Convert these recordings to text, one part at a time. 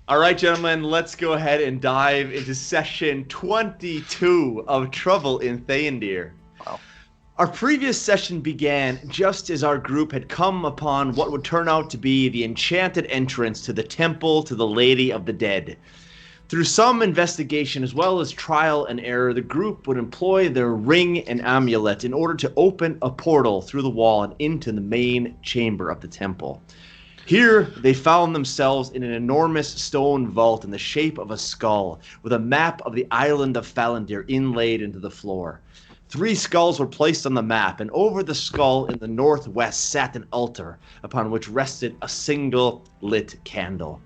All right, gentlemen, let's go ahead and dive into session 22 of Trouble in Theondir. Wow. Our previous session began just as our group had come upon what would turn out to be the enchanted entrance to the temple to the Lady of the Dead. Through some investigation as well as trial and error, the group would employ their ring and amulet in order to open a portal through the wall and into the main chamber of the temple. Here, they found themselves in an enormous stone vault in the shape of a skull, with a map of the island of Falandir inlaid into the floor. 3 skulls were placed on the map, and over the skull in the northwest sat an altar, upon which rested a single lit candle.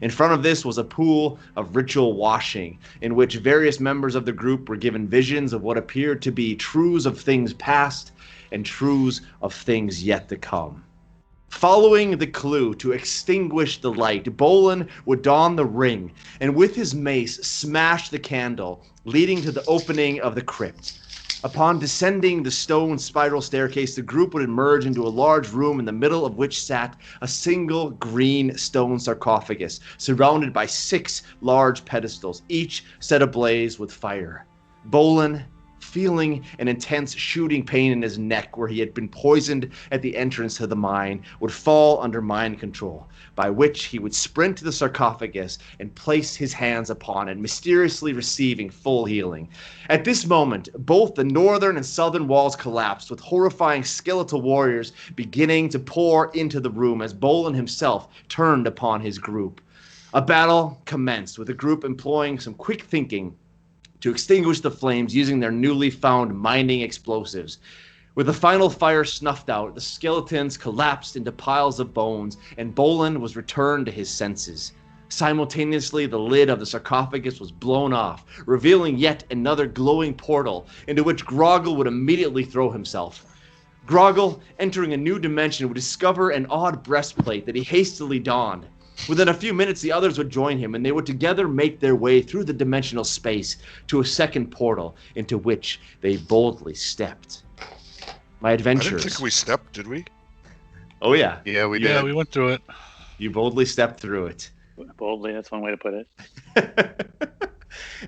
In front of this was a pool of ritual washing, in which various members of the group were given visions of what appeared to be truths of things past and truths of things yet to come. Following the clue to extinguish the light, Bholen would don the ring, and with his mace smash the candle, leading to the opening of the crypt. Upon descending the stone spiral staircase, the group would emerge into a large room in the middle of which sat a single green stone sarcophagus, surrounded by 6 large pedestals, each set ablaze with fire. Bholen, feeling an intense shooting pain in his neck where he had been poisoned at the entrance to the mine, would fall under mind control, by which he would sprint to the sarcophagus and place his hands upon it, mysteriously receiving full healing. At this moment, both the northern and southern walls collapsed, with horrifying skeletal warriors beginning to pour into the room as Bholen himself turned upon his group. A battle commenced, with the group employing some quick thinking to extinguish the flames using their newly found mining explosives. With the final fire snuffed out, the skeletons collapsed into piles of bones, and Bholen was returned to his senses. Simultaneously, the lid of the sarcophagus was blown off, revealing yet another glowing portal into which Grogil would immediately throw himself. Grogil, entering a new dimension, would discover an odd breastplate that he hastily donned. Within a few minutes, the others would join him, and they would together make their way through the dimensional space to a second portal, into which they boldly stepped. My adventures. I didn't think we stepped, did we? Oh, yeah. Yeah, we Yeah, did. we went through it. You boldly stepped through it. Boldly, that's one way to put it.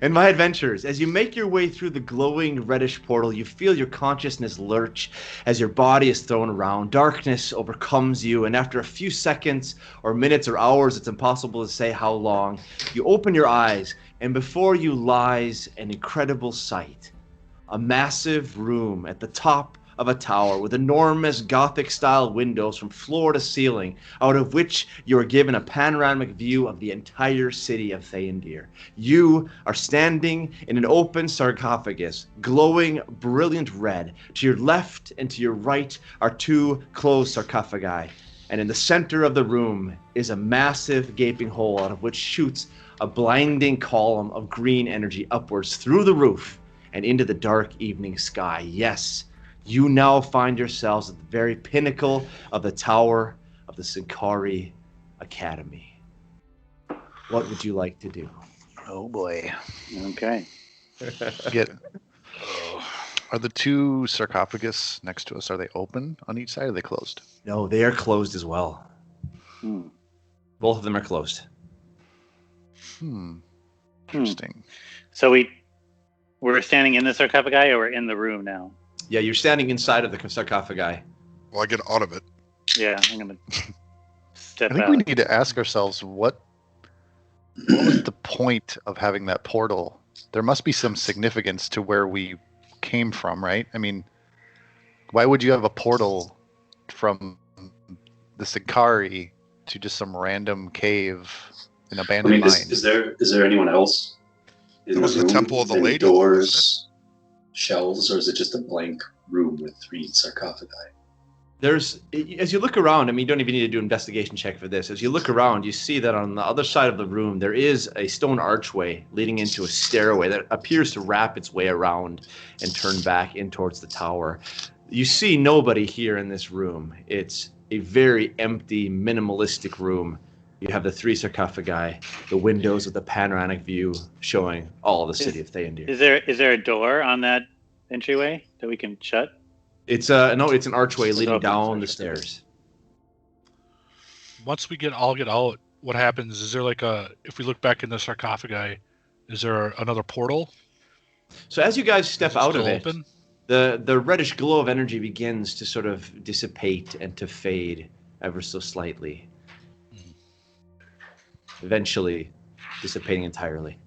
And my adventures, as you make your way through the glowing reddish portal, you feel your consciousness lurch as your body is thrown around. Darkness overcomes you, and after a few seconds or minutes or hours, it's impossible to say how long, you open your eyes, and before you lies an incredible sight. A massive room at the top of a tower with enormous Gothic-style windows from floor to ceiling, out of which you are given a panoramic view of the entire city of Theondir. You are standing in an open sarcophagus, glowing brilliant red. To your left and to your right are 2 closed sarcophagi, and in the center of the room is a massive gaping hole out of which shoots a blinding column of green energy upwards through the roof and into the dark evening sky. Yes, you now find yourselves at the very pinnacle of the tower of the Synchari Academy. What would you like to do? Oh boy. Okay. Are the 2 sarcophagus next to us, are they open on each side or are they closed? No, they are closed as well. Both of them are closed. Interesting. So we're standing in the sarcophagi, or we're in the room now? Yeah, you're standing inside of the sarcophagi. Well, I get out of it. Yeah, I'm gonna step I think out. we need to ask ourselves what was the point of having that portal? There must be some significance to where we came from, right? I mean, why would you have a portal from the Synchari to just some random cave in abandoned mine? Is there anyone else in It was the room? temple of the Any lady, doors, shelves, or is it just a blank room with 3 sarcophagi? There's, as you look around, I mean, you don't even need to do an investigation check for this. As you look around, you see that on the other side of the room, there is a stone archway leading into a stairway that appears to wrap its way around and turn back in towards the tower. You see nobody here in this room. It's a very empty, minimalistic room. You have the 3 sarcophagi, the windows with a panoramic view showing all the city of Theondir. Is there a door on that entryway that we can shut? It's an archway leading down the stairs. Once we all get out, what happens? Is there like if we look back in the sarcophagi, is there another portal? So as you guys step out of it, Open? the reddish glow of energy begins to sort of dissipate and to fade ever so slightly. Eventually dissipating entirely.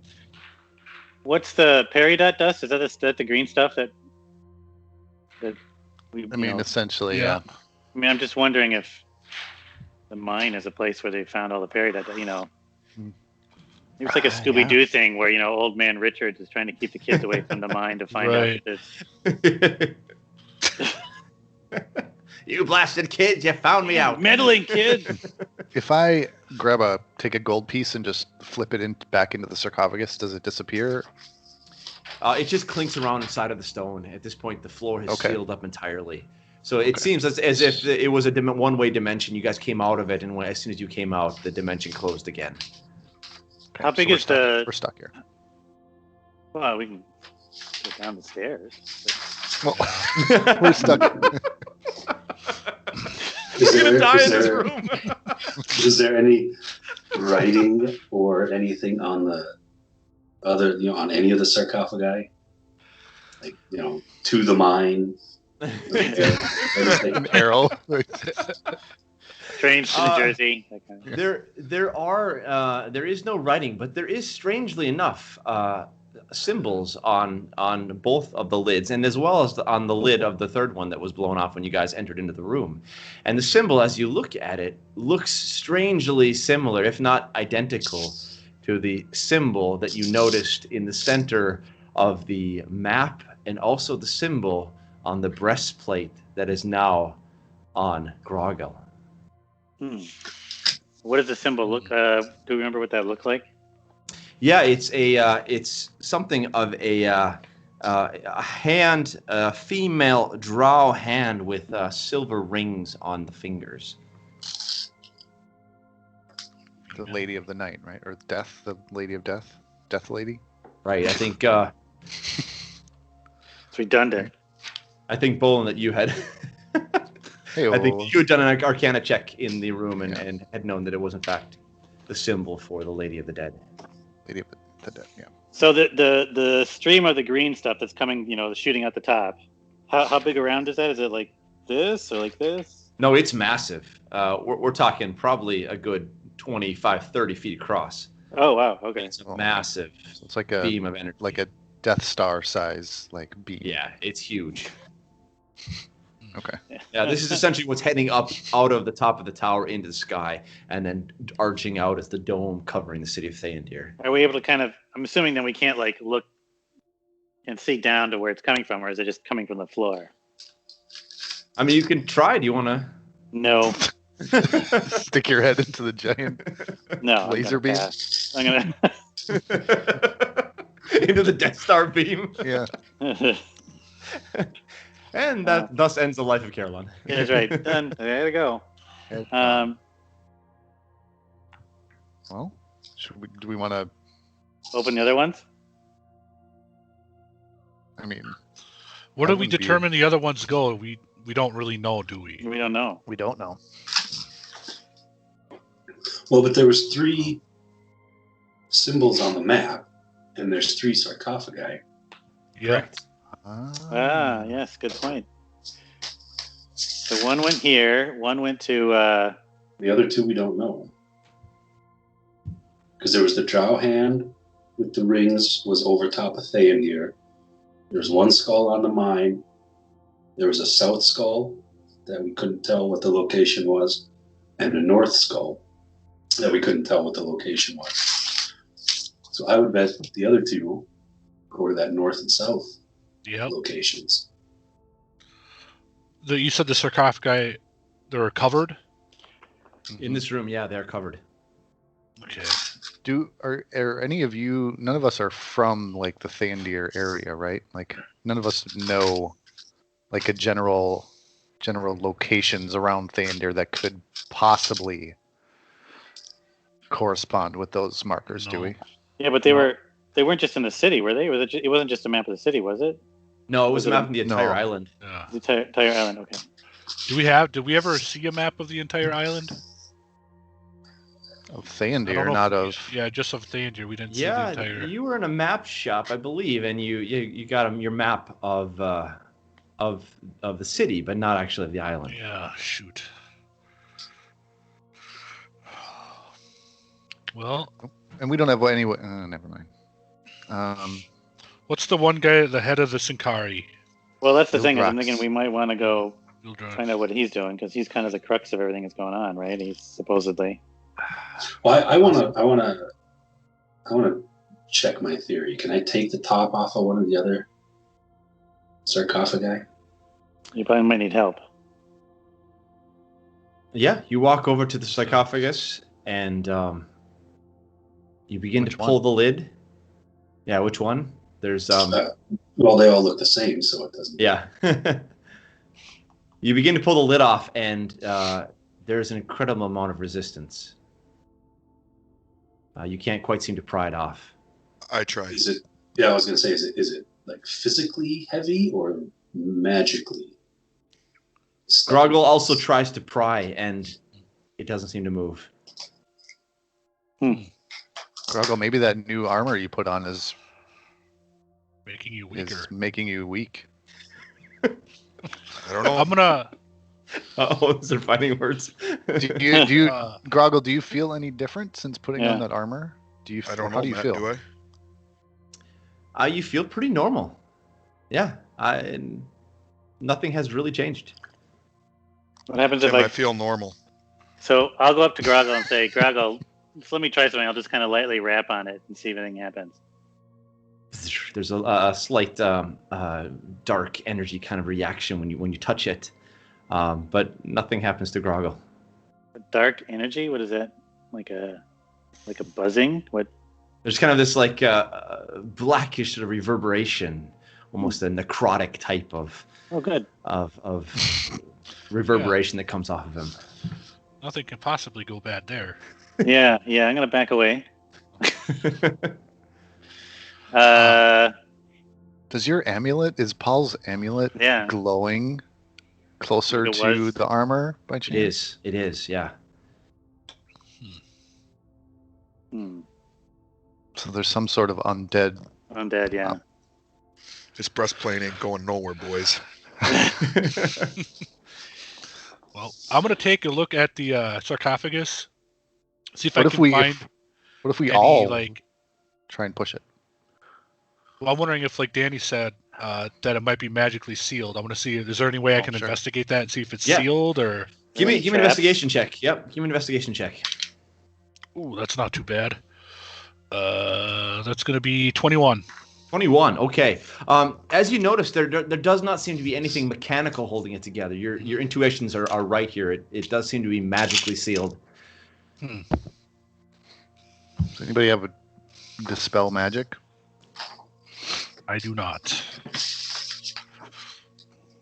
What's the peridot dust? Is that the green stuff that we? I mean, essentially, yeah. I mean, I'm just wondering if the mine is a place where they found all the peridot. It's like a Scooby-Doo thing where old man Richards is trying to keep the kids away from the mine to find out that You blasted kids! You found me out. Meddling kid. If I take a gold piece and just flip it back into the sarcophagus, does it disappear? It just clinks around inside of the stone. At this point, the floor has sealed up entirely. So it seems as if it was a one-way dimension. You guys came out of it, and as soon as you came out, the dimension closed again. Okay, How big so is we're stuck here. Well, we can go down the stairs. Well, we're stuck. You're gonna die in this room. Is there any writing or anything on the other, on any of the sarcophagi? Like, to the mine. An arrow. Strange to New Jersey. That kind of. There is no writing, but there is, strangely enough, symbols on both of the lids, and as well as on the lid of the third one that was blown off when you guys entered into the room. And the symbol, as you look at it, looks strangely similar, if not identical, to the symbol that you noticed in the center of the map, and also the symbol on the breastplate that is now on Grogil. What does the symbol look? Do you remember what that looked like? Yeah, it's something of a hand, a female drow hand with silver rings on the fingers. The Lady of the Night, right? Or Death, the Lady of Death? Death Lady? Right, I think... It's redundant. I think, Bholen, that you had... I think you had done an Arcana check in the room and had known that it was, in fact, the symbol for the Lady of the Dead. Lady of the Dead, yeah. So the stream of the green stuff that's coming, shooting out the top, how big around is that? Is it like this or like this? No, it's massive. We're talking probably a good 25, 30 feet across. Oh, wow. Okay. It's a massive it's like a beam of energy. Like a Death Star size beam. Yeah, it's huge. Okay. Yeah, this is essentially what's heading up out of the top of the tower into the sky, and then arching out as the dome covering the city of Theondir. Are we able to kind of? I'm assuming that we can't look and see down to where it's coming from, or is it just coming from the floor? I mean, you can try. Do you want to? No. Stick your head into the giant laser beam. I'm gonna into the Death Star beam. Yeah. And that thus ends the life of Caroline. Yeah, that's right. Done. There we go. Well, do we want to open the other ones? I mean, where do we determine the other ones go? We don't really know, do we? We don't know. We don't know. Well, but there was 3 symbols on the map, and there's 3 sarcophagi. Yeah. Yes, good point. So one went here, one went to... The other 2 we don't know. Because there was the drow hand with the rings was over top of Theondir. There's one skull on the mine. There was a south skull that we couldn't tell what the location was, and a north skull that we couldn't tell what the location was. So I would bet the other 2 go to that north and south locations. You said the sarcophagi, they're covered? In this room, yeah, they're covered. Okay. Are any of you? None of us are from the Theondir area, right? None of us know a general locations around Theondir that could possibly correspond with those markers, do we? Yeah, but they weren't just in the city, were they? It wasn't just a map of the city, was it? No, it was a map of the entire island. Yeah. The entire island, okay. Did we ever see a map of the entire island? Of I don't Theondir, know not if of. Yeah, just of Theondir. We didn't see the Yeah, entire. you were in a map shop, I believe, and you got your map of the city, but not actually of the island. Yeah, shoot. Well, And we don't have any. Never mind. what's the one guy at the head of the Synchari? Well, that's the Bill thing. Is I'm Drax. thinking we might want to go Ildra? find out what he's doing because he's kind of the crux of everything that's going on, right? He's supposedly. Well, I wanna check my theory. Can I take the top off of one of the other sarcophagi? You probably might need help. Yeah, you walk over to the sarcophagus and you begin Which to pull one? the lid. Yeah, which one? There's Well, they all look the same, so it doesn't. yeah. You begin to pull the lid off, and there's an incredible amount of resistance. You can't quite seem to pry it off. I tried. Is it? Yeah, I was gonna say, is it like physically heavy or magically? Grogil also tries to pry, and it doesn't seem to move. Grogil, maybe that new armor you put on is Making you weaker. making you weak. I don't know. I'm gonna. Oh, those are fighting words. Do you Uh, Grogil, do you feel any different since putting Yeah. on that armor? Do you? I don't know, How do you Matt, feel? do I? You feel pretty normal. Yeah, nothing has really changed. What happens if Tim, I I? feel normal. So I'll go up to Grogil and say, Grogil, just let me try something. I'll just kind of lightly rap on it and see if anything happens. There's a slight dark energy kind of reaction when you touch it, but nothing happens to Grogil. Dark energy? What is that? Like a buzzing? What? There's kind of this like blackish sort of reverberation, almost a necrotic type of Oh, good. reverberation that comes off of him. Nothing can possibly go bad there. Yeah. I'm gonna back away. Does your amulet, is Paul's amulet Yeah. glowing closer It to was. the armor by chance? It is, yeah. Hmm. So there's some sort of undead. Undead. Yeah. This breastplate ain't going nowhere, boys. Well, I'm gonna take a look at the sarcophagus. See if What I if can we find what if we any, all like. try and push it? Well, I'm wondering if, like Danny said, that it might be magically sealed. I want to see. Is there any way I can sure. investigate that and see if it's Yeah. sealed or? Give me an Traps? investigation check. Yep, give me an investigation check. Ooh, that's not too bad. That's gonna be 21. 21. Okay. As you notice, there does not seem to be anything mechanical holding it together. Your intuitions are right here. It does seem to be magically sealed. Does anybody have a dispel magic? I do not.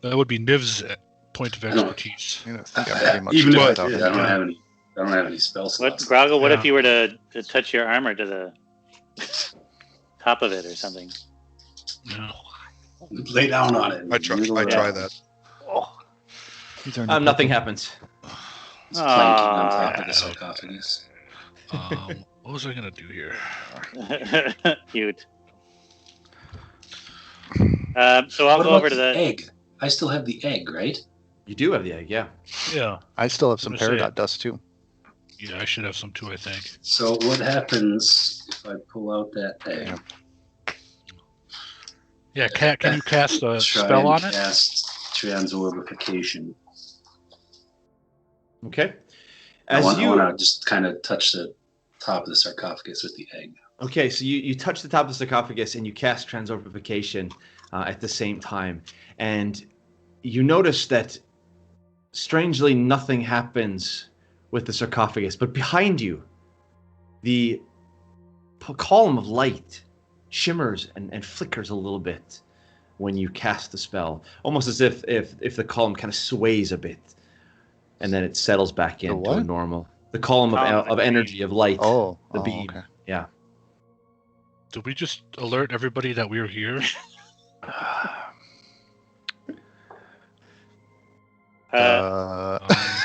That would be Niv's point of I don't- expertise. I think I'm pretty much Even if I tapped did, out. I don't have any spell What, slots. Grogil? What Yeah. if you were to touch your armor to the top of it or something? No. Lay down on it. I try that. These are Nothing happens. It's planking on top of the sarcophagus. What was I gonna do here? Cute. So I'll What go about over to the the. egg? I still have the egg, right? You do have the egg, yeah. Yeah. I still have some I'm gonna say peridot dust too. Yeah, I should have some too. I think. So what happens if I pull out that egg? Yeah. Can you cast a Try spell on and it? cast Transorbification. Okay. I As want you to just kind of touch the top of the sarcophagus with the egg. Okay, so you touch the top of the sarcophagus and you cast Transorbification at the same time. And you notice that, strangely, nothing happens with the sarcophagus. But behind you, the column of light shimmers and flickers a little bit when you cast the spell. Almost as if the column kind of sways a bit. And then it settles back into a what? normal. The column Column, of like energy, of light. The beam. Okay. Yeah. Did we just alert everybody that we were here?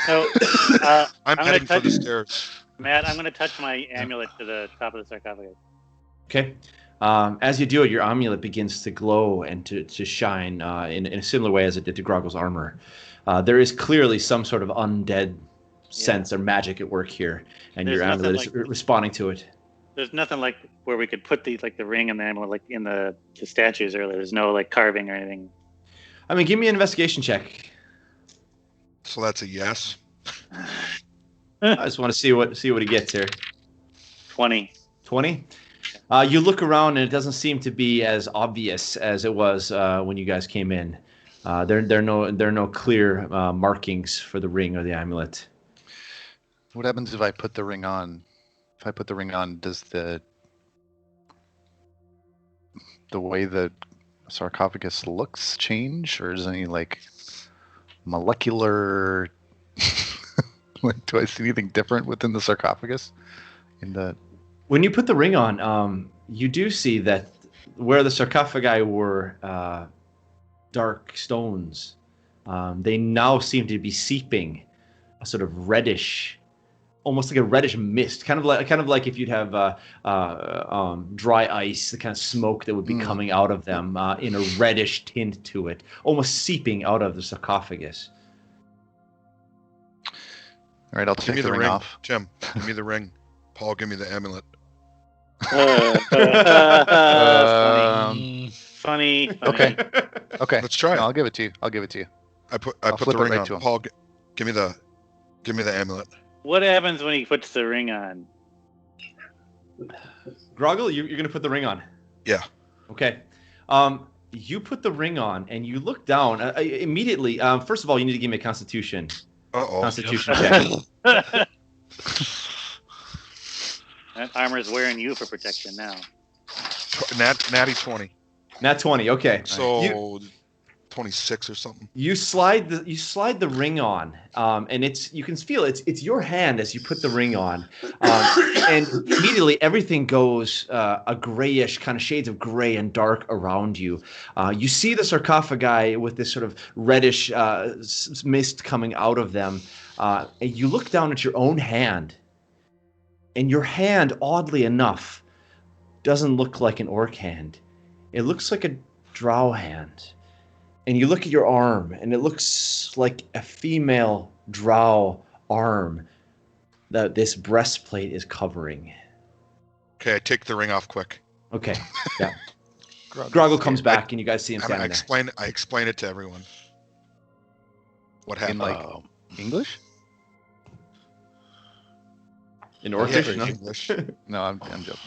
So I'm gonna heading for the touch- stairs. Matt, I'm going to touch my amulet to the top of the sarcophagus. Okay. As you do it, your amulet begins to glow and to shine in a similar way as it did to Grogil's armor. There is clearly some sort of undead sense or magic at work here, and your amulet is responding to it. There's nothing like where we could put the ring and the amulet like in the statues earlier. There's no like carving or anything. I mean, give me an investigation check. So that's a yes. I just want to see what he gets here. 20. 20? You look around and it doesn't seem to be as obvious as it was when you guys came in. There are no clear markings for the ring or the amulet. What happens if I put the ring on? If I put the ring on, does the way the sarcophagus looks change, or is any like molecular? Like, do I see anything different within the sarcophagus? When you put the ring on, you do see that where the sarcophagi were dark stones, they now seem to be seeping a sort of reddish, almost like a reddish mist, kind of like if you'd have dry ice, the kind of smoke that would be coming out of them in a reddish tint to it, almost seeping out of the sarcophagus. All right, I'll take the ring off. Jim, give me the ring. Paul, give me the amulet. Funny. Okay. Let's try it. No, I'll give it to you. I put the ring on. Paul, give me the amulet. What happens when he puts the ring on? Grogil, you're going to put the ring on? Yeah. Okay. You put the ring on, and you look down. Immediately, first of all, you need to give me a Constitution. Uh-oh. Constitution check. That armor is wearing you for protection now. Natty 20. Nat 20, okay. So 26 or something. You slide the ring on, and you can feel it's your hand as you put the ring on, and immediately everything goes a grayish, kind of shades of gray and dark around you. You see the sarcophagi with this sort of reddish mist coming out of them, and you look down at your own hand, and your hand, oddly enough, doesn't look like an orc hand. It looks like a drow hand. And you look at your arm, and it looks like a female drow arm that this breastplate is covering. Okay, I take the ring off quick. Okay, yeah. Grogil comes back, and you guys see him standing there. I explain it to everyone. What happened? In English? In Orcish? No? English. No, I'm joking.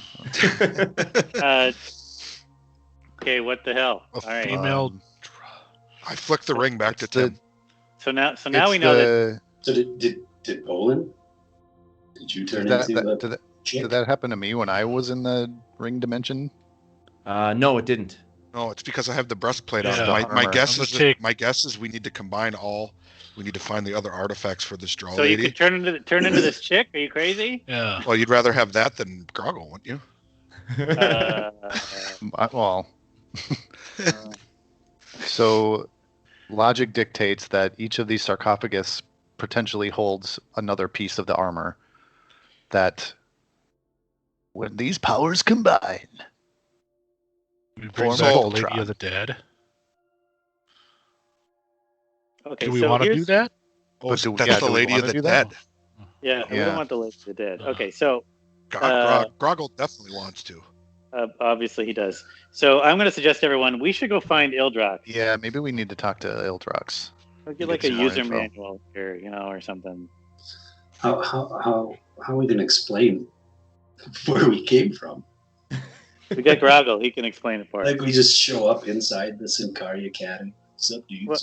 Okay, what the hell? All right. Female. I flick the ring back to Tim. So now we know that. So did Bholen? Did you turn into the chick? Did that happen to me when I was in the ring dimension? No, it didn't. No, it's because I have the breastplate on. Yeah. My guess is we need to combine all. We need to find the other artifacts for this drow So lady. you could turn into this chick? Are you crazy? Yeah. Well, you'd rather have that than Grogil, wouldn't you? Well, so logic dictates that each of these sarcophagus potentially holds another piece of the armor that, when these powers combine, We bring Form back the Voltron. Lady of the Dead. Okay, Do we so want to here's- do that? Oh, But do- that's yeah, the do we Lady wanna of the do that? Dead. Yeah, we Yeah. don't want the Lady of the Dead. Okay, so Grogil definitely wants to. obviously he does. So I'm going to suggest to everyone we should go find Ildrox. Yeah, maybe we need to talk to Ildrox. We'll get Get like a some more user info. manual here, or something. How are we gonna explain where we came from? We got Grogil. He can explain it for us. Like we just show up inside the Synchari Academy. What's up, dudes? Well-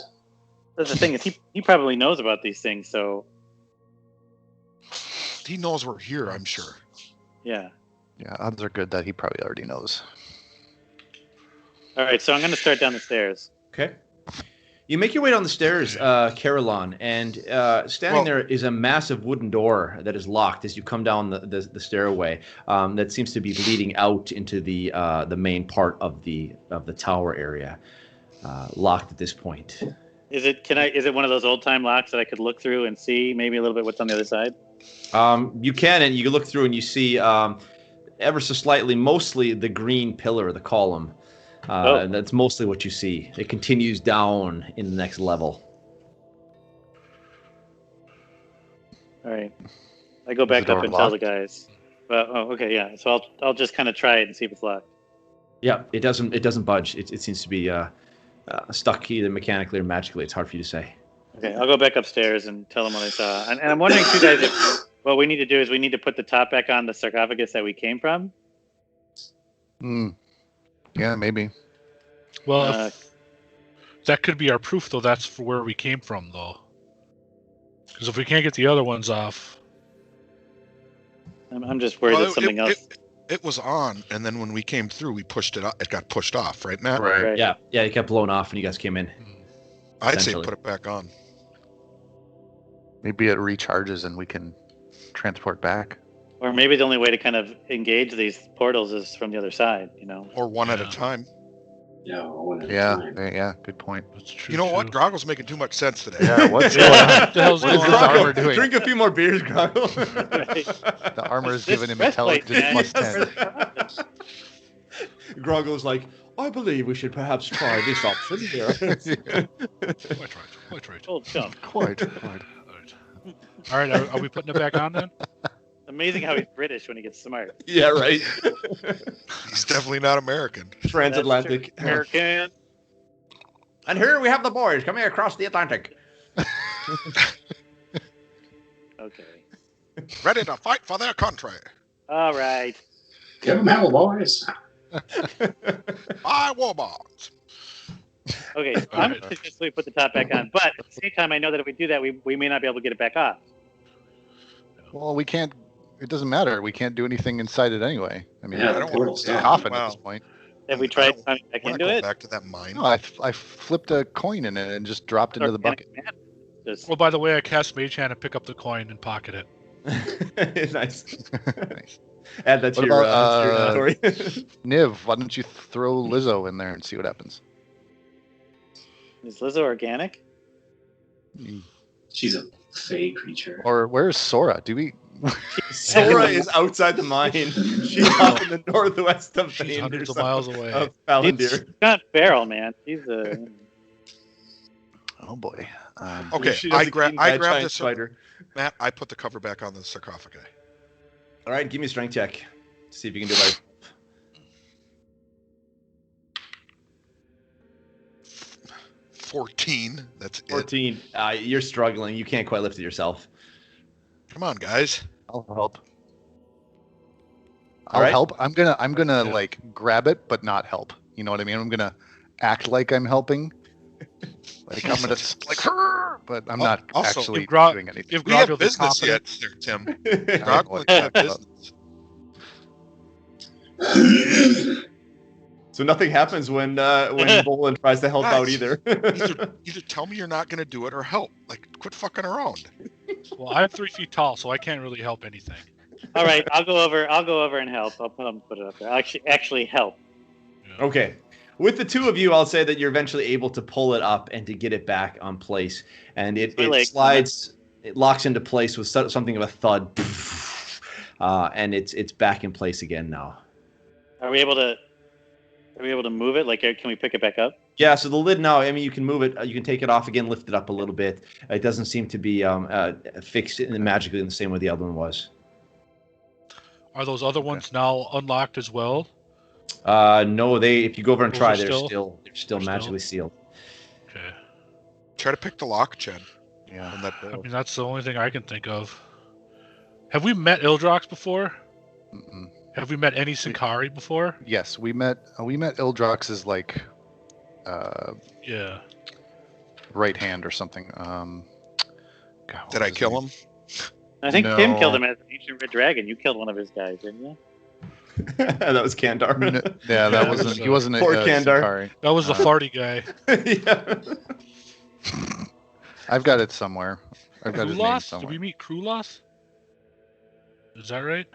That's the thing is he probably knows about these things. So He knows we're here, I'm sure. yeah. Yeah, odds are good that he probably already knows. All right, so I'm going to start down the stairs. Okay. You make your way down the stairs, Caroline, and standing there is a massive wooden door that is locked as you come down the stairway. That seems to be leading out into the main part of the tower area, locked at this point. Is it one of those old time locks that I could look through and see maybe a little bit what's on the other side? You can, and you can look through and you see ever so slightly, mostly the green pillar, the column. And that's mostly what you see. It continues down in the next level. All right. I go back up and tell the guys. Okay, yeah. So I'll just kind of try it and see if it's locked. Yeah, it doesn't budge. It seems to be stuck either mechanically or magically. It's hard for you to say. Okay, I'll go back upstairs and tell them what I saw. And I'm wondering too, guys, if what we need to do is we need to put the top back on the sarcophagus that we came from. Yeah, maybe. Well, that could be our proof, though. That's for where we came from, though. Because if we can't get the other ones off, I'm just worried that something else. It was on, and then when we came through, we pushed it. It got pushed off, right, Matt? Right. Yeah, it kept blowing off, and you guys came in. I'd say put it back on. Maybe it recharges, and we can transport back. Or maybe the only way to kind of engage these portals is from the other side, you know? Or one at a time. Yeah, one at a time. Yeah, good point. that's true. You know what? Grogil's making too much sense today. Yeah, what's going on? What the hell's What is going this on? armor doing? Drink a few more beers, Groggle. The armor is This giving him breastplate, intelligence man. plus 10. Groggle's like, I believe we should perhaps try this option here. Quite right. Old chump. Quite. All right, are we putting it back on then? Amazing how he's British when he gets smart. Yeah, right. He's definitely not American. Transatlantic. That's true. American. And here we have the boys coming across the Atlantic. Okay. Ready to fight for their country. All right. Give them hell, boys. I war bonds. Okay, so I'm going to suggest we put the top back on, but at the same time, I know that if we do that, we may not be able to get it back off. Well, we can't. It doesn't matter. We can't do anything inside it anyway. I mean, Yeah, I the don't portal want to stopped. coffin at Wow. this point. Have we tried climbing back into it? Back to that mine. No, I flipped a coin in it and just dropped into the bucket. Just, Well, by the way, I cast Mage Hand and pick up the coin and pocket it. Nice. Nice. Add that to What your about, inventory. Niv, why don't you throw Lizzo in there and see what happens? is Lizzo organic? She's a fey creature. Or where's Sora? Do we? Sora is outside the mine. She's off in the northwest of She's Theondir, hundreds of miles away. of Palantir. She's not feral, man. She's a... Oh boy. Okay, She does I a grabbed giant the spider. Matt. I put the cover back on the sarcophagi. All right, give me a strength check. See if you can do it. 14. That's it. 14. You're struggling. You can't quite lift it yourself. Come on, guys. I'll help. All I'll right. help. I'm gonna like grab it, but not help. You know what I mean? I'm gonna act like I'm helping. Like I'm gonna like her, but I'm not Also, actually if Grog- doing anything. If We have Grogil is business confident, yet, there, Tim. I don't know Grog what has you're talking business. So nothing happens when Bholen tries to help out Guys. either. Either tell me you're not going to do it or help. Like, quit fucking around. well, I'm 3 feet tall, so I can't really help anything. All right, I'll go over and help. I'll put it up there. I'll actually help. Yeah. Okay. With the two of you, I'll say that you're eventually able to pull it up and to get it back on place. And it slides, it locks into place with something of a thud. And it's back in place again now. Are we able to move it? Like, can we pick it back up? Yeah, so the lid now, I mean, you can move it. You can take it off again, lift it up a little bit. It doesn't seem to be fixed magically in the same way the other one was. Are those other ones now unlocked as well? No, if you go over and Those try, are they're still- still magically sealed. Okay. Try to pick the lock, Chen. Yeah. On that I board. mean, that's the only thing I can think of. Have we met Ildrox before? Mm-mm. Have we met any Synchari before? Yes, we met Ildrox's like Yeah. right hand or something. God, what Did was I his kill name? him? I think Tim No. killed him as an ancient red dragon. You killed one of his guys, didn't you? That was Kandar. Yeah, that Yeah, wasn't. He wasn't a Poor Kandar. Synchari. That was the farty guy. Yeah. I've got it somewhere. I've got his name Krulos? Did somewhere. we meet Krulos? Is that right?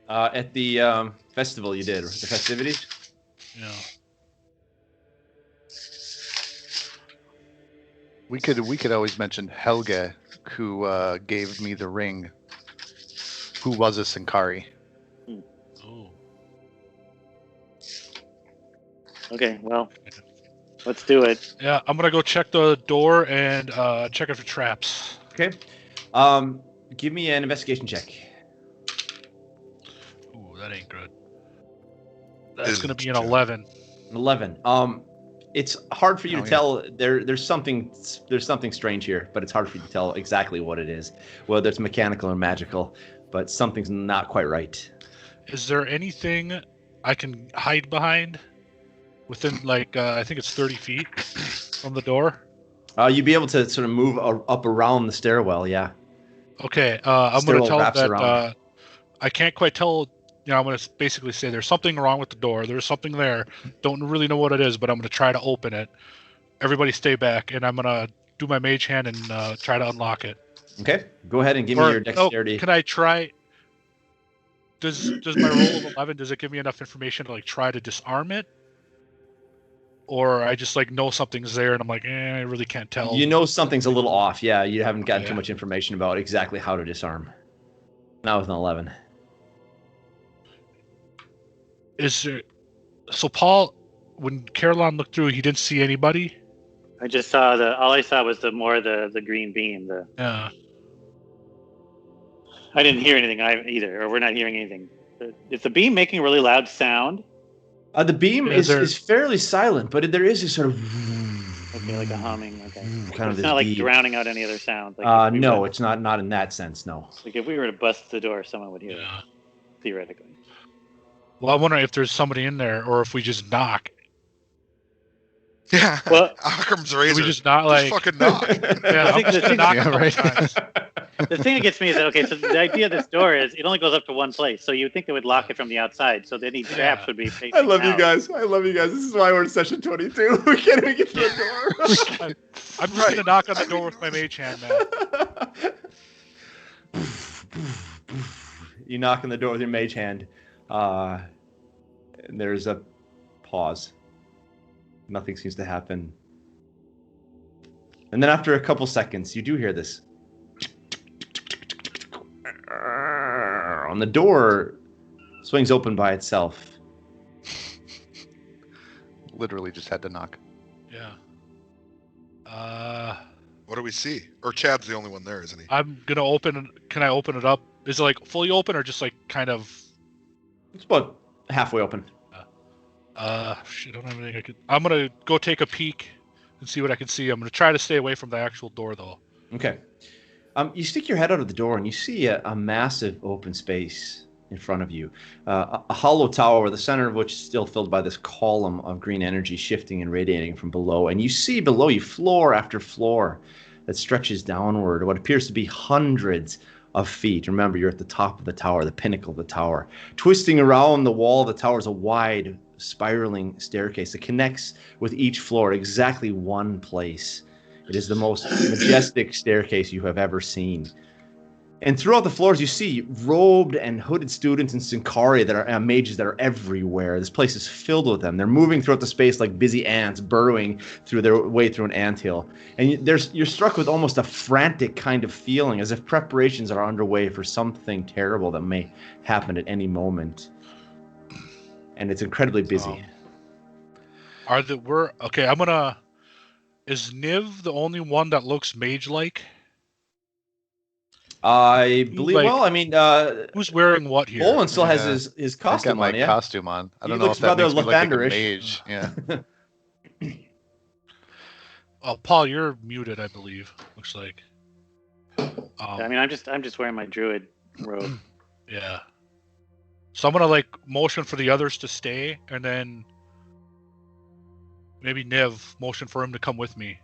At the festival you did, the festivities. Yeah. We could always mention Helge, who gave me the ring, who was a Synchari. Oh. Okay, well, let's do it. Yeah, I'm gonna go check the door and check it for traps. Okay. Give me an investigation check. Ooh, that ain't good. That's gonna be an 11. 11. It's hard for you to tell. There's something strange here, but it's hard for you to tell exactly what it is, whether it's mechanical or magical. But something's not quite right. Is there anything I can hide behind within, like, I think it's 30 feet from the door? You'd be able to sort of move up around the stairwell, yeah. Okay, I'm going to tell wraps that around. I can't quite tell. I'm going to basically say there's something wrong with the door. There's something there. Don't really know what it is, but I'm going to try to open it. Everybody stay back, and I'm going to do my mage hand and try to unlock it. Okay, go ahead and give me your dexterity. Can I try? Does my roll of 11, does it give me enough information to like try to disarm it? Or I just like know something's there and I'm like, I really can't tell. You know something's a little off, yeah. You haven't gotten too much information about exactly how to disarm. Not with an 11. So Paul, when Caroline looked through, he didn't see anybody? I just saw all I saw was the green beam. Yeah. I didn't hear anything either, or we're not hearing anything. Is the beam making a really loud sound? The beam is fairly silent, but there is a sort of... Okay, like a humming. Okay. Kind of it's not like drowning out any other sounds. Like no, it's not in that sense, no. Like if we were to bust the door, someone would hear it, theoretically. Well, I'm wondering if there's somebody in there, or if we just knock. Yeah. Well, Occam's razor. We just not like... Just fucking knock. Yeah, I'm just gonna knock times. The thing that gets me is that, okay, so the idea of this door is it only goes up to one place, so you would think they would lock it from the outside, so any traps would be facing I love out. you guys. This is why we're in session 22. We can't even get to the door. I'm just going to knock on the door with my mage hand now. You knock on the door with your mage hand. And there's a pause. Nothing seems to happen. And then after a couple seconds, you do hear this. On the door swings open by itself. Literally just had to knock. Yeah. What do we see? Or Chad's the only one there, isn't he? I'm going to open... Can I open it up? Is it like fully open or just like kind of... It's about halfway open. Shit, I don't have anything I could... I'm going to go take a peek and see what I can see. I'm going to try to stay away from the actual door, though. Okay. You stick your head out of the door and you see a massive open space in front of you. A hollow tower, the center of which is still filled by this column of green energy shifting and radiating from below. And you see below you floor after floor that stretches downward, what appears to be hundreds of feet. Remember, you're at the top of the tower, the pinnacle of the tower. Twisting around the wall of the tower is a wide, spiraling staircase that connects with each floor at exactly one place. It is the most majestic staircase you have ever seen. And throughout the floors, you see robed and hooded students in Synchari that are mages that are everywhere. This place is filled with them. They're moving throughout the space like busy ants, burrowing through their way through an anthill. And you're struck with almost a frantic kind of feeling, as if preparations are underway for something terrible that may happen at any moment. And it's incredibly busy. Okay, I'm gonna... Is Niv the only one that looks mage-like? I believe. Like, well, I mean, who's wearing what here? Bholen still has his costume I've got my on. Yeah, costume on. I don't He know looks if that makes me look like a Lavanderish. mage. Yeah. Oh, Paul, you're muted, I believe. Looks like. I mean, I'm just wearing my druid robe. Yeah. So I'm gonna like motion for the others to stay, and then maybe Niv motion for him to come with me.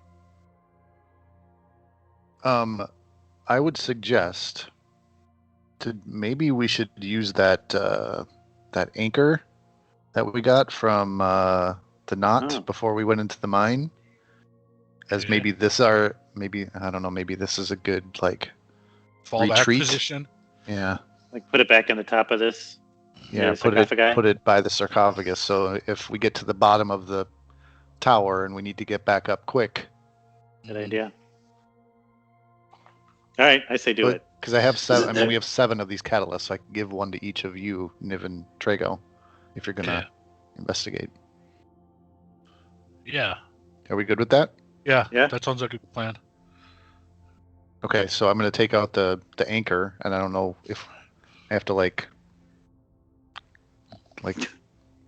I would suggest maybe we should use that anchor that we got from the knot before we went into the mine. As maybe I don't know, maybe this is a good like Fallback retreat position. Yeah. Like put it back in the top of this. Yeah, put it by the sarcophagus. So if we get to the bottom of the tower and we need to get back up quick, Good idea. All right, I say do it. Because I have 7. I there- mean, we have 7 of these catalysts, so I can give one to each of you, Niv and Trago, if you're gonna investigate. Yeah. Are we good with that? Yeah. That sounds like a good plan. Okay, so I'm gonna take out the anchor, and I don't know if I have to like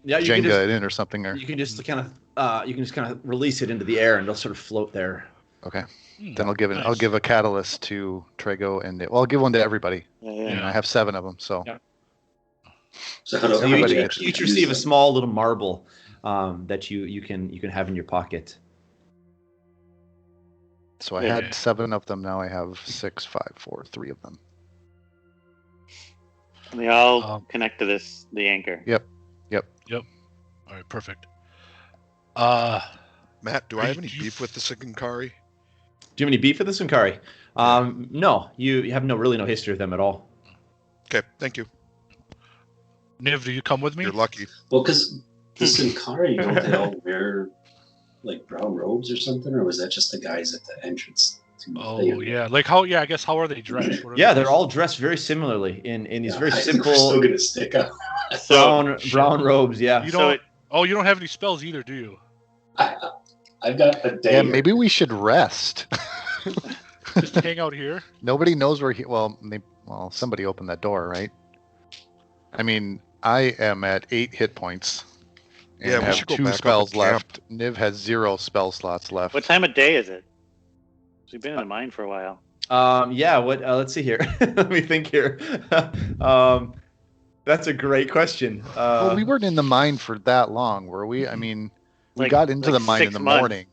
Yeah, you can Jenga just, it in or something, or you can just kind of release it into the air, and it'll sort of float there. okay. Then I'll give Nice. I'll give a catalyst to Trago, and I'll give one to everybody. And I have 7 of them, so Yeah. So how do So you Everybody each, actually each use receive a them? small little marble that you can have in your pocket. so I Yeah. had 7 of them. Now I have 6, 5, 4, 3 of them. And they all Um, connect to the anchor. Yep. All right, perfect. Matt, do I have any beef with the Synchari? Do you have any beef with the Synchari? No, you have really no history with them at all. Okay, thank you. Niv, do you come with me? You're lucky. Well, because the Synchari, don't they all wear like brown robes or something, or was that just the guys at the entrance? To Oh Theondir? yeah, like how? Yeah, I guess how are they dressed? What are Yeah, they- they're all dressed very similarly in these Yeah, very I think we're simple still gonna stick out. brown robes. Yeah. You So don't. it- Oh, you don't have any spells either, do you? I've got a day. Yeah, maybe we should rest. Just hang out here. Nobody knows where he. Well, somebody opened that door, right? I mean, I am at 8 hit points. And Yeah, we have should go 2 back up spells and camp. left. Niv has 0 spell slots left. What time of day is it? We've been in the mine for a while. Yeah. What? Let's see here. Let me think here. That's a great question. Well, we weren't in the mine for that long, were we? I mean, we Like- got into like the mine in 6 the months. morning.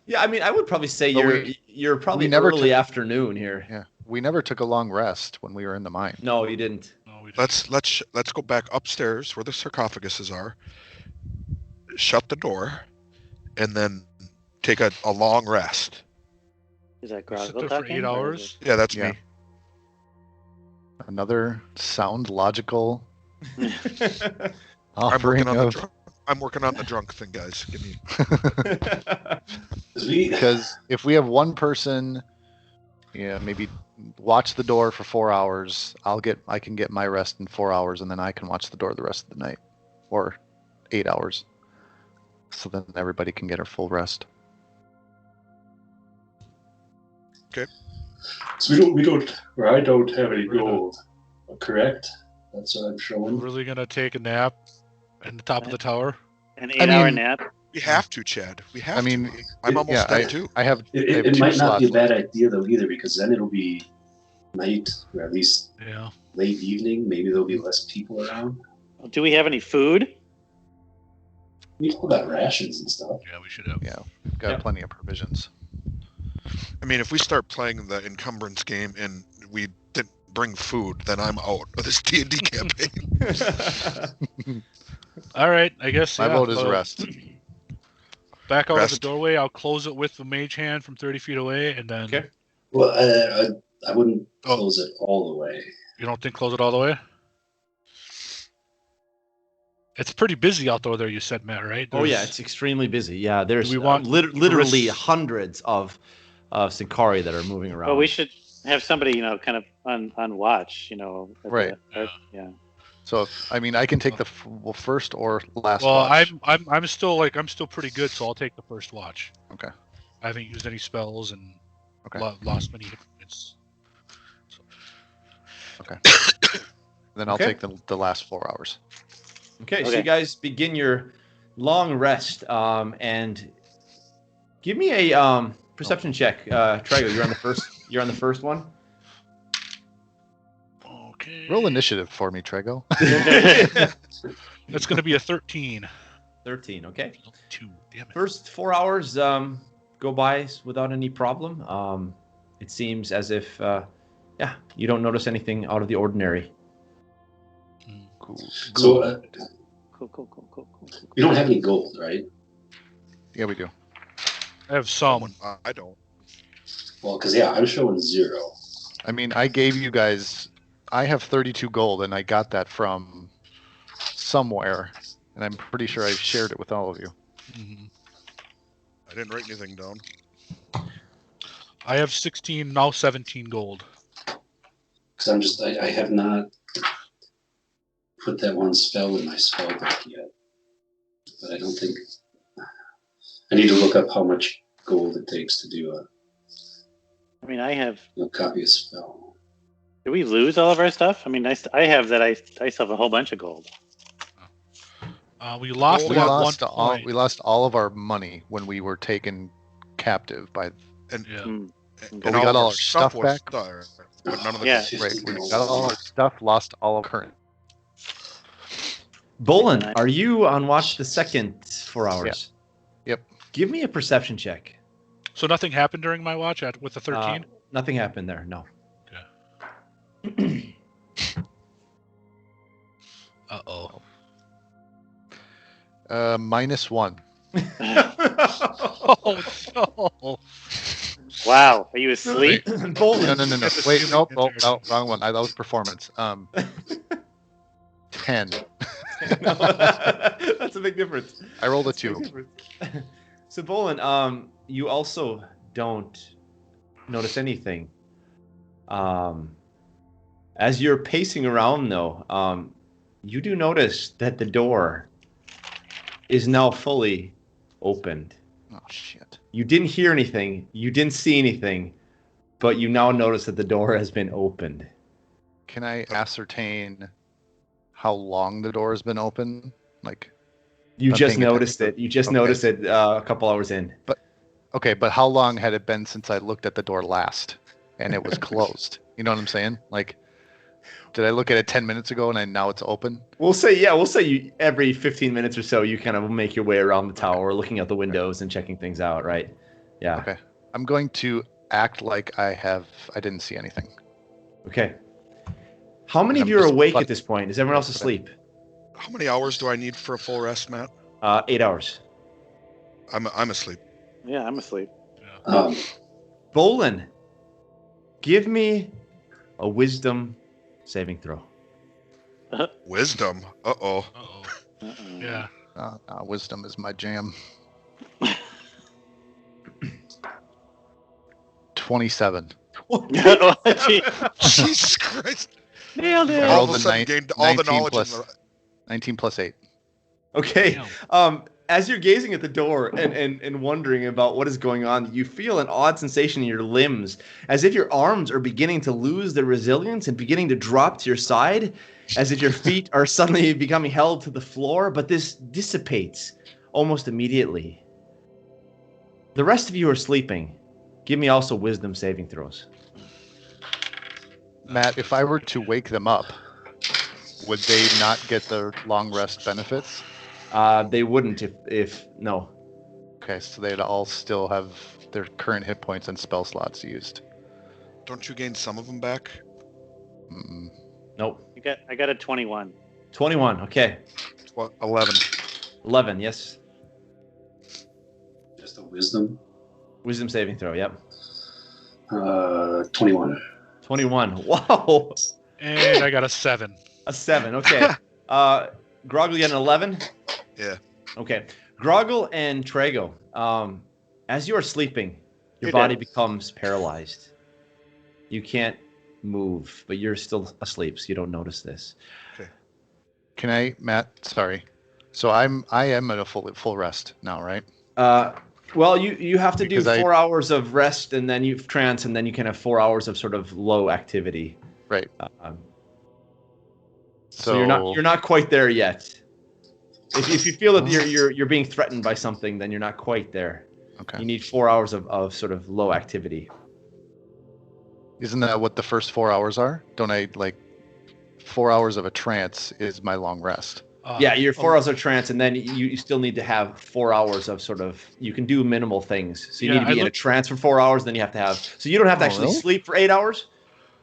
Yeah, I mean, I would probably say But you're probably we never early took- afternoon here. Yeah, we never took a long rest when we were in the mine. No, you didn't. No, we don't. Let's go back upstairs where the sarcophaguses are. Shut the door, and then take a long rest. Is that We sit Grogil there for talking? 8 or is hours. Yeah, that's Yeah. me. Another sound, logical it- offering of I'm working on the drunk thing, guys. Give me. 'Cause we, because if we have one person, maybe watch the door for 4 hours, I can get my rest in 4 hours, and then I can watch the door the rest of the night, or 8 hours, so then everybody can get their full rest. so we don't, or I don't have any gold. Correct? That's what I'm We're showing. really gonna take a nap in the top of the tower. An I 8-hour mean- nap? We have to, Chad. We have I mean, to. I'm almost yeah, dead too. I have It 2 might not be a slots bad left. idea though either, because then it'll be night, or at least Yeah. late evening. Maybe there'll be less people around. Do we have any food? We all got rations and stuff. Yeah, we should have. Yeah, we've got Yep. plenty of provisions. I mean, if we start playing the encumbrance game and we didn't bring food, then I'm out of this D&D campaign. All right, I guess. My yeah, vote is so rest. Back out of the Rest. doorway. I'll close it with the mage hand from 30 feet away, and then Okay. Well, I wouldn't Oh. close it all the way. you don't think close it all the way? It's pretty busy out there. You said, Matt, right? Oh yeah, There's- it's extremely busy. Yeah, there's we want literally risk- hundreds of Synchari that are moving around. Well, we should have somebody, kind of on watch, at Right. yeah. So, I mean, I can take the first or last Well, watch. I'm still pretty good, so I'll take the first watch. Okay. I haven't used any spells and Okay. lost many hit points. Then I'll Okay. take the last 4 hours. Okay, so Okay. you guys begin your long rest, and give me a perception check. Trago, you're on the first. You're on the first one. Okay. Roll initiative for me, Trago. That's going to be a 13. 13. Okay. 2. Damn it. First 4 hours go by without any problem. It seems as if, you don't notice anything out of the ordinary. Cool. So Cool. you don't have any gold, right? Yeah, we do. I have some. I don't. Well, because I'm showing 0. I mean, I gave you guys. I have 32 gold, and I got that from somewhere, and I'm pretty sure I shared it with all of you. Mhm. I didn't write anything down. I have 16, now 17 gold. Because I have not put that one spell in my spell book yet. But I don't think, I need to look up how much gold it takes to do I mean, I have. a copy of spell. Did we lose all of our stuff? I mean, I have that. I still have a whole bunch of gold. We lost We at lost one all. point. We lost all of our money when we were taken captive by. And, Yeah. Mm. and But we got all our stuff stuff was back. there, but none of the Yeah. gold. Right. We got all our stuff. Lost all of current. Bholen, are you on watch the second 4 hours? Yep. Give me a perception check. So nothing happened during my watch with the 13? Nothing happened there. No. Uh-oh. -1. Oh, no. Wow, are you asleep? Bholen. No. Wait, nope. Oh, no, wrong one. That was performance. 10. That's a big difference. I rolled a That's big 2. difference. So Bholen, you also don't notice anything. As you're pacing around, though, you do notice that the door is now fully opened. Oh shit. You didn't hear anything, you didn't see anything, but you now notice that the door has been opened. Can I ascertain how long the door has been open? Like, You I'm just paying noticed attention. it. You just Okay. noticed it a couple hours in. okay, but how long had it been since I looked at the door last and it was closed? You know what I'm saying? Like, did I look at it 10 minutes ago and now it's open? We'll say you every 15 minutes or so you kind of make your way around the tower, looking out the windows and checking things out, right? Yeah. Okay. I'm going to act like I didn't see anything. Okay. How many And of I'm you are just awake fuck- at this point? Is everyone else asleep? How many hours do I need for a full rest, Matt? 8 hours. I'm asleep. Yeah, I'm asleep. Bholen, give me a wisdom saving throw. Wisdom. Uh-oh. Uh-oh. Uh-uh. Yeah. Wisdom is my jam. 27. Oh, gee. Jesus Christ. Nailed I it. All rolled of a a sudden nine- gained all the 19 knowledge. plus- 19 plus 8. Okay. Damn. As you're gazing at the door and wondering about what is going on, you feel an odd sensation in your limbs, as if your arms are beginning to lose their resilience and beginning to drop to your side, as if your feet are suddenly becoming held to the floor, but this dissipates almost immediately. The rest of you are sleeping. Give me also wisdom saving throws. Matt, if I were to wake them up, would they not get the long rest benefits? They wouldn't if no. Okay, so they'd all still have their current hit points and spell slots used. Don't you gain some of them back? Mm-mm. Nope. I got a 21. 21. Okay. 11. 11. Yes. Just a wisdom. Wisdom saving throw. Yep. 21. 21. Wow. And I got a 7. A 7. Okay. Grogil, you got an 11? Yeah. Okay. Grogil and Trago, as you are sleeping, your You're body dead. becomes paralyzed. You can't move, but you're still asleep, so you don't notice this. Can I, Matt? Sorry. So I am at a full rest now, right? Well, you have to do Because 4 hours of rest, and then you trance, and then you can have 4 hours of sort of low activity. Right. So you're not quite there yet. If you feel that you're being threatened by something, then you're not quite there. Okay. You need 4 hours of sort of low activity. Isn't that what the first 4 hours are? Don't I 4 hours of a trance is my long rest? Yeah, you're 4 hours of trance, and then you still need to have 4 hours of sort of, you can do minimal things. So you Yeah, need to be in a trance for 4 hours, then you have to have, so you don't have to actually really? sleep for 8 hours.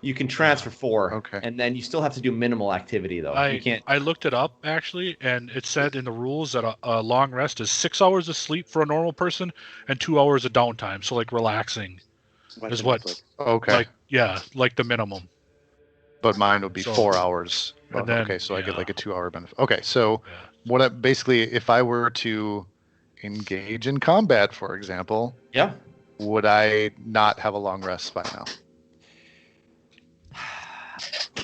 You can trance for 4. Okay. And then you still have to do minimal activity, though. You can't. I looked it up, actually, and it said in the rules that a long rest is 6 hours of sleep for a normal person and 2 hours of downtime. So, like, relaxing is what, Okay. like the minimum. But mine would be So- 4 hours. and Oh, then- okay, so I get yeah. like a 2 hour benefit. Okay, so Yeah. basically, if I were to engage in combat, for example, Yeah. would I not have a long rest by now?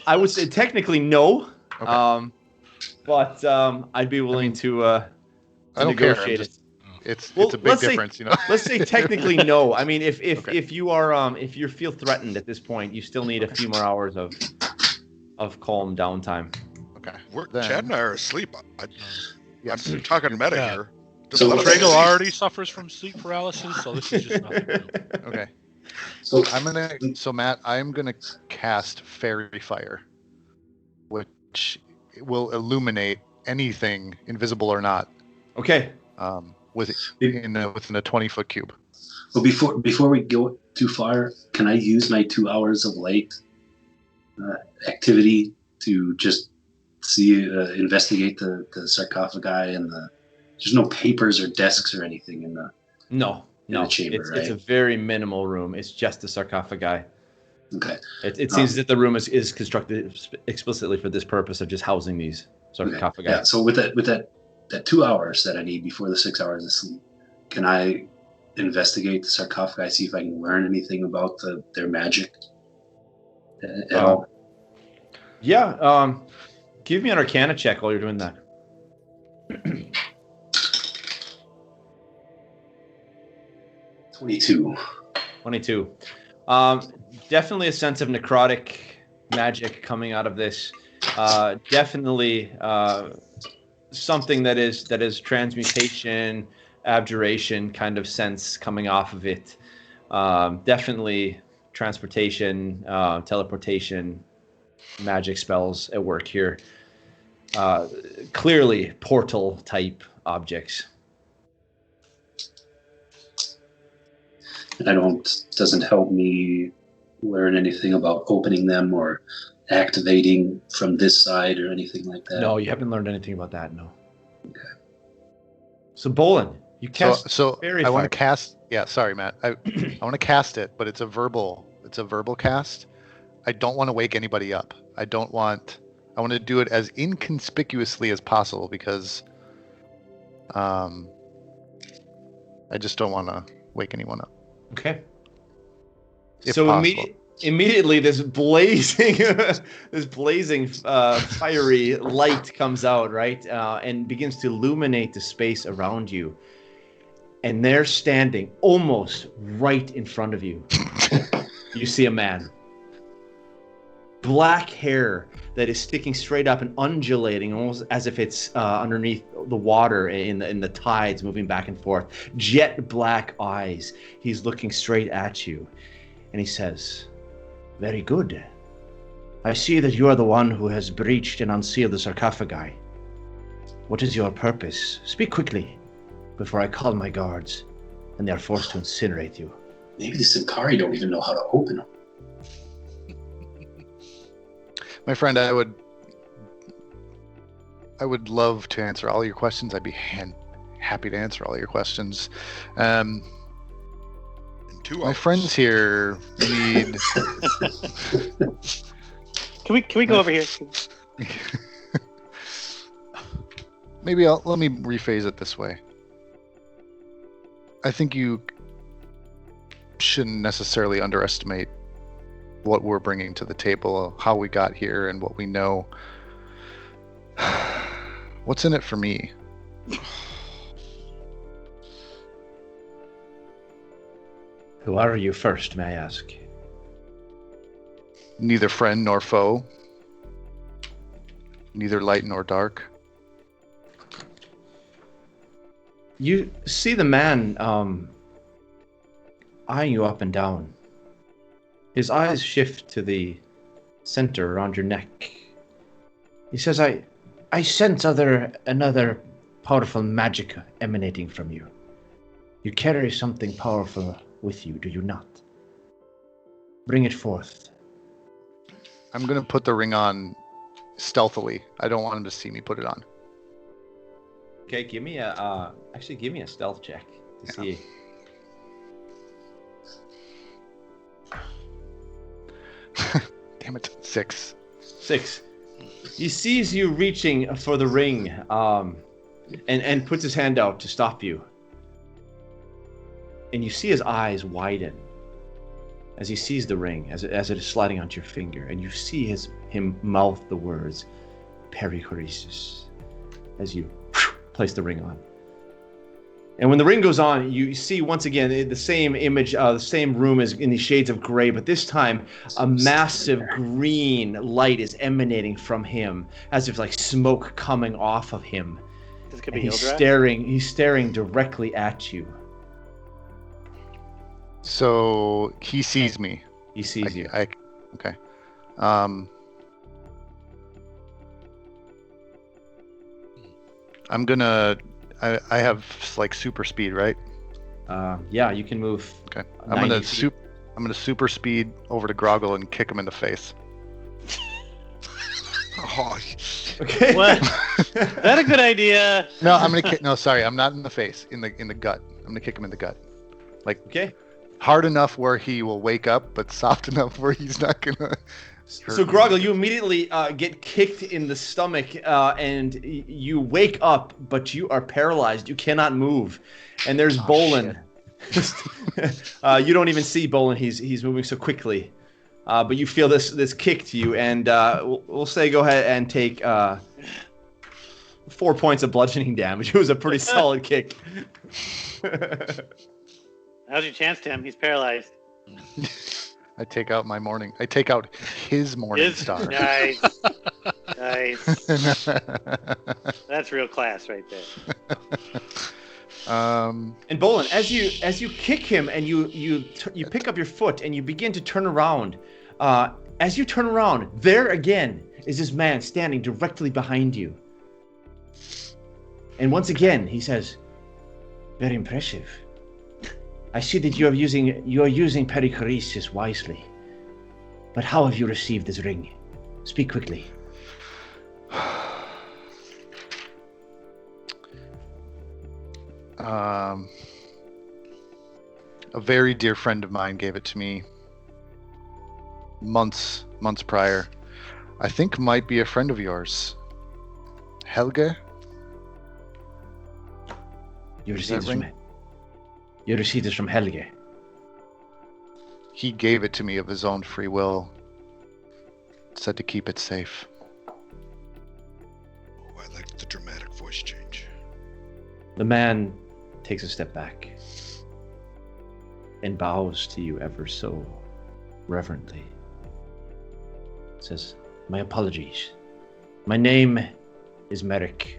I would say technically no. Okay. But I'd be willing to I don't care. negotiate it. It's Well, a big let's say- difference, you know. Let's say technically no. I mean, if Okay. if you are if you feel threatened at this point, you still need a few more hours of calm downtime. Okay. Chad and I are asleep. Yes. I'm talking meta Yeah. here. Just So let us Grogil Grogil sleep. already suffers from sleep paralysis, so this is just nothing new. Okay. So So Matt, I'm gonna cast Fairy Fire, which will illuminate anything, invisible or not, Okay. within a 20-foot cube. Well, before we go too far, can I use my 2 hours of light activity to just investigate the sarcophagi and there's no papers or desks or anything in the No. the chamber, it's right? a very minimal room. It's just the sarcophagi. Okay. It seems that the room is constructed explicitly for this purpose of just housing these sarcophagi. Yeah. So with that 2 hours that I need before the 6 hours of sleep, can I investigate the sarcophagi, see if I can learn anything about their magic at all? Yeah. Give me an Arcana check while you're doing that. 22. 22. Definitely a sense of necrotic magic coming out of this. Definitely something that is transmutation, abjuration kind of sense coming off of it. Definitely transportation, teleportation, magic spells at work here. Clearly portal type objects. Doesn't help me learn anything about opening them or activating from this side or anything like that. No, you haven't learned anything about that. No. Okay. So Bholen, you cast. So Fairy I want Fire. to cast. Yeah, sorry, Matt. I want to cast it, but it's a verbal cast. I don't want to wake anybody up. I want to do it as inconspicuously as possible because I just don't want to wake anyone up. Okay. If So possible. immediately, this blazing fiery light comes out, right, and begins to illuminate the space around you. And they're standing almost right in front of you. You see a man. Black hair that is sticking straight up and undulating, almost as if it's underneath the water in the tides moving back and forth. Jet black eyes. He's looking straight at you. And he says, "Very good. I see that you are the one who has breached and unsealed the sarcophagi. What is your purpose? Speak quickly, before I call my guards, and they are forced to incinerate you." Maybe the Synchari don't even know how to open them. My friend, I would love to answer all your questions. I'd be happy to answer all your questions. In 2 My hours. friends here need. Can we go over here? Maybe let me rephrase it this way. I think you shouldn't necessarily underestimate what we're bringing to the table, how we got here, and what we know. What's in it for me? Who are you first, may I ask? Neither friend nor foe. Neither light nor dark. You see the man eyeing you up and down. His eyes shift to the center around your neck. He says, I sense another powerful magic emanating from you. You carry something powerful with you, do you not? Bring it forth. I'm going to put the ring on stealthily. I don't want him to see me put it on. Okay, give me a stealth check to see. Damn it. 6. 6. He sees you reaching for the ring, and puts his hand out to stop you. and you see his eyes widen as he sees the ring, as it is sliding onto your finger, and you see him mouth the words, perichoresis, as you place the ring on. And when the ring goes on, you see once again the same image, the same room as in these shades of gray, but this time a massive green light is emanating from him, as if like smoke coming off of him. This could be he's staring directly at you. So he sees me. He sees you. Okay. I'm gonna. I have like super speed, right? Yeah, you can move. Okay. I'm gonna super speed over to Grogil and kick him in the face. Oh, Okay. What? Is that a good idea? No, I'm gonna kick. No, sorry, I'm not in the face. In the gut. I'm gonna kick him in the gut. Like Okay. hard enough where he will wake up, but soft enough where he's not gonna. So Grogil, you immediately get kicked in the stomach, and you wake up, but you are paralyzed. You cannot move. And there's Bholen. You don't even see Bholen. He's moving so quickly. But you feel this kick to you, and we'll say go ahead and take 4 points of bludgeoning damage. It was a pretty solid kick. How's your chance, Tim? He's paralyzed. I take out his morning star. Nice. That's real class right there. And Bholen, as you kick him and you pick up your foot and you begin to turn around, as you turn around, there again is this man standing directly behind you. And once again, he says, "Very impressive. I see that you are using perichoresis wisely. But how have you received this ring? Speak quickly." A very dear friend of mine gave it to me months prior. I think might be a friend of yours. Helge? You received this from Helge. He gave it to me of his own free will. Said to keep it safe. I like the dramatic voice change. The man takes a step back and bows to you ever so reverently. Says, "My apologies. My name is Merrick,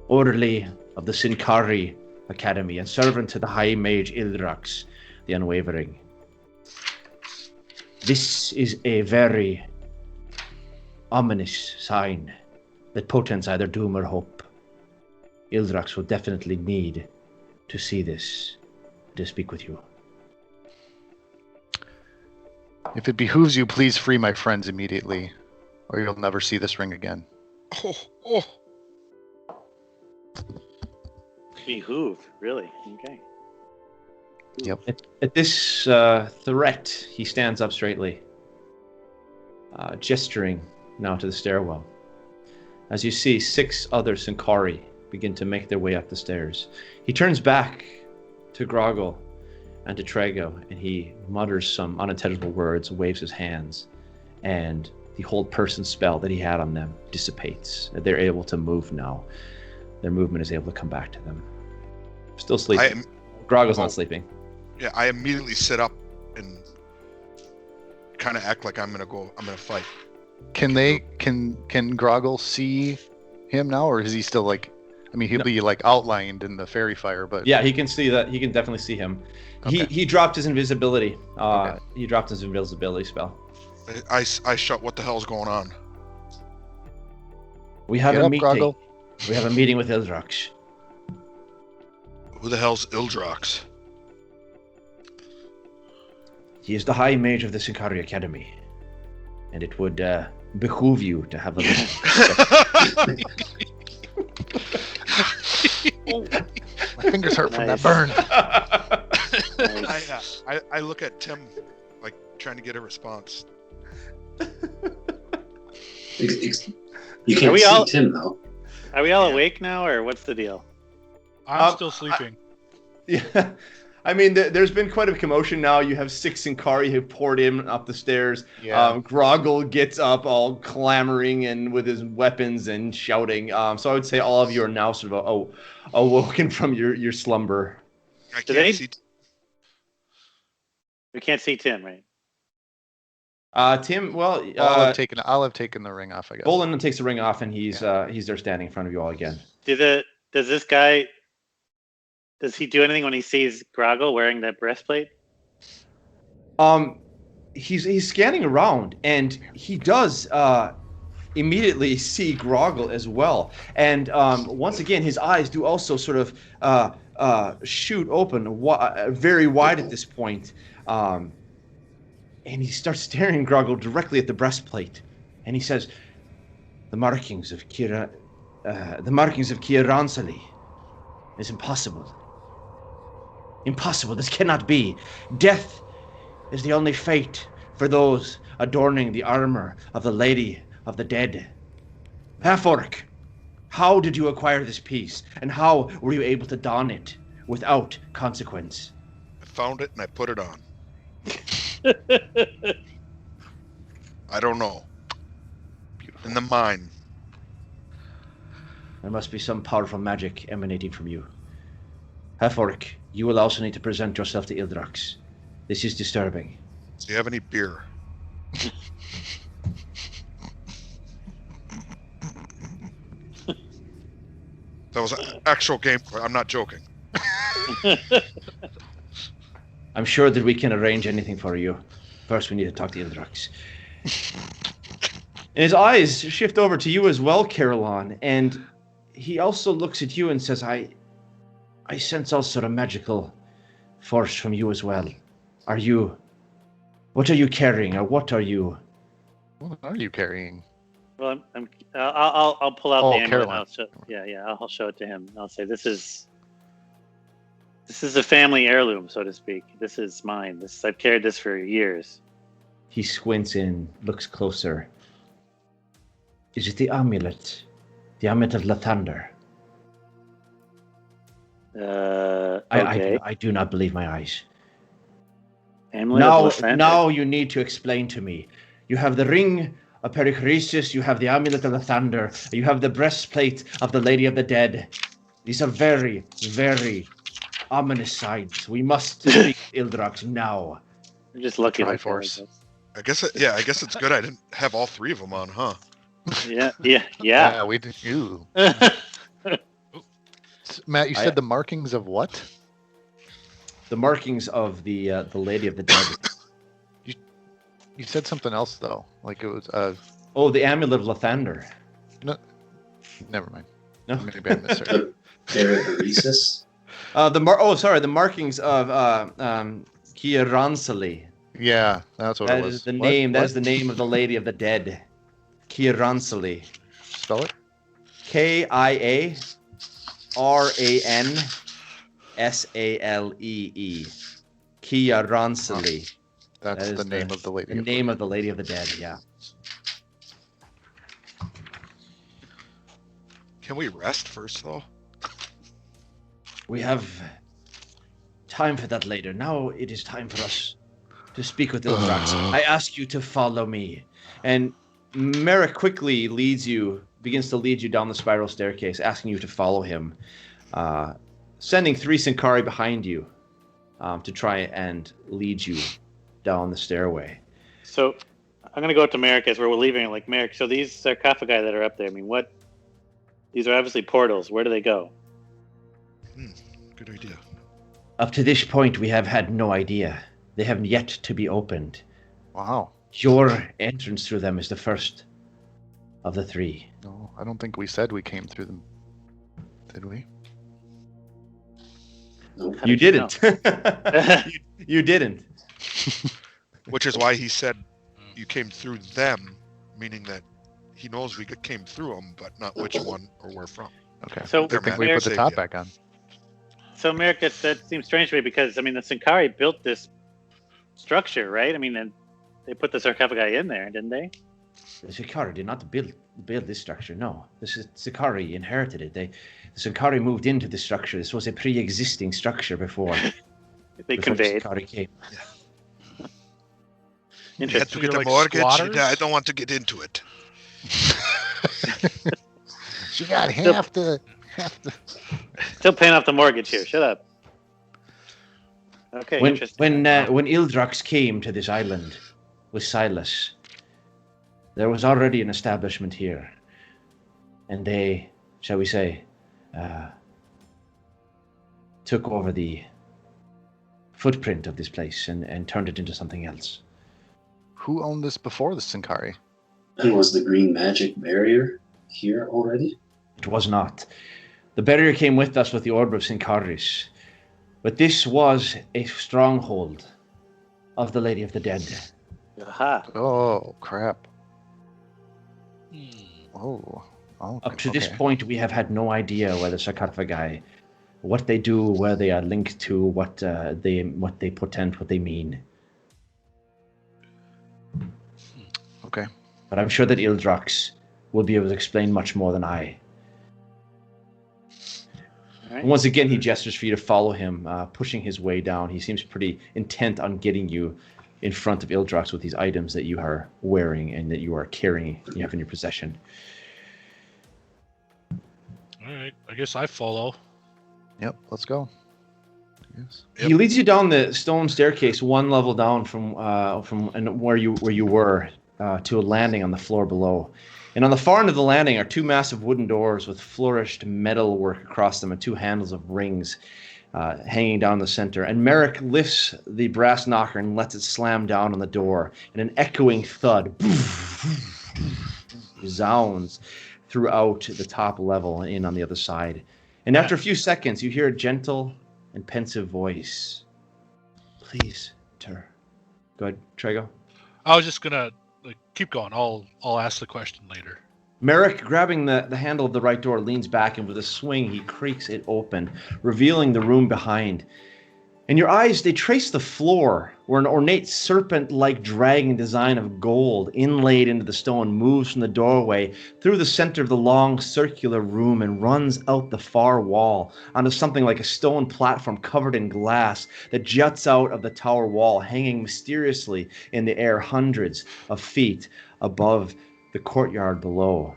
orderly of the Synchari Academy and servant to the High Mage Ildrax, the Unwavering. This is a very ominous sign that portends either doom or hope. Ildrax will definitely need to see this to speak with you." If it behooves you, please free my friends immediately, or you'll never see this ring again. Oh. Behoove, really? Okay. Yep. At this threat, he stands up straightly, gesturing now to the stairwell. As you see 6 other Synchari begin to make their way up the stairs. He turns back to Grogil and to Trego, and he mutters some unintelligible words, waves his hands, and the hold person spell that he had on them dissipates. They're able to move now. Their movement is able to come back to them. Still sleeping. Grogil's not sleeping. Yeah, I immediately sit up and kind of act like I'm gonna fight. Can Grogil see him now, or is he still like? I mean, he'll be like outlined in the fairy fire, but yeah, he can see that. He can definitely see him. Okay. He dropped his invisibility. Okay. He dropped his invisibility spell. I shut. What the hell's going on? We have Get a up, meeting. Grogil. We have a meeting with Ildrax. Who the hell's Ildrax? He is the High Mage of the Synchari Academy, and it would behoove you to have a little. My fingers hurt from that burn. I look at Tim, like trying to get a response. You can't see Tim though. Are we all awake now, or what's the deal? I'm still sleeping. Yeah, I mean, there's been quite a commotion now. You have 6 Synchari who poured in up the stairs. Yeah. Grogil gets up all clamoring and with his weapons and shouting. So I would say all of you are now sort of awoken from your slumber. I can't see. We can't see Tim, right? Tim, well, I'll have taken the ring off, I guess. Bholen takes the ring off, and he's there standing in front of you all again. Does this guy? Does he do anything when he sees Grogil wearing that breastplate? He's scanning around, and he does immediately see Grogil as well. And once again, his eyes do also sort of shoot open very wide at this point. And he starts staring Grogil directly at the breastplate, and he says, "The markings of Kiaransalee is impossible. Impossible. This cannot be. Death is the only fate for those adorning the armor of the Lady of the Dead. Half-orc, how did you acquire this piece, and how were you able to don it without consequence?" I found it and I put it on. I don't know. In the mine. There must be some powerful magic emanating from you. Half-orc, you will also need to present yourself to Ildrax. This is disturbing. Do you have any beer? That was an actual gameplay. I'm not joking. I'm sure that we can arrange anything for you. First, we need to talk to Ildrax. And his eyes shift over to you as well, Caroline, and he also looks at you and says, I sense also a magical force from you as well. What are you carrying, or what are you? What are you carrying? Well, I'll pull out the amulet. Caroline. I'll show it to him. I'll say, this is a family heirloom, so to speak. This is mine. I've carried this for years. He squints in, looks closer. Is it the amulet? The amulet of Lathander? Okay. I do not believe my eyes. Amulet of Lathander? Now you need to explain to me. You have the ring of Perichresis, you have the amulet of Lathander, you have the breastplate of the Lady of the Dead. These are very, very ominous signs. We must speak Ildrax now. I'm just lucky. Triforce. I guess it's good I didn't have all 3 of them on, huh? Yeah. Yeah, we did. You. Matt, you said the markings of what? The markings of the Lady of the Dead. You said something else though, like it was. The amulet of Lathander. No, never mind. No, maybe I misheard. Perichresis? The markings of Kiaransalee. Yeah, that's what it was. That is the name. That is the name of the Lady of the Dead. Kiaransalee. Spell it. Kiaransalee. Kiaransalee. That's the name of the Lady. The name of the Lady of the Dead. Yeah. Can we rest first, though? We have time for that later. Now it is time for us to speak with Ildrax. I ask you to follow me. And Merrick quickly begins to lead you down the spiral staircase, asking you to follow him, sending 3 Synchari behind you to try and lead you down the stairway. So I'm going to go up to Merrick as we're leaving. Like, Merrick, so these sarcophagi that are up there, I mean, these are obviously portals. Where do they go? Good idea. Up to this point, we have had no idea. They have yet to be opened. Wow. Your entrance through them is the first of the 3. No, I don't think we said we came through them. Did we? You didn't. You didn't. Which is why he said you came through them, meaning that he knows we came through them, but not which one or where from. Okay. So I think we put the top back on. So, Merrick, that seems strange to me because, I mean, the Synchari built this structure, right? I mean, they put the sarcophagi in there, didn't they? The Synchari did not build this structure, no. The Synchari inherited it. The Synchari moved into the structure. This was a pre-existing structure before. They before conveyed. Synchari came. You had Interesting. to get you're a like mortgage. squatters? I don't want to get into it. She got half the. Still paying off the mortgage here. Shut up. Okay, When interesting. when Ildrax came to this island with Silas, there was already an establishment here, and they, shall we say, took over the footprint of this place and turned it into something else. Who owned this before the Synchari? And was the green magic barrier here already? It was not. The barrier came with us with the Order of Syncharis, but this was a stronghold of the Lady of the Dead. Aha. Oh crap! Hmm. Oh. Oh. Up to this point, we have had no idea where the sarcophagi, what they do, where they are linked to, what they portend, what they mean. Okay. But I'm sure that Ildrax will be able to explain much more than I. All right. And once again, he gestures for you to follow him, pushing his way down. He seems pretty intent on getting you in front of Ildrax with these items that you are wearing and that you are carrying, you have in your possession. All right, I guess I follow. Yep. Let's go. Yes. He leads you down the stone staircase, one level down from where you were to a landing on the floor below. And on the far end of the landing are two massive wooden doors with flourished metal work across them and two handles of rings hanging down the center. And Merrick lifts the brass knocker and lets it slam down on the door, and an echoing thud resounds throughout the top level and in on the other side. And after a few seconds, you hear a gentle and pensive voice. Please, Tur. Go ahead, Trego. I was just gonna keep going. I'll ask the question later. Merrick, grabbing the handle of the right door, leans back, and with a swing, he creaks it open, revealing the room behind. And your eyes, they trace the floor, where an ornate serpent-like dragon design of gold inlaid into the stone moves from the doorway through the center of the long circular room and runs out the far wall onto something like a stone platform covered in glass that juts out of the tower wall, hanging mysteriously in the air hundreds of feet above the courtyard below.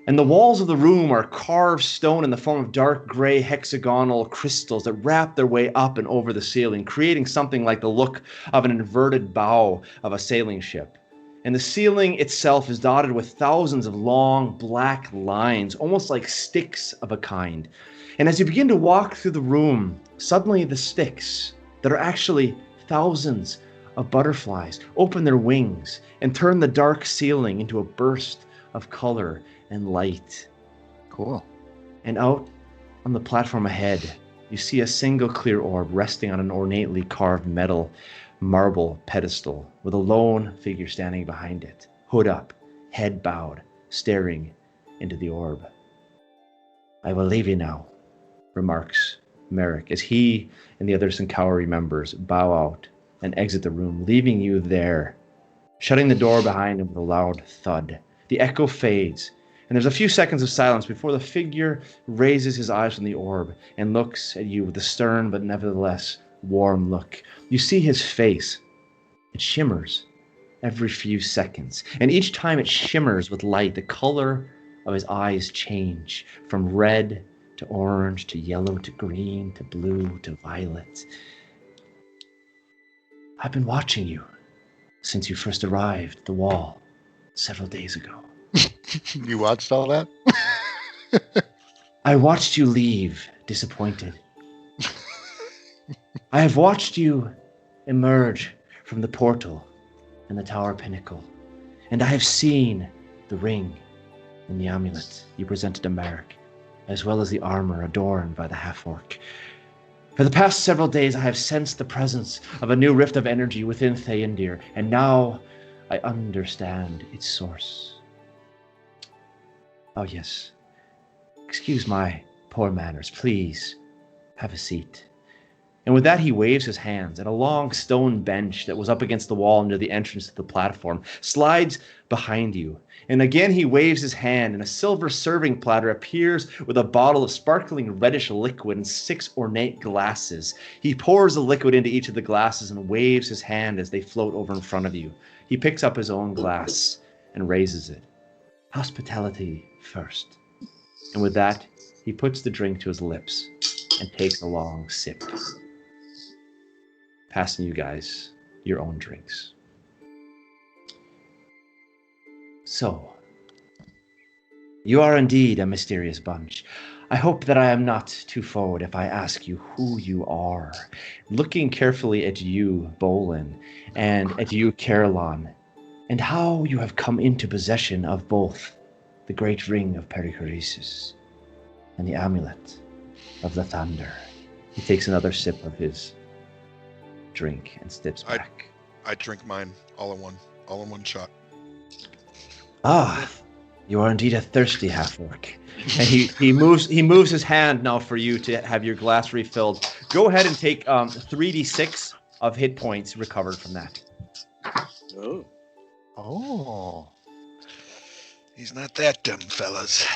And the walls of the room are carved stone in the form of dark gray hexagonal crystals that wrap their way up and over the ceiling, creating something like the look of an inverted bow of a sailing ship. And the ceiling itself is dotted with thousands of long black lines, almost like sticks of a kind. And as you begin to walk through the room, suddenly the sticks, that are actually thousands of butterflies, open their wings and turn the dark ceiling into a burst of color and light. Cool. And out on the platform ahead, you see a single clear orb resting on an ornately carved metal marble pedestal with a lone figure standing behind it, hood up, head bowed, staring into the orb. I will leave you now, remarks Merrick, as he and the other Synchari members bow out and exit the room, leaving you there, shutting the door behind him with a loud thud. The echo fades, and there's a few seconds of silence before the figure raises his eyes from the orb and looks at you with a stern but nevertheless warm look. You see his face. It shimmers every few seconds, and each time it shimmers with light, the color of his eyes change from red to orange to yellow to green to blue to violet. I've been watching you since you first arrived at the wall several days ago. You watched all that? I watched you leave, disappointed. I have watched you emerge from the portal and the tower pinnacle, and I have seen the ring and the amulet you presented to Merrick, as well as the armor adorned by the half-orc. For the past several days, I have sensed the presence of a new rift of energy within Theondir, and now I understand its source. Oh yes, excuse my poor manners. Please, have a seat. And with that, he waves his hands, and a long stone bench that was up against the wall near the entrance to the platform slides behind you. And again, he waves his hand, and a silver serving platter appears with a bottle of sparkling reddish liquid and 6 ornate glasses. He pours the liquid into each of the glasses and waves his hand as they float over in front of you. He picks up his own glass and raises it. Hospitality first. And with that, he puts the drink to his lips and takes a long sip. Passing you guys your own drinks. So, you are indeed a mysterious bunch. I hope that I am not too forward if I ask you who you are. Looking carefully at you, Bholen, and at you, Caroline, and how you have come into possession of both the great ring of perichoresis and the amulet of the Theondir. He takes another sip of his drink and steps back. I drink mine all in one shot. Ah, you are indeed a thirsty half-orc. And he moves his hand now for you to have your glass refilled. Go ahead and take 3d6 of hit points recovered from that. Oh. He's not that dumb, fellas.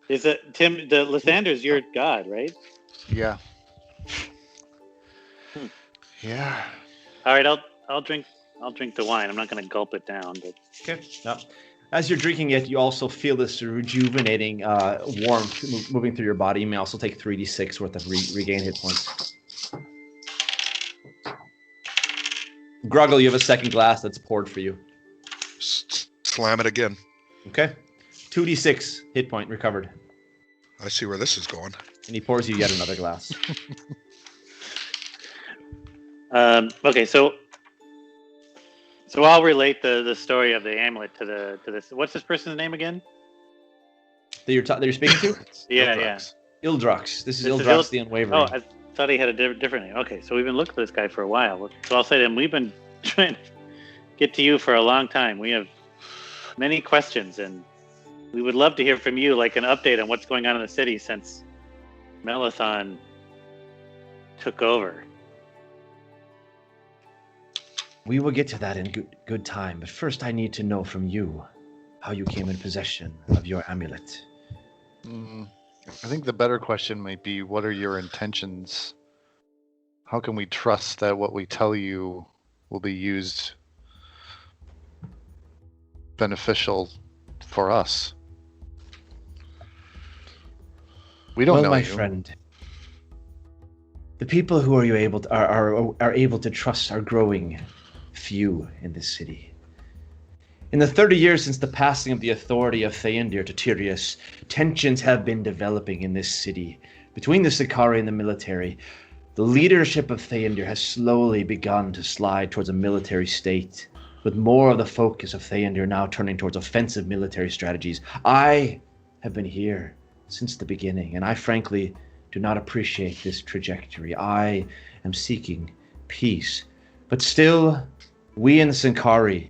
Is it Tim? The Lathander's your god, right? Yeah. Yeah. All right, I'll drink the wine. I'm not going to gulp it down, but Okay. No. As you're drinking it, you also feel this rejuvenating warmth moving through your body. You may also take 3d6 worth of regain hit points. Grogil, you have a second glass that's poured for you. Slam it again. Okay. 2d6 hit point recovered. I see where this is going. And he pours you yet another glass. okay, so I'll relate the story of the amulet to this. What's this person's name again? That you're speaking to? Yeah. Ildrux. This is Ildrux the Unwavering. Oh, I thought he had a different name. Okay, so we've been looking for this guy for a while. So I'll say to him, we've been trying to get to you for a long time. We have many questions, and we would love to hear from you, like an update on what's going on in the city since Melathon took over. We will get to that in good time, but first I need to know from you how you came in possession of your amulet. I think the better question might be, what are your intentions? How can we trust that what we tell you will be used beneficial for us? We don't know my you. friend. The people who are able to trust are growing few in this city. In the 30 years since the passing of the authority of Theondir to Tyrius, tensions have been developing in this city. Between the Synchari and the military, the leadership of Theondir has slowly begun to slide towards a military state, with more of the focus of Theondir now turning towards offensive military strategies. I have been here since the beginning, and I frankly do not appreciate this trajectory. I am seeking peace. But still, we in the Synchari,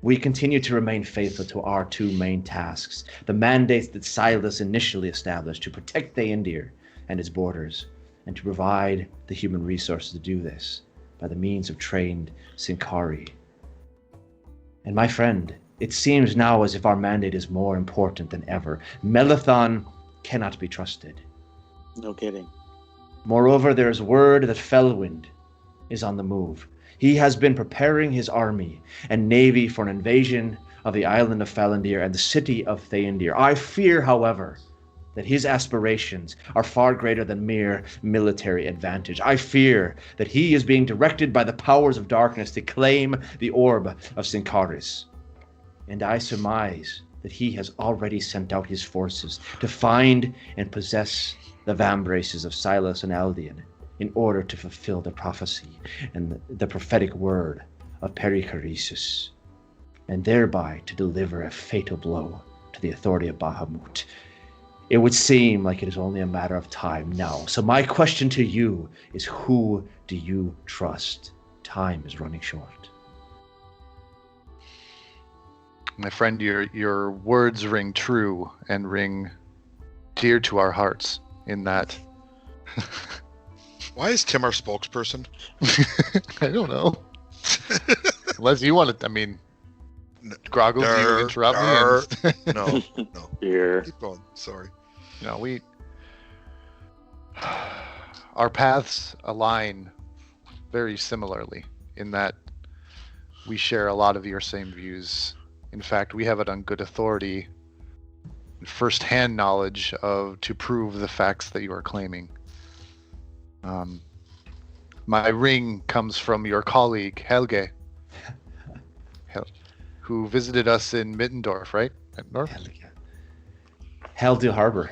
we continue to remain faithful to our two main tasks, the mandates that Silas initially established to protect Theondir and its borders, and to provide the human resources to do this by the means of trained Synchari. And my friend, it seems now as if our mandate is more important than ever. Melathon cannot be trusted. No kidding. Moreover, there is word that Felwind is on the move. He has been preparing his army and navy for an invasion of the island of Falondir and the city of Theondir. I fear, however, that his aspirations are far greater than mere military advantage. I fear that he is being directed by the powers of darkness to claim the orb of Syncharis. And I surmise that he has already sent out his forces to find and possess the vambraces of Silas and Aldian in order to fulfill the prophecy and the prophetic word of perichoresis, and thereby to deliver a fatal blow to the authority of Bahamut. It would seem like it is only a matter of time now. So my question to you is, who do you trust? Time is running short. My friend, your words ring true and ring dear to our hearts in that. Why is Tim our spokesperson? I don't know. Unless you want to, I mean, Grogil, do you interrupt me? No. Here. Keep going. Sorry. No, our paths align very similarly in that we share a lot of your same views. In fact, we have it on good authority, first-hand knowledge to prove the facts that you are claiming. My ring comes from your colleague, Helge, who visited us in Mittendorf, right? At North? Haldir Harbor.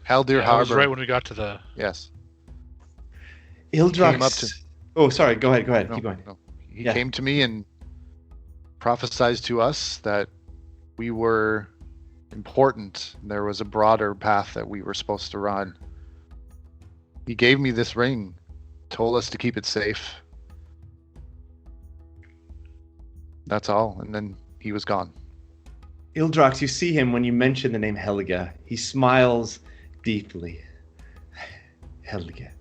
Haldir That Harbor. was right when we got to the... Yes. Ildrax. Oh, sorry. Go ahead. No, Keep going. no. He came to me and prophesied to us that we were important. There was a broader path that we were supposed to run. He gave me this ring, told us to keep it safe. That's all. And then he was gone. Ildrax, you see him when you mention the name Helga. He smiles deeply. Helga.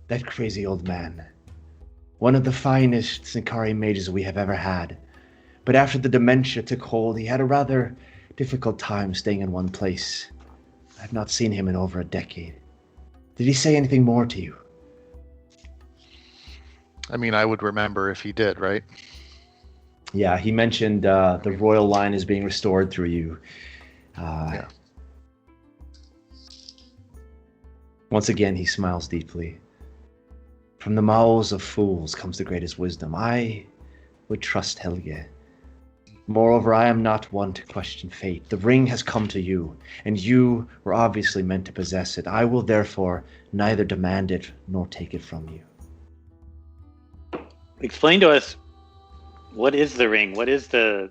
That crazy old man. One of the finest Synchari mages we have ever had. But after the dementia took hold, he had a rather difficult time staying in one place. I've not seen him in over a decade. Did he say anything more to you? I mean, I would remember if he did, right? Yeah, he mentioned the royal line is being restored through you. Yeah. Once again, he smiles deeply. From the mouths of fools comes the greatest wisdom. I would trust Helge. Moreover, I am not one to question fate. The ring has come to you, and you were obviously meant to possess it. I will therefore neither demand it nor take it from you. Explain to us, what is the ring? What is the,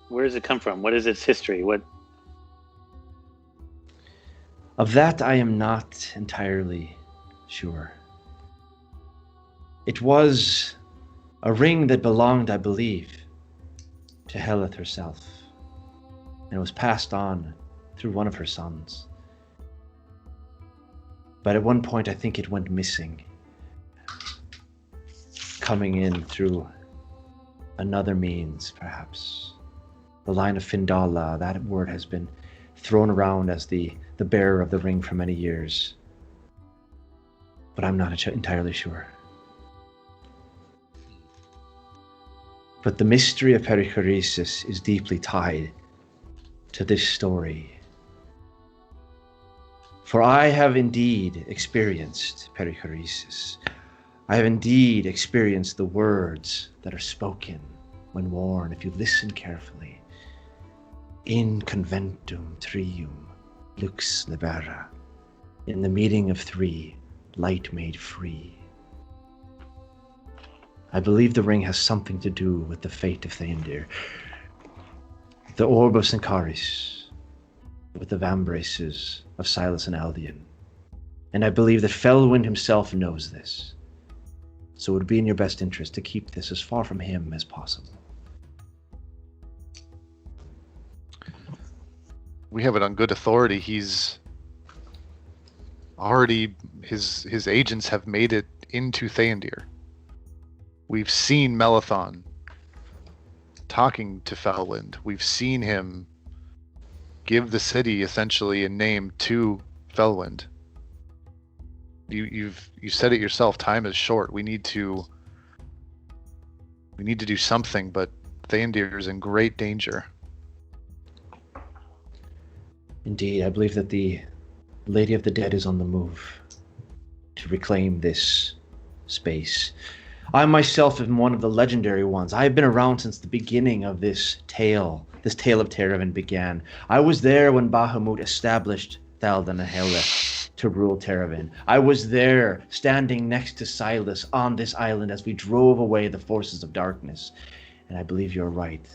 where does it come from? What is its history? Of that I am not entirely sure. It was a ring that belonged, I believe, to Helith herself, and it was passed on through one of her sons. But at one point I think it went missing, coming in through another means, perhaps. The line of Findala, that word has been thrown around as the bearer of the ring for many years. But I'm not entirely sure. But the mystery of perichoresis is deeply tied to this story. For I have indeed experienced perichoresis. I have indeed experienced the words that are spoken when worn, if you listen carefully. In conventum trium lux libera. In the meeting of three, light made free. I believe the ring has something to do with the fate of Theondir. The orb of Syncharis, with the vambraces of Silas and Aldian. And I believe that Felwind himself knows this. So it would be in your best interest to keep this as far from him as possible. We have it on good authority. He's already, his agents have made it into Theondir. We've seen Melathon talking to Felwind. We've seen him give the city essentially a name to Felwind. You said it yourself. Time is short. We need to do something. But Theondir is in great danger. Indeed, I believe that the Lady of the Dead is on the move to reclaim this space. I myself am one of the legendary ones. I have been around since the beginning of this tale of Terevan began. I was there when Bahamut established Thaldan and Heleth to rule Terevan. I was there, standing next to Silas on this island as we drove away the forces of darkness. And I believe you're right.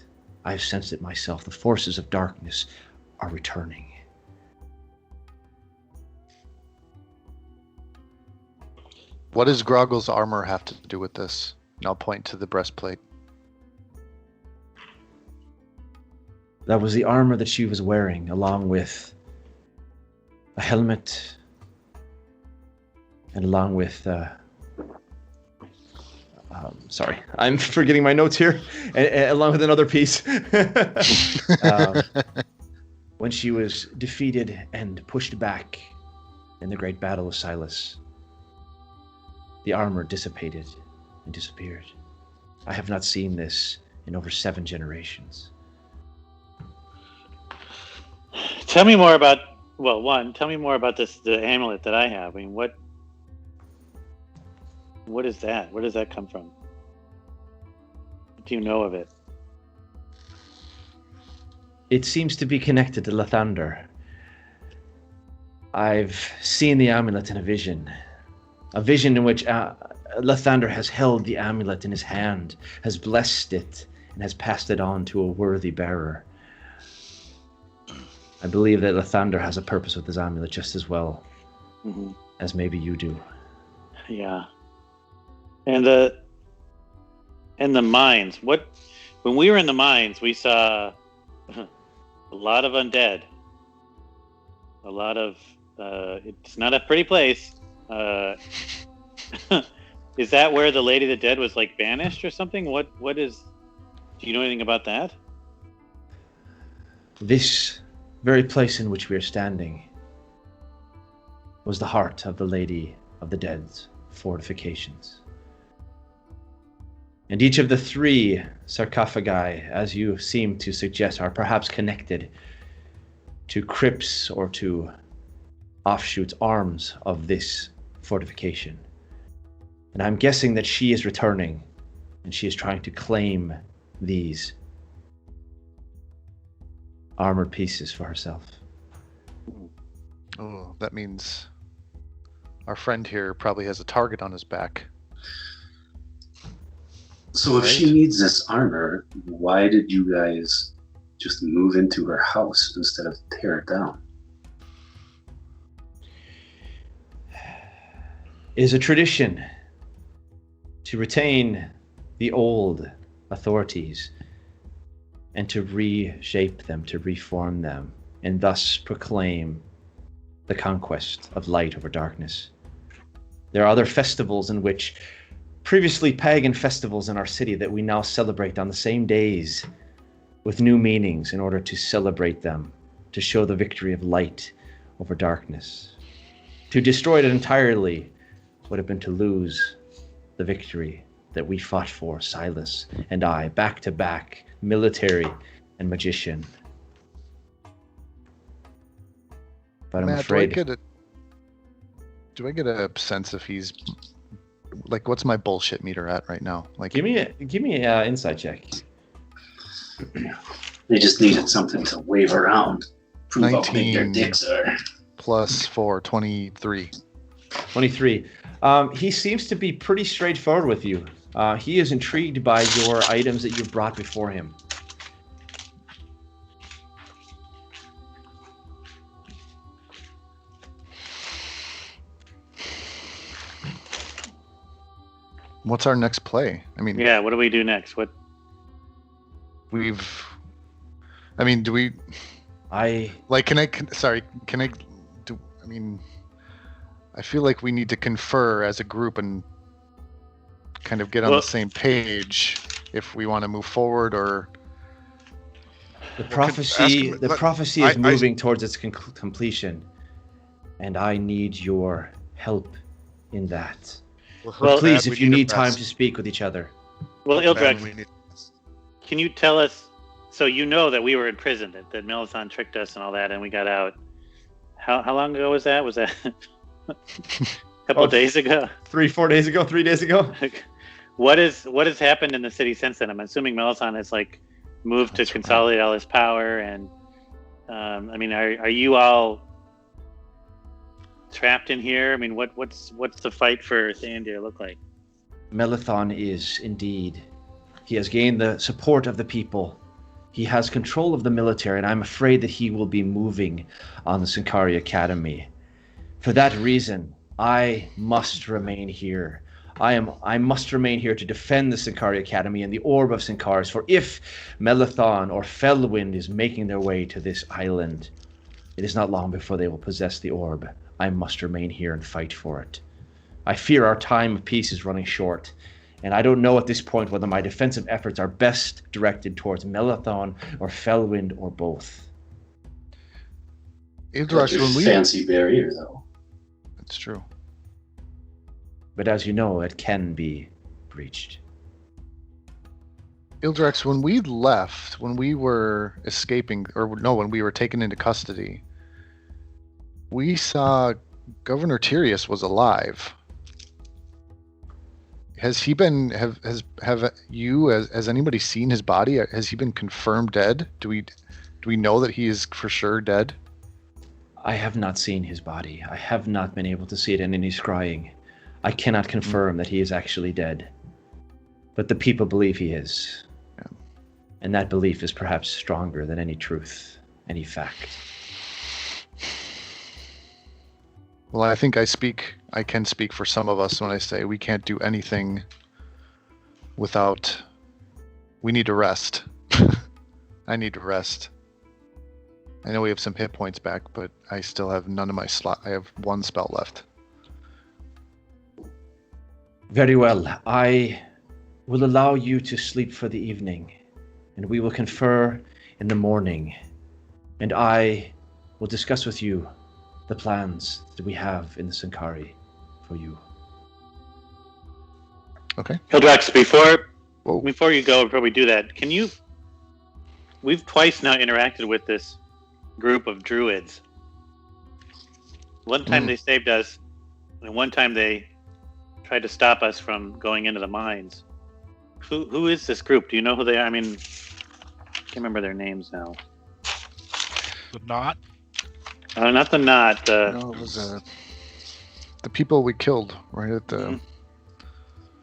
I've sensed it myself. The forces of darkness are returning. What does Grogil's armor have to do with this? And I'll point to the breastplate. That was the armor that she was wearing, along with a helmet, and along with, sorry, I'm forgetting my notes here, along with another piece. When she was defeated and pushed back in the great battle of Silas, the armor dissipated and disappeared. I have not seen this in over 7 generations. Tell me more about, tell me more about the amulet that I have. I mean, what is that? Where does that come from? What do you know of it? It seems to be connected to Lathander. I've seen the amulet in a vision in which Lathander has held the amulet in his hand, has blessed it, and has passed it on to a worthy bearer. I believe that Lathander has a purpose with his amulet just as well as maybe you do. Yeah. And the mines. When we were in the mines, we saw a lot of undead. A lot of it's not a pretty place. Is that where the Lady of the Dead was like banished or something? What is? Do you know anything about that? This very place in which we are standing was the heart of the Lady of the Dead's fortifications. And each of the 3 sarcophagi, as you seem to suggest, are perhaps connected to crypts or to offshoots, arms of this fortification. And I'm guessing that she is returning, and she is trying to claim these armored pieces for herself. Oh, that means our friend here probably has a target on his back. So if she needs this armor, why did you guys just move into her house instead of tear it down? It is a tradition to retain the old authorities and to reshape them, to reform them, and thus proclaim the conquest of light over darkness. There are other festivals in which previously pagan festivals in our city that we now celebrate on the same days with new meanings in order to celebrate them, to show the victory of light over darkness. To destroy it entirely would have been to lose the victory that we fought for, Silas and I, back to back, military and magician. But I'm afraid... Do I get a sense if he's... Like, what's my bullshit meter at right now? Like, give me a insight check. They just needed something to wave around. Prove how big their 19 dicks are. plus 4, 23. 23. He seems to be pretty straightforward with you. He is intrigued by your items that you've brought before him. What's our next play? I mean, Yeah, what do we do next? do we... I feel like we need to confer as a group and kind of get on the same page if we want to move forward, or... The prophecy is moving towards its completion, and I need your help in that. But please, if you need time to speak with each other. Well, Ildrex, can you tell us, so you know that we were in prison, that Melisande tricked us and all that, and we got out. How long ago was that? Was that a couple of days ago? 3 days ago? What has happened in the city since then? I'm assuming Melisande has moved to consolidate all his power, and are you all trapped in here? I mean, what's the fight for Theondir look like? Melisande is indeed. He has gained the support of the people. He has control of the military, and I'm afraid that he will be moving on the Synchari Academy. For that reason, I must remain here. I must remain here to defend the Synchari Academy and the orb of Syncharus, for if Melathon or Fellwind is making their way to this island, it is not long before they will possess the orb. I must remain here and fight for it. I fear our time of peace is running short, and I don't know at this point whether my defensive efforts are best directed towards Melathon or Fellwind or both. Fancy barrier, though. That's true. But as you know, it can be breached. Ildrex, when we left, when we were escaping, when we were taken into custody, we saw Governor Tyrius was alive. Has he been? Has anybody seen his body? Has he been confirmed dead? Do we know that he is for sure dead? I have not seen his body. I have not been able to see it in any scrying. I cannot confirm that he is actually dead. But the people believe he is. Yeah. And that belief is perhaps stronger than any truth, any fact. Well, I think I can speak for some of us when I say we can't do anything without... We need to rest. I need to rest. I know we have some hit points back, but I still have none of my slot. I have one spell left. Very well. I will allow you to sleep for the evening, and we will confer in the morning, and I will discuss with you the plans that we have in the Synchari for you. Okay. Hildrex, before you go, before we do that, we've twice now interacted with this group of druids. One time they saved us, and one time they tried to stop us from going into the mines. Who is this group? Do you know who they are? I mean, I can't remember their names now. The Knot? Not the Knot. No, it was the people we killed right at the...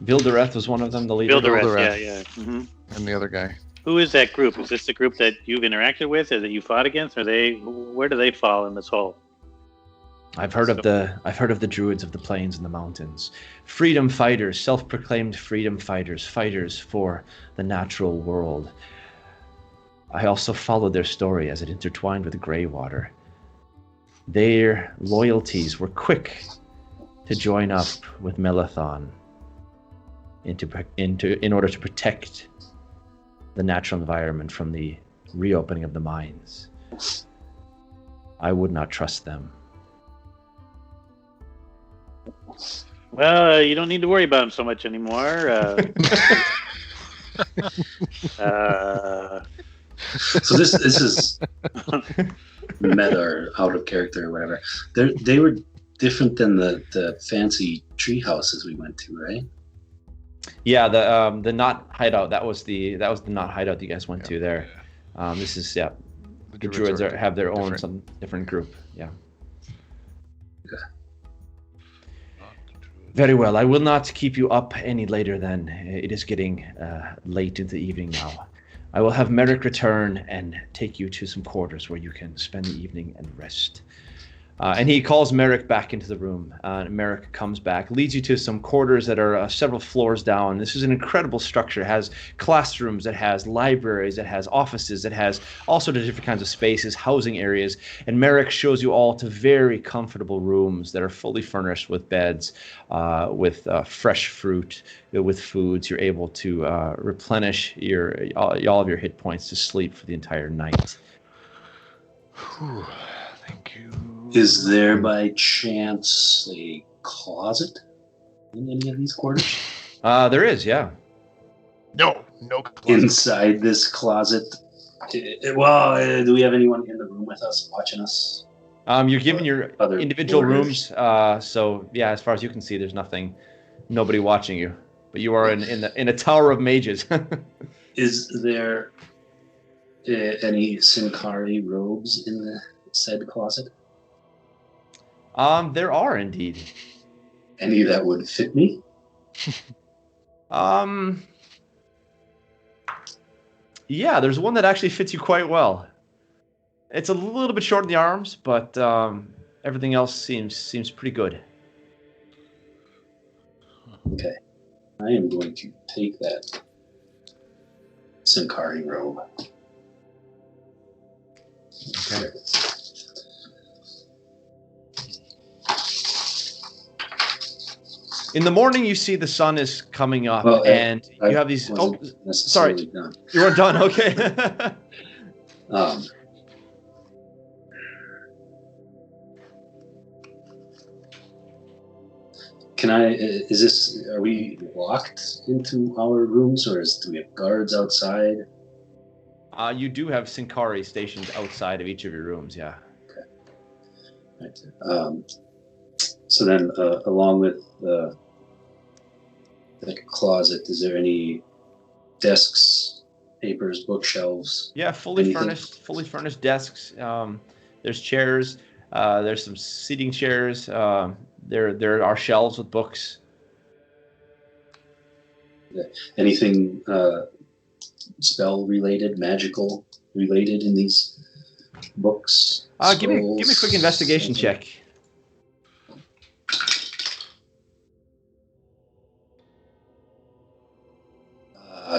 Vildareth was one of them, the leader. Vildareth, yeah. Mm-hmm. And the other guy. Who is that group? Is this the group that you've interacted with, or that you fought against? Where do they fall in this hole? I've heard of the druids of the plains and the mountains. Freedom fighters, self-proclaimed freedom fighters, fighters for the natural world. I also followed their story as it intertwined with Greywater. Their loyalties were quick to join up with Melathon in order to protect the natural environment from the reopening of the mines. I would not trust them. Well, you don't need to worry about them so much anymore. So this is meta or out of character or whatever. They were different than the fancy tree houses we went to, right? Yeah, the Knot hideout. That was the Knot hideout you guys went to there. This is the druids have their own some different group. Yeah. Okay. Very well. I will not keep you up any later then. It is getting late into the evening now. I will have Merrick return and take you to some quarters where you can spend the evening and rest. And he calls Merrick back into the room. Merrick comes back, leads you to some quarters that are several floors down. This is an incredible structure. It has classrooms, it has libraries, it has offices, it has all sorts of different kinds of spaces, housing areas. And Merrick shows you all to very comfortable rooms that are fully furnished with beds, with fresh fruit, with foods. You're able to replenish all of your hit points to sleep for the entire night. Whew, thank you. Is there by chance a closet in any of these quarters? There is, yeah. No closet. Inside this closet, do we have anyone in the room with us, watching us? You're given your individual rooms, so yeah, as far as you can see, there's nobody watching you. But you are in a tower of mages. Is there any Synchari robes in the said closet? There are indeed. Any that would fit me? Yeah, there's one that actually fits you quite well. It's a little bit short in the arms, but everything else seems pretty good. Okay. I am going to take that Synchari robe. Okay. In the morning, you see the sun is coming up, and you have these. Oh, sorry, done. you weren't done. Okay. Can I? Is this? Are we locked into our rooms, or do we have guards outside? You do have Synchari stationed outside of each of your rooms. Yeah. Okay. Right. So then, along with the closet, is there any desks, papers, bookshelves? Yeah, fully furnished desks. There's chairs. There's some seating chairs. There are shelves with books. Anything spell related, magical related in these books? Give me a quick investigation check.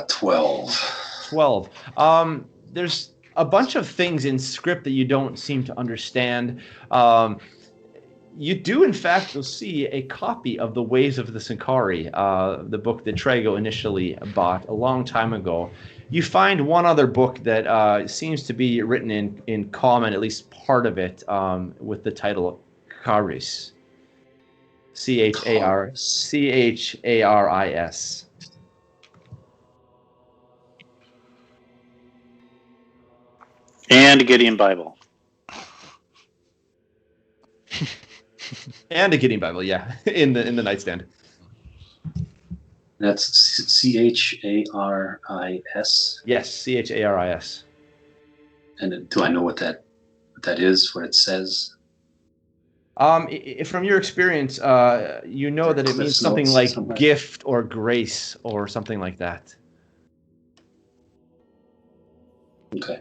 12. 12. There's a bunch of things in script that you don't seem to understand. You do, in fact, you'll see a copy of The Ways of the Synchari, the book that Trago initially bought a long time ago. You find one other book that seems to be written in common, at least part of it, with the title Charis. Charis. And a Gideon Bible. And a Gideon Bible, yeah, in the nightstand. That's Charis. Yes, Charis. And do I know what that is? What it says? From your experience, you know that it means something like gift or grace or something like that. Okay.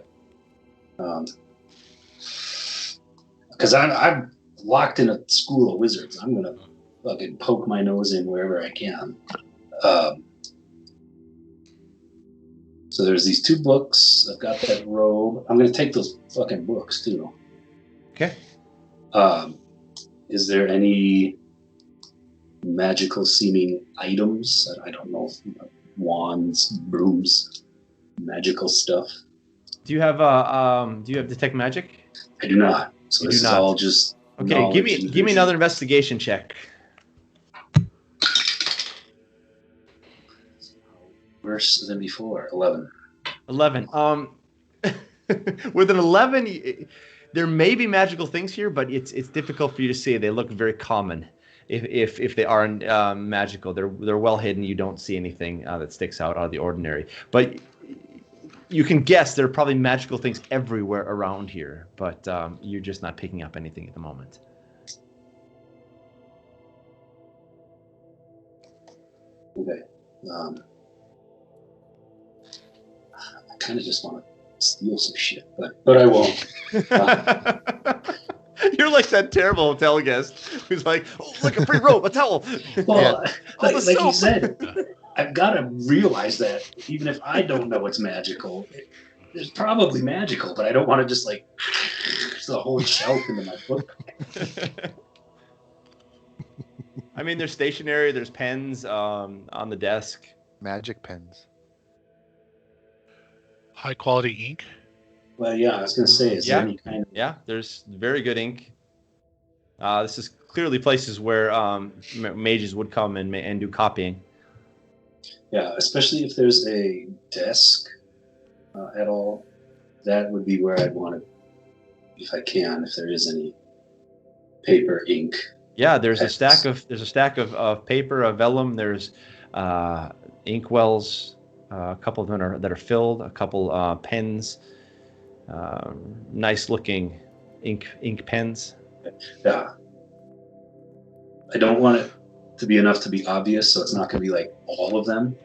Because I'm locked in a school of wizards. I'm gonna fucking poke my nose in wherever I can. So there's these 2 books. I've got that robe. I'm gonna take those fucking books too. Okay. Is there any magical seeming items? I don't know, wands, brooms, magical stuff. Do you have detect magic? I do not. So this is all just okay. Give me another investigation check. Worse than before. 11. 11. With an 11, there may be magical things here, but it's difficult for you to see. They look very common. If they aren't magical, they're well hidden. You don't see anything that sticks out of the ordinary. But you can guess there are probably magical things everywhere around here, but you're just not picking up anything at the moment. Okay. I kind of just want to steal some shit, but I won't. You're like that terrible hotel guest who's like, oh, look, a free rope, a towel. Well, like you said, I've got to realize that even if I don't know it's magical, it's probably magical, but I don't want to just like the whole shelf into my book. I mean, there's stationery, there's pens on the desk. Magic pens. High quality ink. Well, yeah, I was going to say, is there any kind of... Yeah, there's very good ink. This is clearly places where mages would come and do copying. Yeah, especially if there's a desk at all. That would be where I'd want to, if I can, if there is any paper, ink. Yeah, there's a stack of paper, of vellum. There's ink wells. A couple of them that are filled. A couple pens. Nice looking ink pens. Yeah. I don't want it to be enough to be obvious, so it's not going to be like all of them,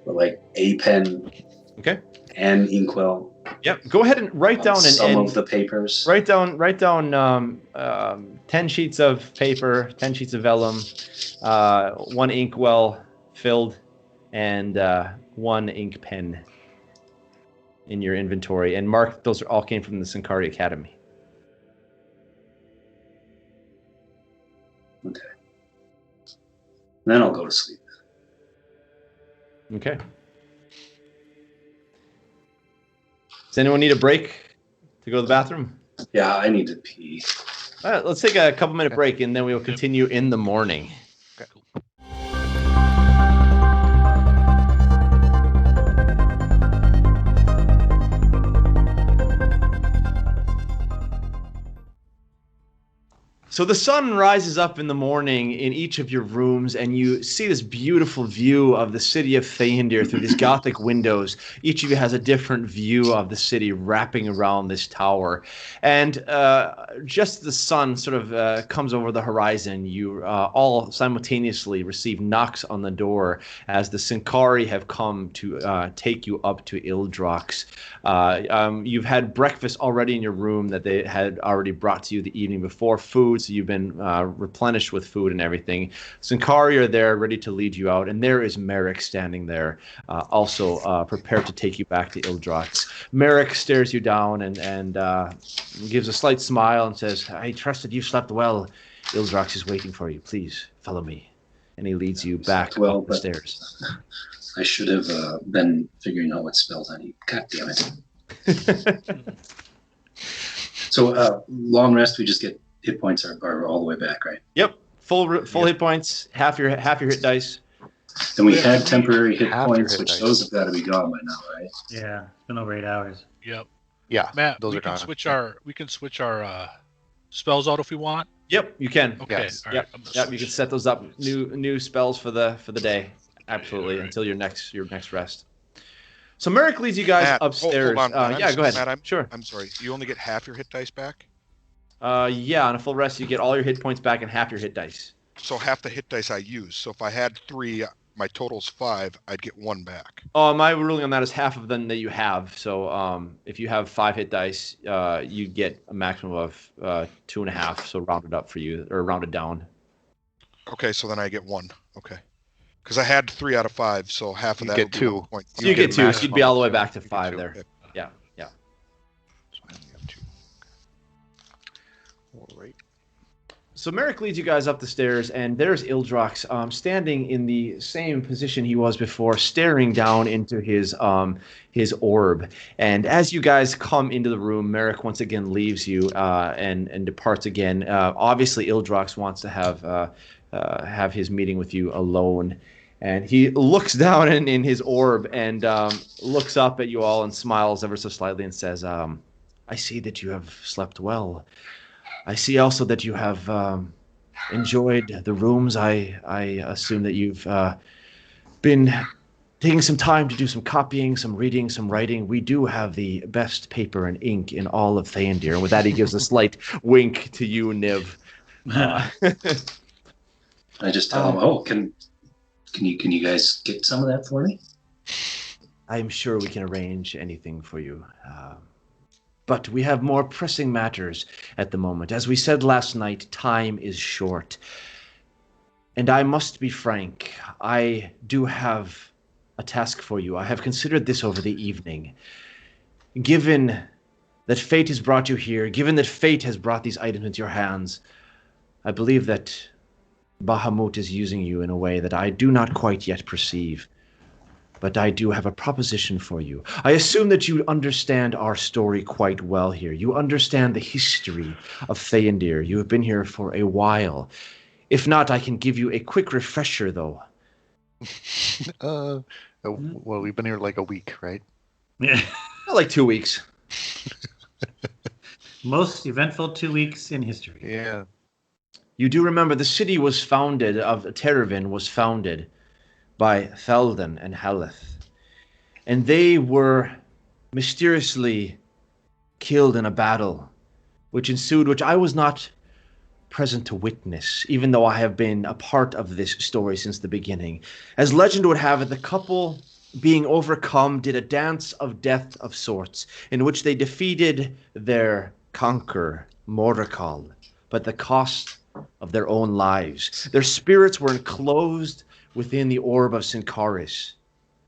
but like a pen. Okay. And inkwell. Yep. Go ahead and write down some of the papers. Write down 10 sheets of paper, 10 sheets of vellum, 1 inkwell filled and 1 ink pen in your inventory. And Mark, those all came from the Synchari Academy. Okay. Then I'll go to sleep. Okay. Does anyone need a break to go to the bathroom? Yeah, I need to pee. All right, let's take a couple-minute break, and then we will continue in the morning. Okay. So the sun rises up in the morning in each of your rooms, and you see this beautiful view of the city of Theondir through these Gothic windows. Each of you has a different view of the city wrapping around this tower. And just as the sun sort of comes over the horizon, you all simultaneously receive knocks on the door as the Synchari have come to take you up to Ildrox. You've had breakfast already in your room that they had already brought to you the evening before, food. So you've been replenished with food and everything. Synchari are there ready to lead you out, and there is Merrick standing there, also prepared to take you back to Ildrox. Merrick stares you down and gives a slight smile and says, "I trust that you slept well. Ildrox is waiting for you. Please follow me." And he leads you back up the stairs. I should have been figuring out what spells I need. God damn it. So long rest, we just get hit points are all the way back, right? Yep, full hit points, half your hit dice. And we had temporary hit Half points, your hit which dice. those have got to be gone by now, right? Yeah, it's been over 8 hours. Yep. Yeah, Matt, those we are can gone. switch our spells out if we want. Yep, you can. Okay. Yes. All right. Yep, I'm gonna yep, you can switch. set those up. New spells for the day. Absolutely, until your next rest. So Merrick leads you guys Matt, upstairs. hold on, Matt, Yeah, go ahead. Matt, Sure. I'm sorry. You only get half your hit dice back? Yeah, on a full rest, you get all your hit points back and half your hit dice. So half the hit dice I use. So if I had 3, my total's 5, I'd get 1 back. My ruling on that is half of them that you have. So if you have 5 hit dice, you get a maximum of 2.5. So rounded up for you, or rounded down. Okay, so then I get 1. Okay. Because I had 3 out of 5, so half of You that get would be 2. 1 point. So you get 2. So maximum you'd be all the way of back to You get 5 2. there. Okay. Yeah. So I only have 2. All right. So Merrick leads you guys up the stairs, and there's Ildrox standing in the same position he was before, staring down into his orb. And as you guys come into the room, Merrick once again leaves you and departs again. Obviously, Ildrox wants to have his meeting with you alone. And he looks down in his orb and looks up at you all and smiles ever so slightly and says, "I see that you have slept well. I see also that you have enjoyed the rooms. I assume that you've been taking some time to do some copying, some reading, some writing. We do have the best paper and ink in all of Theondir." And with that, he gives a slight wink to you, Niv. I just tell him, "Oh, can you guys get some of that for me?" I'm sure we can arrange anything for you. But we have more pressing matters at the moment. As we said last night, time is short. And I must be frank, I do have a task for you. I have considered this over the evening. Given that fate has brought you here, given that fate has brought these items into your hands, I believe that Bahamut is using you in a way that I do not quite yet perceive. But I do have a proposition for you. I assume that you understand our story quite well here. You understand the history of Theondir. You have been here for a while. If not, I can give you a quick refresher, though. Well, we've been here like a week, right? Yeah. Like 2 weeks. Most eventful 2 weeks in history. Yeah. You do remember the city was founded, of Teravin was founded by Thaldan and Haleth. And they were mysteriously killed in a battle which ensued, which I was not present to witness, even though I have been a part of this story since the beginning. As legend would have it, the couple, being overcome, did a dance of death of sorts, in which they defeated their conqueror, Morakal, but at the cost of their own lives. Their spirits were enclosed within the orb of Syncharis,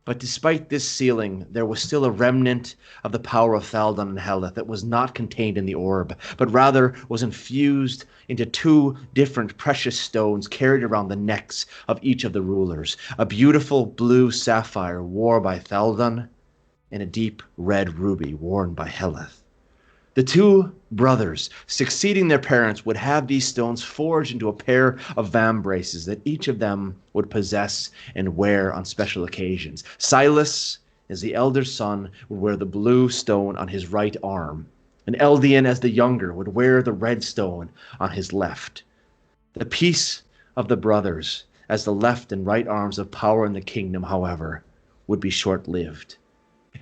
But despite this sealing, there was still a remnant of the power of Thaldan and Heleth that was not contained in the orb, but rather was infused into two different precious stones carried around the necks of each of the rulers. A beautiful blue sapphire worn by Thaldan, and a deep red ruby worn by Heleth. The two brothers, succeeding their parents, would have these stones forged into a pair of vambraces that each of them would possess and wear on special occasions. Silas, as the elder son, would wear the blue stone on his right arm, and Eldian, as the younger, would wear the red stone on his left. The peace of the brothers, as the left and right arms of power in the kingdom, however, would be short-lived.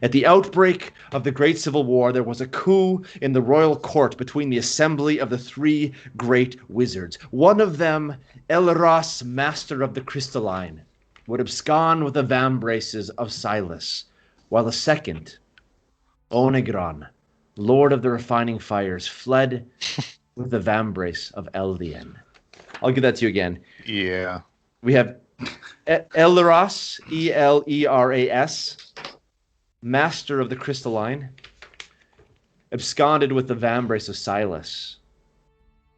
At the outbreak of the Great Civil War, there was a coup in the royal court between the assembly of the three great wizards. One of them, Elros, master of the crystalline, would abscond with the vambraces of Silas, while the second, Onegron, lord of the refining fires, fled with the vambrace of Eldian. I'll give that to you again. Yeah. We have Elros, Eleras, master of the crystalline, absconded with the vambrace of Silas,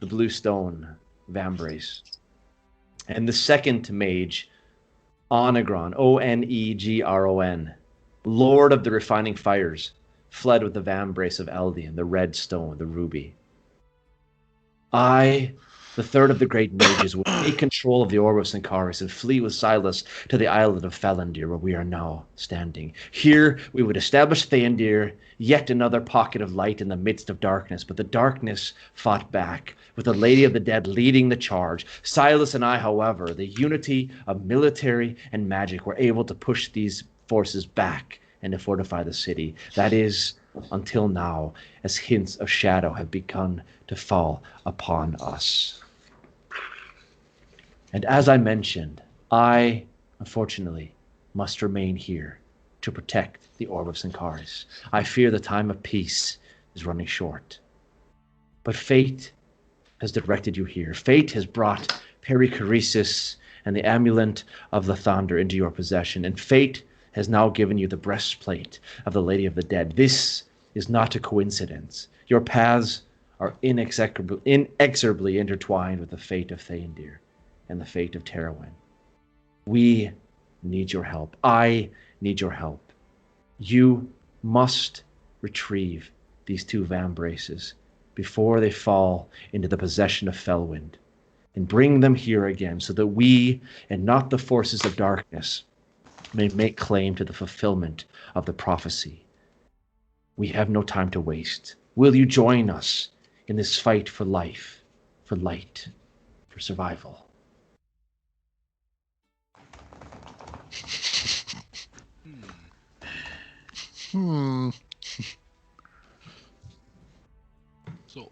the blue stone vambrace. And the second mage, Onegron, Onegron, lord of the refining fires, fled with the vambrace of Eldian, the red stone, the ruby. I, the third of the great mages, would take control of the orb of Synchari and flee with Silas to the island of Theondir, where we are now standing. Here we would establish Theondir, yet another pocket of light in the midst of darkness. But the darkness fought back, with the Lady of the Dead leading the charge. Silas and I, however, the unity of military and magic, were able to push these forces back and to fortify the city. That is, until now, as hints of shadow have begun to fall upon us. And as I mentioned, I, unfortunately, must remain here to protect the Orb of Synchari. I fear the time of peace is running short. But fate has directed you here. Fate has brought perichoresis and the amulet of the Thunder into your possession, and fate has now given you the breastplate of the Lady of the Dead. This is not a coincidence. Your paths are inexorably intertwined with the fate of Theondir and the fate of Terrawen. We need your help. I need your help. You must retrieve these two vambraces before they fall into the possession of Felwind, and bring them here again so that we, and not the forces of darkness, may make claim to the fulfillment of the prophecy. We have no time to waste. Will you join us in this fight for life, for light, for survival? So,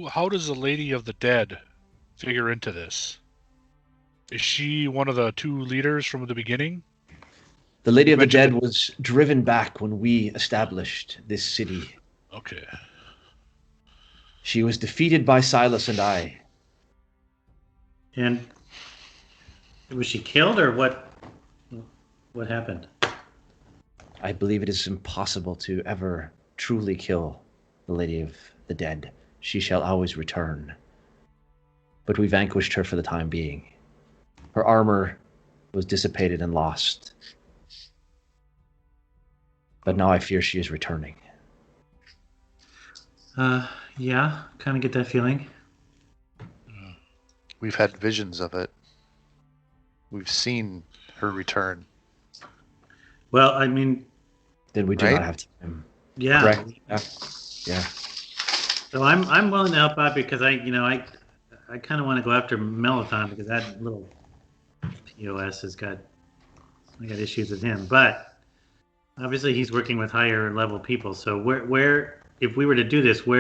how does the Lady of the Dead figure into this? Is she one of the two leaders from the beginning? The Lady of the Dead was driven back when we established this city. Okay. She was defeated by Silas and I. And was she killed, or what? What happened? I believe it is impossible to ever truly kill the Lady of the Dead. She shall always return. But we vanquished her for the time being. Her armor was dissipated and lost. But now I fear she is returning. Yeah, kind of get that feeling. We've had visions of it. We've seen her return. Well, I mean, Then we do Right? not have time. yeah. Correct? Yeah. So I'm willing to help out because I kind of want to go after Melothon because that little POS I got issues with him. But obviously he's working with higher level people. So where if we were to do this, do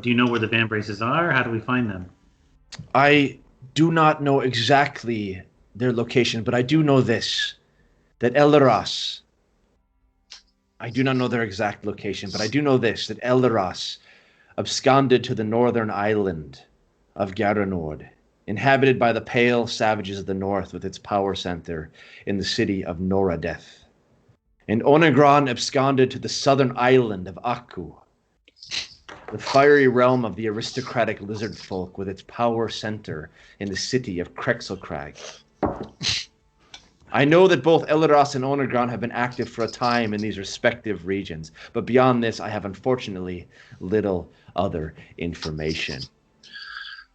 you know where the vambraces are? How do we find them? I do not know exactly their location, but I do know this, that Elderas, I do not know their exact location, but I do know this, that Elderas absconded to the northern island of Garanord inhabited by the pale savages of the north with its power center in the city of Noradeth. And Onegron absconded to the southern island of Aku, the fiery realm of the aristocratic lizard folk with its power center in the city of Krexelkrag. I know that both Elros and Onegron have been active for a time in these respective regions, but beyond this, I have unfortunately little other information.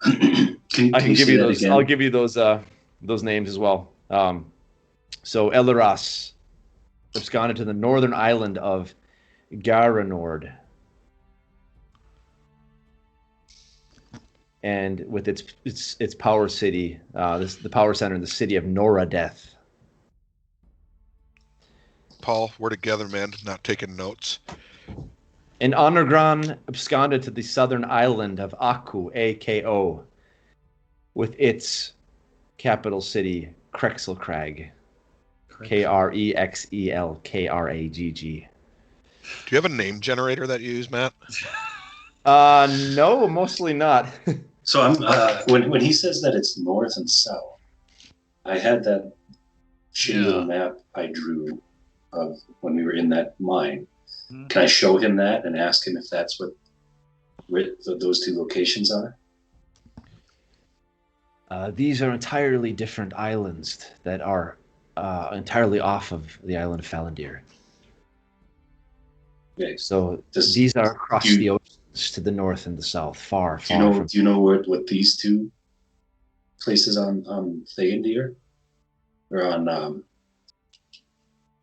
I can give you those. Again? I'll give you those names as well. So Elros absconded to the northern island of Garanord, and with its power city, the power center in the city of Noradeth. Paul, we're together, man. Not taking notes. And Onegron absconded to the southern island of Aku, A-K-O, with its capital city, Krexelkrag, Krexelkragg. Do you have a name generator that you use, Matt? No, mostly not. So I'm when he says that it's north and south, I had that shitty little map I drew of when we were in that mine. Can I show him that and ask him if that's what those two locations are? These are entirely different islands that are entirely off of the island of Theondir. Okay. So these are across the oceans to the north and the south, far from. Do you know what these two places on Theondir or on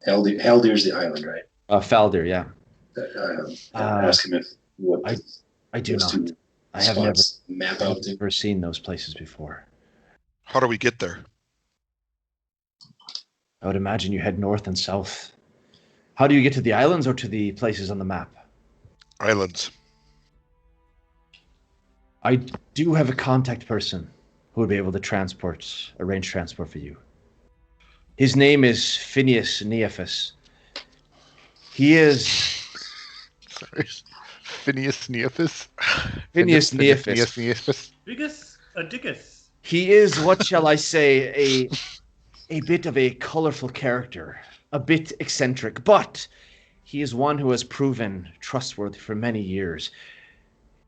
Haldir's the island, right? Faldir, yeah. Ask him if I do not. I have never seen those places before. How do we get there? I would imagine you head north and south. How do you get to the islands or to the places on the map? Islands. I do have a contact person who would be able to arrange transport for you. His name is Phineas Neophis. He is... Sorry. Phineas Neophis? Phineas Neophis. Dickus. He is, what shall I say, a bit of a colorful character, a bit eccentric, but he is one who has proven trustworthy for many years.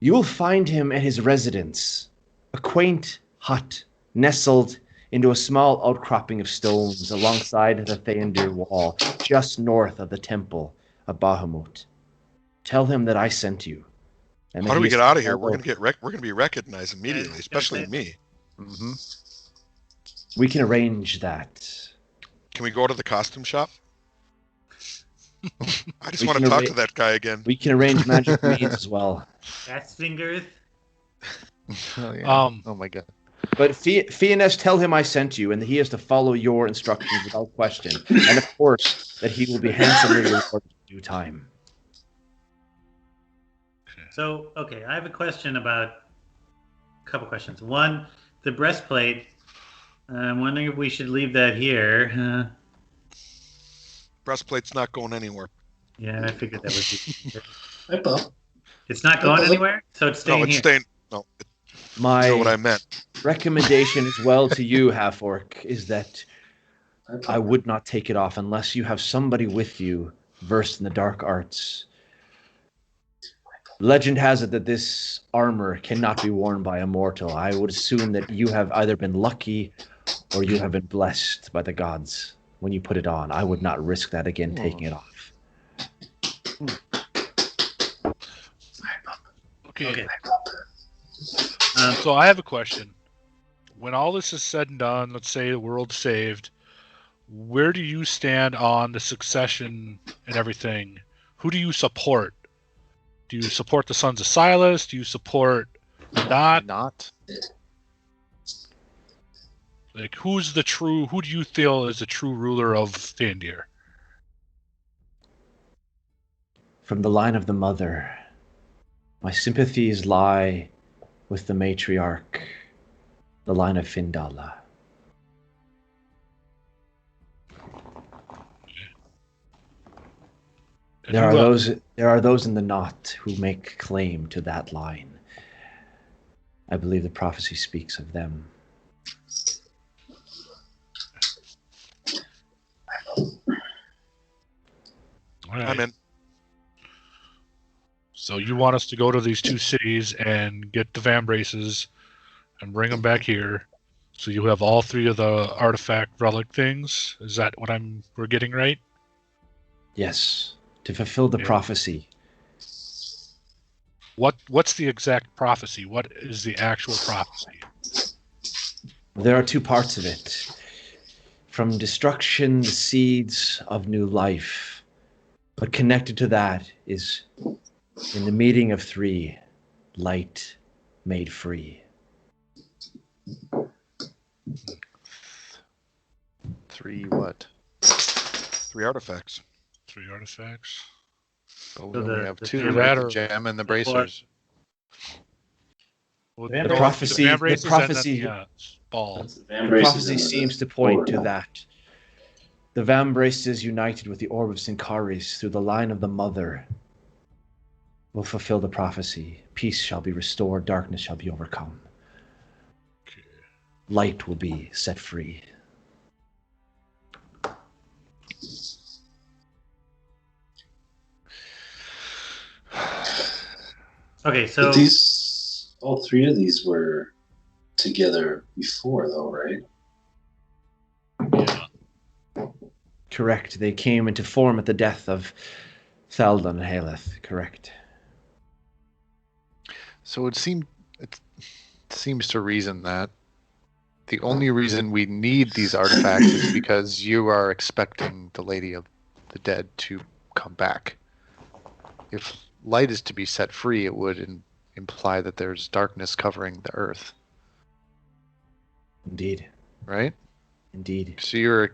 You will find him at his residence, a quaint hut nestled into a small outcropping of stones alongside the Theondir wall, just north of the temple of Bahamut. Tell him that I sent you. How do we get out of here? We're gonna be recognized immediately, especially me. Mm-hmm. We can arrange that. Can we go to the costume shop? I just want to talk to that guy again. We can arrange magic means as well. Cat's fingers. Oh, yeah. Oh my god. But Phineas, tell him I sent you, and that he has to follow your instructions without question. And of course, that he will be handsomely rewarded in due time. So, okay, I have a couple questions. One, the breastplate. I'm wondering if we should leave that here. Breastplate's not going anywhere. Yeah, I figured that would be. Hi, Bob. It's not going anywhere, so it's staying here. No, My you know what I meant. recommendation as well to you, Half-Orc, is that I would not take it off unless you have somebody with you versed in the dark arts. Legend has it that this armor cannot be worn by a mortal. I would assume that you have either been lucky or you have been blessed by the gods when you put it on. I would not risk that again, taking it off. Okay. So I have a question. When all this is said and done, let's say the world's saved, where do you stand on the succession and everything? Who do you support? Do you support the Sons of Silas? Do you support not? Like, who do you feel is the true ruler of Theondir? From the line of the mother, my sympathies lie with the matriarch, the line of Findala. There are those in the knot who make claim to that line. I believe the prophecy speaks of them All right. I'm in. So you want us to go to these two cities and get the vambraces and bring them back here, so you have all three of the artifact relic things? Is that what we're getting right? Yes, to fulfill the Yeah. prophecy. What's the exact prophecy? What is the actual prophecy? There are two parts of it. From destruction, the seeds of new life. But connected to that is, in the meeting of three, light made free. 3 what? 3 artifacts. 3 artifacts. So we So only the- have the 2, gem- right? The gem and the bracers. Well, The no, prophecy- the vambraces the prophecy- and then, ball. That's the The vambraces prophecy and the seems to point to orb. that. The vambraces united with the orb of Syncharis through the line of the mother will fulfill the prophecy. Peace shall be restored, darkness shall be overcome. Okay. Light will be set free. Okay, so But all 3 of these were together before, though, right? Yeah. Correct. They came into form at the death of Thaldan and Haleth. Correct. So it seems to reason that the only reason we need these artifacts is because you are expecting the Lady of the Dead to come back. If light is to be set free, it would imply that there's darkness covering the earth, Indeed. right? Indeed. So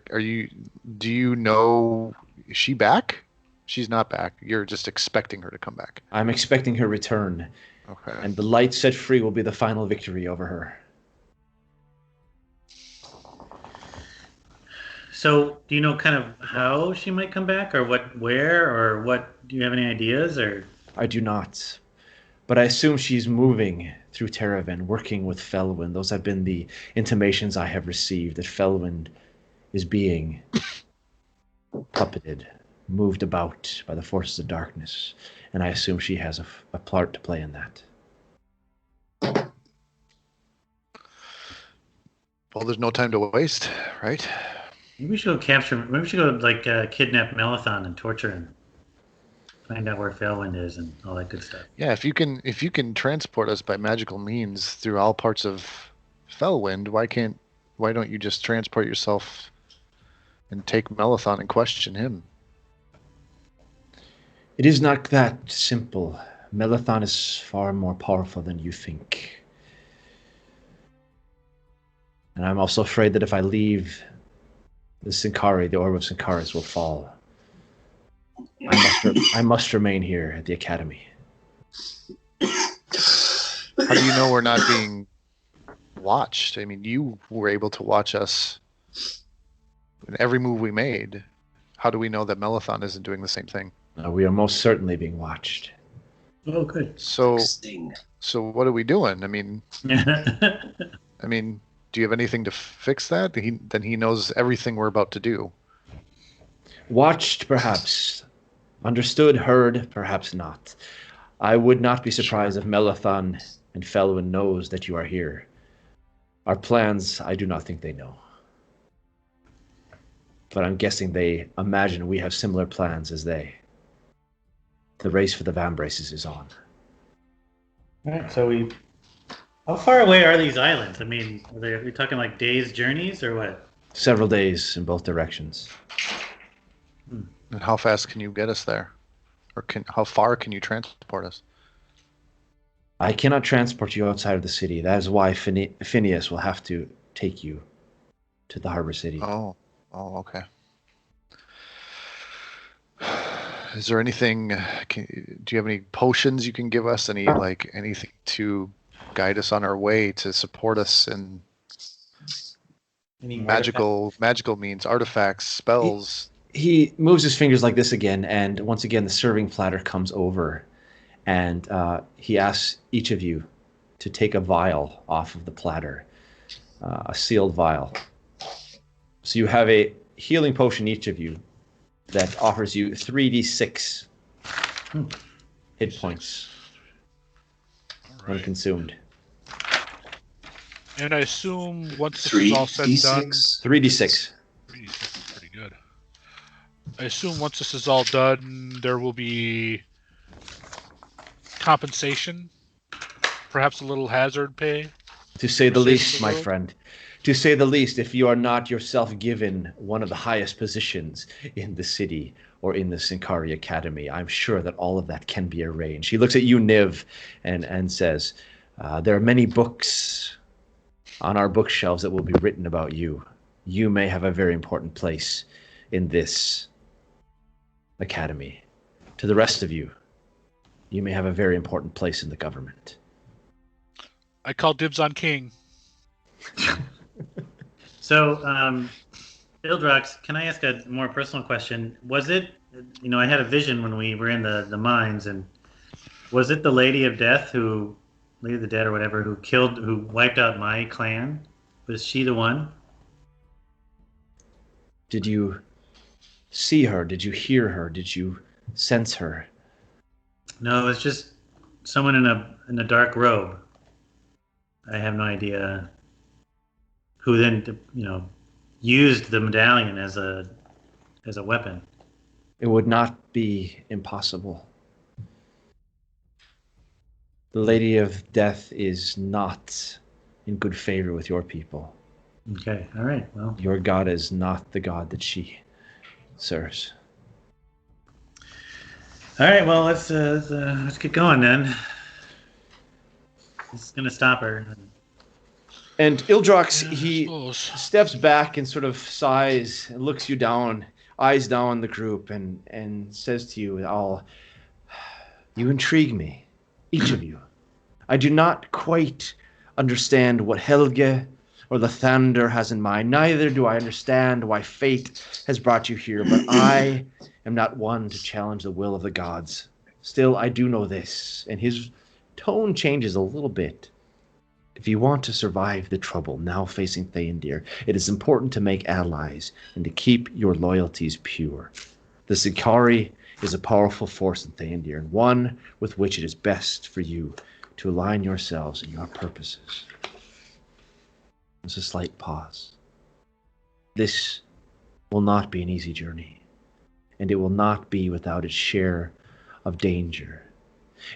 do you know, is she back? She's not back. You're just expecting her to come back. I'm expecting her return, Okay. and the light set free will be the final victory over her. So, do you know kind of how she might come back, or where, or what? Do you have any ideas, or? I do not. But I assume she's moving through Terraven, working with Felwyn. Those have been the intimations I have received, that Felwyn is being puppeted, moved about by the forces of darkness. And I assume she has a part to play in that. Well, there's no time to waste, right? Maybe we should go capture. Maybe we should go kidnap Melathon and torture him. Find out where Felwind is and all that good stuff. Yeah, if you can transport us by magical means through all parts of Felwind, why don't you just transport yourself and take Melathon and question him? It is not that simple. Melathon is far more powerful than you think. And I'm also afraid that if I leave the Synchari, the orb of Syncharis will fall. I must remain here at the Academy. How do you know we're not being watched? I mean, you were able to watch us in every move we made. How do we know that Melathon isn't doing the same thing? We are most certainly being watched. Oh, good. So Sting. what are we doing? I mean, do you have anything to fix that? Then he knows everything we're about to do. Watched, perhaps. Understood, heard, perhaps not. I would not be surprised if Melathon and Felwyn knows that you are here. Our plans, I do not think they know. But I'm guessing they imagine we have similar plans as they. The race for the vambraces is on. All right, so how far away are these islands? I mean, are we talking like days' journeys or what? Several days in both directions. And how fast can you get us there? Or how far can you transport us? I cannot transport you outside of the city. That is why Phineas will have to take you to the harbor city. Oh, okay. Is there anything? Do you have any potions you can give us? Anything to guide us on our way, to support us in Any magical means, artifacts, spells? He moves his fingers like this again, and once again the serving platter comes over, and he asks each of you to take a vial off of the platter. a sealed vial. So you have a healing potion, each of you, that offers you 3d6 hit points when consumed. And I assume once this is all said and done... 3d6. 3d6 is pretty good. I assume once this is all done, there will be compensation, perhaps a little hazard pay. To say the least, my friend. To say the least, if you are not yourself given one of the highest positions in the city or in the Synchari Academy, I'm sure that all of that can be arranged. He looks at you, Niv, and says, there are many books on our bookshelves that will be written about you. You may have a very important place in this academy. To the rest of you, you may have a very important place in the government. I call dibs on King. So, Ildrox, can I ask a more personal question? Was it, I had a vision when we were in the mines, and was it the Lady of Death Lady of the Dead or whatever, who wiped out my clan? Was she the one? Did you see her? Did you hear her? Did you sense her? No, it was just someone in a dark robe. I have no idea who then, used the medallion as a weapon. It would not be impossible. The Lady of Death is not in good favor with your people. Okay, all right, well. Your god is not the god that she serves. All right, well, let's get going then. This is going to stop her. And Ildrox, he steps back and sort of sighs and looks you down, eyes down the group, and says to you all, you intrigue me, each of you. I do not quite understand what Helge or the Theondir has in mind. Neither do I understand why fate has brought you here, but I am not one to challenge the will of the gods. Still, I do know this, and his tone changes a little bit. If you want to survive the trouble now facing Theondir, it is important to make allies and to keep your loyalties pure. The Synchari is a powerful force in Theondir, and one with which it is best for you to align yourselves and your purposes. There's a slight pause. This will not be an easy journey, and it will not be without its share of danger.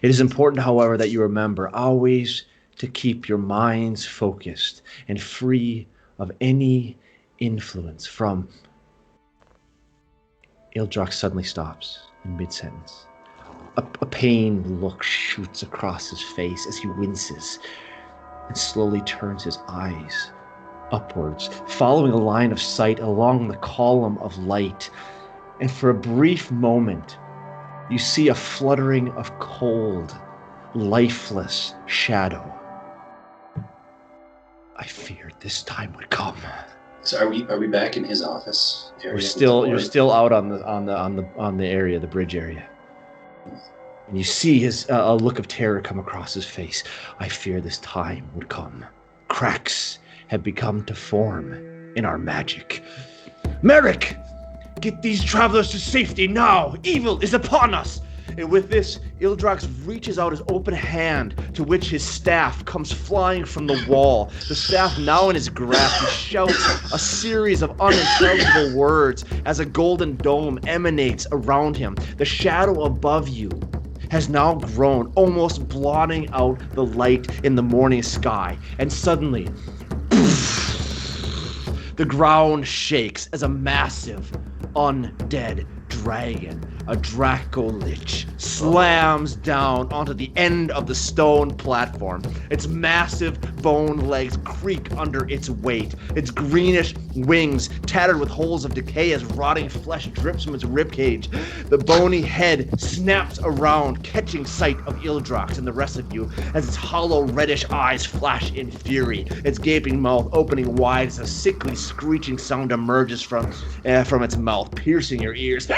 It is important, however, that you remember always to keep your minds focused and free of any influence from... Ildrox suddenly stops in mid-sentence. A pained look shoots across his face as he winces and slowly turns his eyes upwards, following a line of sight along the column of light. And for a brief moment, you see a fluttering of cold, lifeless shadow. I feared this time would come. So are we back in his office area? You're still out on the area, the bridge area. And you see a look of terror come across his face. I fear this time would come. Cracks have begun to form in our magic. Merrick! Get these travelers to safety now! Evil is upon us! And with this, Ildrox reaches out his open hand, to which his staff comes flying from the wall. The staff now in his grasp, he shouts a series of unintelligible words as a golden dome emanates around him. The shadow above you has now grown, almost blotting out the light in the morning sky. And suddenly, the ground shakes as a massive, undead dragon, a Draco-Lich, slams down onto the end of the stone platform. Its massive bone legs creak under its weight. Its greenish wings, tattered with holes of decay as rotting flesh drips from its ribcage. The bony head snaps around, catching sight of Ildrox and the rest of you as its hollow reddish eyes flash in fury. Its gaping mouth opening wide as a sickly screeching sound emerges from its mouth, piercing your ears.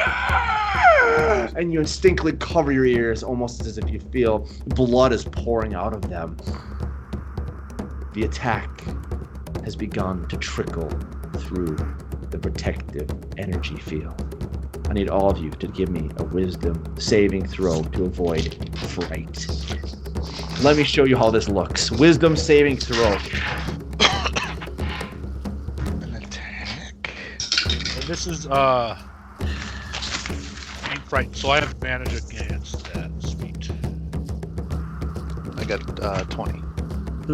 And you instinctively cover your ears, almost as if you feel blood is pouring out of them. The attack has begun to trickle through the protective energy field. I need all of you to give me a wisdom saving throw to avoid fright. Let me show you how this looks. Wisdom saving throw. An attack. And this is fright, so I have advantage against that. Sweet. I got 20.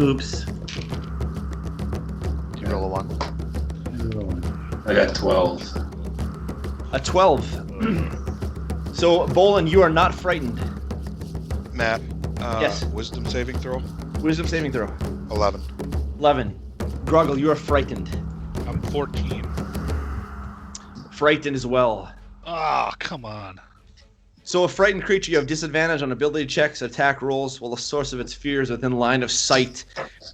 Oops. Did you roll a 1? I got 12. A 12. So, Bholen, you are not frightened. Matt, Yes. wisdom saving throw? Wisdom saving throw. 11. 11. Grogil, you are frightened. I'm 14. Frightened as well. Oh, come on. So a frightened creature, you have disadvantage on ability checks, attack rolls, while the source of its fear is within line of sight.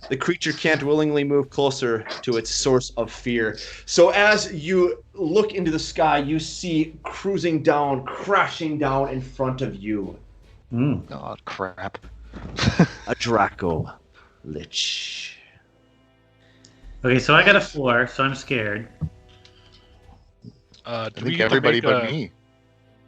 The creature can't willingly move closer to its source of fear. So as you look into the sky, you see cruising down, crashing down in front of you, Oh, crap. a Draco Lich. Okay, so I got a 4, so I'm scared. I Do we think get to everybody make but a- me.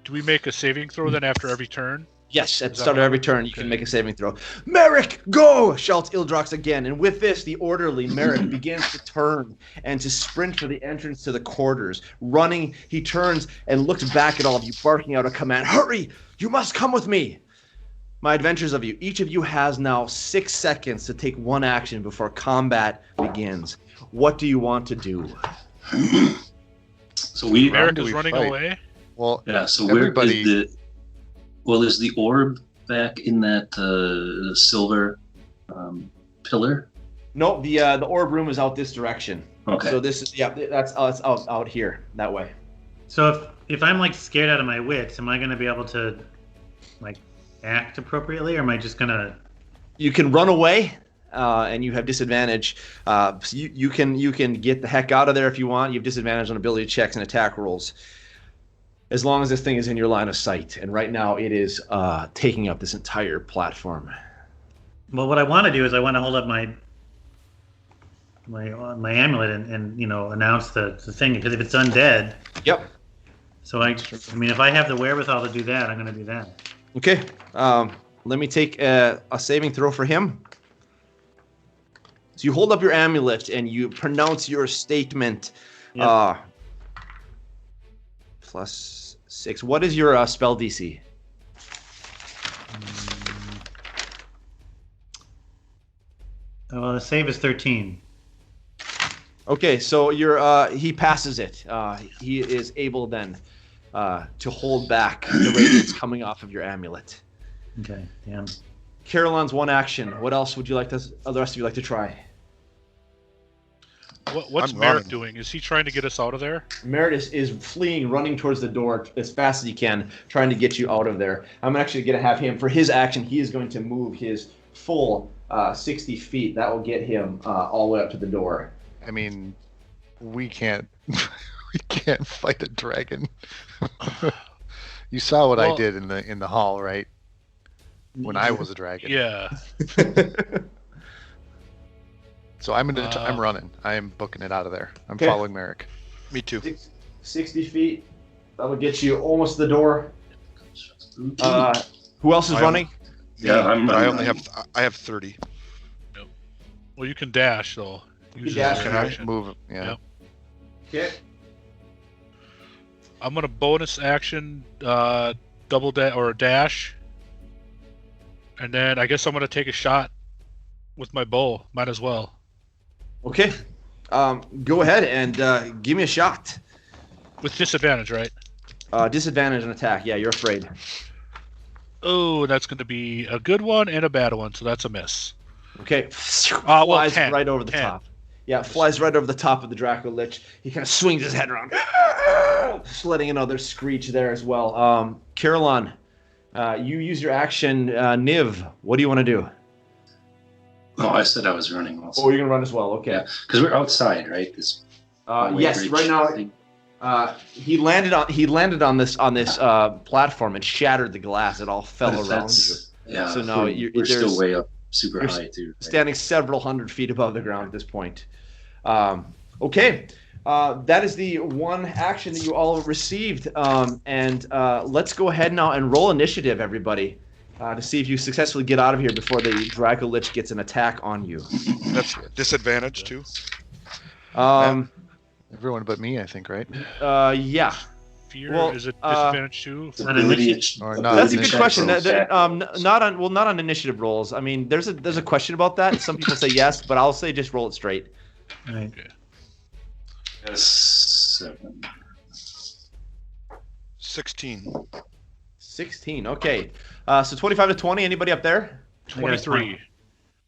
Do we make a saving throw then after every turn? Yes, at the Is that start of what- every turn, you can okay. make a saving throw. Merrick, go! Shouts Ildrox again. And with this, the orderly Merrick begins to turn and to sprint for the entrance to the quarters. Running, he turns and looks back at all of you, barking out a command. Hurry! You must come with me! My adventures of you. Each of you has now 6 seconds to take one action before combat begins. What do you want to do? So we Merrick do is we running fight? away. Well, yeah. So where everybody- is the? Well, is the orb back in that silver pillar? No, the orb room is out this direction. Okay. So this is that's it's out here that way. So if I'm like scared out of my wits, am I going to be able to like act appropriately, or am I just going to? You can run away, and you have disadvantage. So you can get the heck out of there if you want. You have disadvantage on ability checks and attack rolls, as long as this thing is in your line of sight. And right now, it is taking up this entire platform. Well, what I want to do is I want to hold up my amulet and announce the thing, because if it's undead. Yep. So I mean, if I have the wherewithal to do that, I'm going to do that. Okay. Let me take a saving throw for him. So you hold up your amulet and you pronounce your statement. Yep. +6. What is your spell DC? Well, the save is 13. Okay, so he passes it. He is able then to hold back the radiance coming off of your amulet. Okay, damn. Caroline's one action. What else would you like the rest of you like to try? What's I'm Merrick running. doing? Is he trying to get us out of there? Meredith is fleeing, running towards the door as fast as he can, trying to get you out of there. I'm actually going to have him, for his action, he is going to move his full 60 feet. That will get him all the way up to the door. I mean, we can't we can't fight a dragon. You saw what I Well- did in the hall, right? When I was a dragon. Yeah. So I'm running. I am booking it out of there. I'm Okay. following Merrick. Me too. 60 feet. That will get you almost to the door. Who else is I'm- running? Yeah, I have 30. Well, you can dash though. Use dash, your right? action. Move. Yeah. Yep. Okay. I'm gonna bonus action, double dash, and then I guess I'm gonna take a shot with my bow. Might as well. Okay. Go ahead and give me a shot. With disadvantage, right? Disadvantage on attack. Yeah, you're afraid. Oh, that's gonna be a good one and a bad one, so that's a miss. Okay. Well, Flies 10. right over the 10. top. Yeah, flies right over the top of the Draco Lich. He kind of swings his head around, just letting another screech there as well. Caroline, you use your action. Niv, what do you want to do? Oh, I said I was running also. Oh, you're gonna run as well. Okay. Yeah, because we're outside, right? This Yes, weight right now thing. he landed on this platform and shattered the glass. It all fell But if around you. that's- Yeah. So now we're there's- still way up, super you're high too. Right? Standing several hundred feet above the ground at this point. Okay. That is the one action that you all received. And let's go ahead now and roll initiative, everybody, to see if you successfully get out of here before the Draco Lich gets an attack on you. That's disadvantage too. Everyone but me, I think, right? Yeah. Fear, Well, is it disadvantage too? Or not That's a good initiative question. rolls. Not on initiative rolls. I mean, there's a question about that. Some people say yes, but I'll say just roll it straight. Right. Okay. 7. 16. 16. Okay. So 25 to 20. Anybody up there? 23.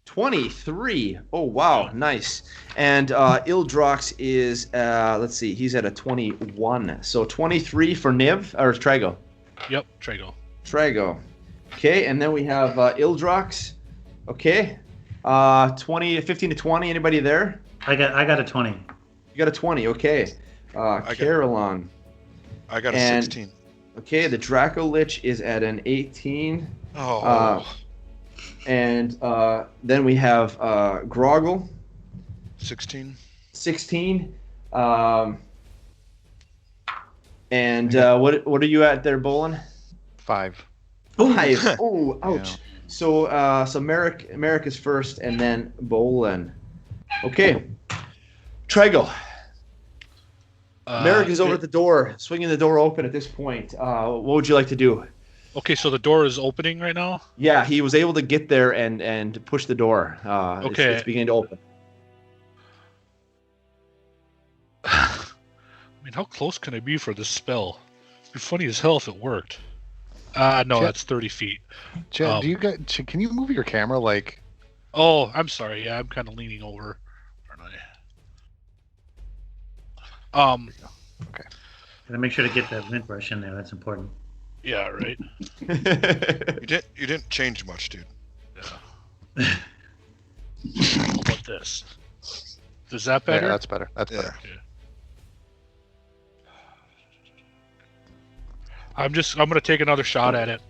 23. Oh wow, nice. And Ildrox is let's see, he's at a 21. So 23 for Niv or Trago. Yep, Trago. Trago. Okay, and then we have Ildrox. Okay. 15 to 20. Anybody there? I got a 20. You got a 20. Okay. Caroline. I got a And- 16. Okay, the Draco Lich is at an 18. Oh, And then we have Grogil, 16. 16. And what are you at there, Bholen? 5. 5. Oh, ouch. Yeah. So Merrick is first, and then Bholen. Okay. Trago. Merrick is over at the door, swinging the door open at this point. What would you like to do? Okay, so the door is opening right now? Yeah, he was able to get there and push the door. Okay. It's beginning to open. I mean, how close can I be for this spell? It'd be funny as hell if it worked. No, Chad- that's 30 feet. Chad, can you move your camera like? Oh, I'm sorry. Yeah, I'm kind of leaning over. Aren't I? Gotta make sure to get that lint brush in there. That's important. Yeah, right. You didn't change much, dude. Yeah. How about this? Is that Yeah, better? that's better. That's Yeah. better. I'm gonna take another shot at it.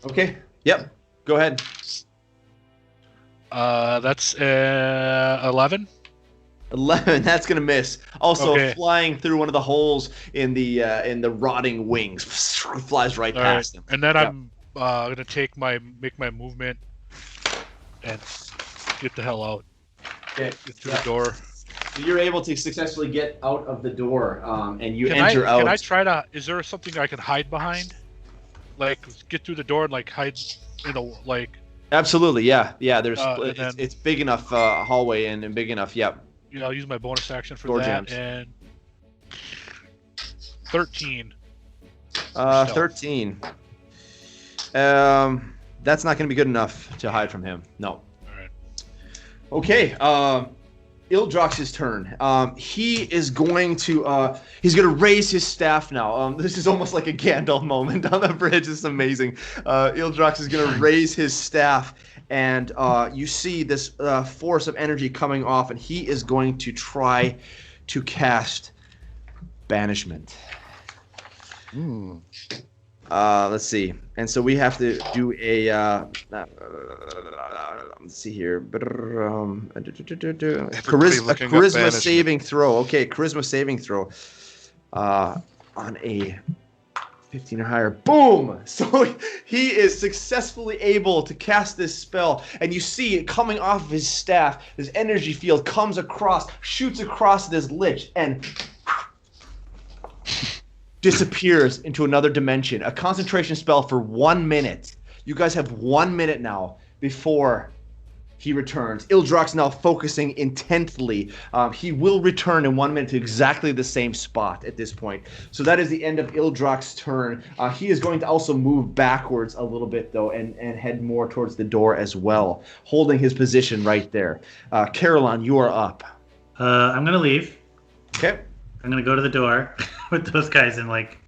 Okay. Yep. Go ahead. That's 11. 11. That's gonna miss. Also, Okay. flying through one of the holes in the rotting wings, flies right All past right. him. And then Yep. I'm gonna make my movement and get the hell out. Okay. Get through Yeah. the door. So you're able to successfully get out of the door, and you Can enter out. Can I try to? Is there something I can hide behind? Like get through the door and like hide, like. Absolutely. Yeah. Yeah. There's. And then- It's big enough hallway and big enough. Yep. I'll use my bonus action for Door that jams. and 13. 13. That's not going to be good enough to hide from him. No. All right. Okay. Ildrox's turn. He is going to he's going to raise his staff now. This is almost like a Gandalf moment on the bridge. It's amazing. Ildrox is going to raise his staff, and you see this force of energy coming off, and he is going to try to cast banishment. Hmm. Let's see. And so we have to do a let's see here. Charisma looking up charisma banishment. saving throw. Okay, charisma saving throw. On a 15 or higher. Boom! So he is successfully able to cast this spell, and you see it coming off of his staff. This energy field comes across, shoots across this lich, and disappears into another dimension. A concentration spell for 1 minute. You guys have 1 minute now before he returns. Ildrox now focusing intently. He will return in 1 minute to exactly the same spot at this point. So that is the end of Ildrox's turn. He is going to also move backwards a little bit, though, and head more towards the door as well, holding his position right there. Caroline, you are up. I'm gonna leave. Okay. I'm gonna go to the door with those guys and like.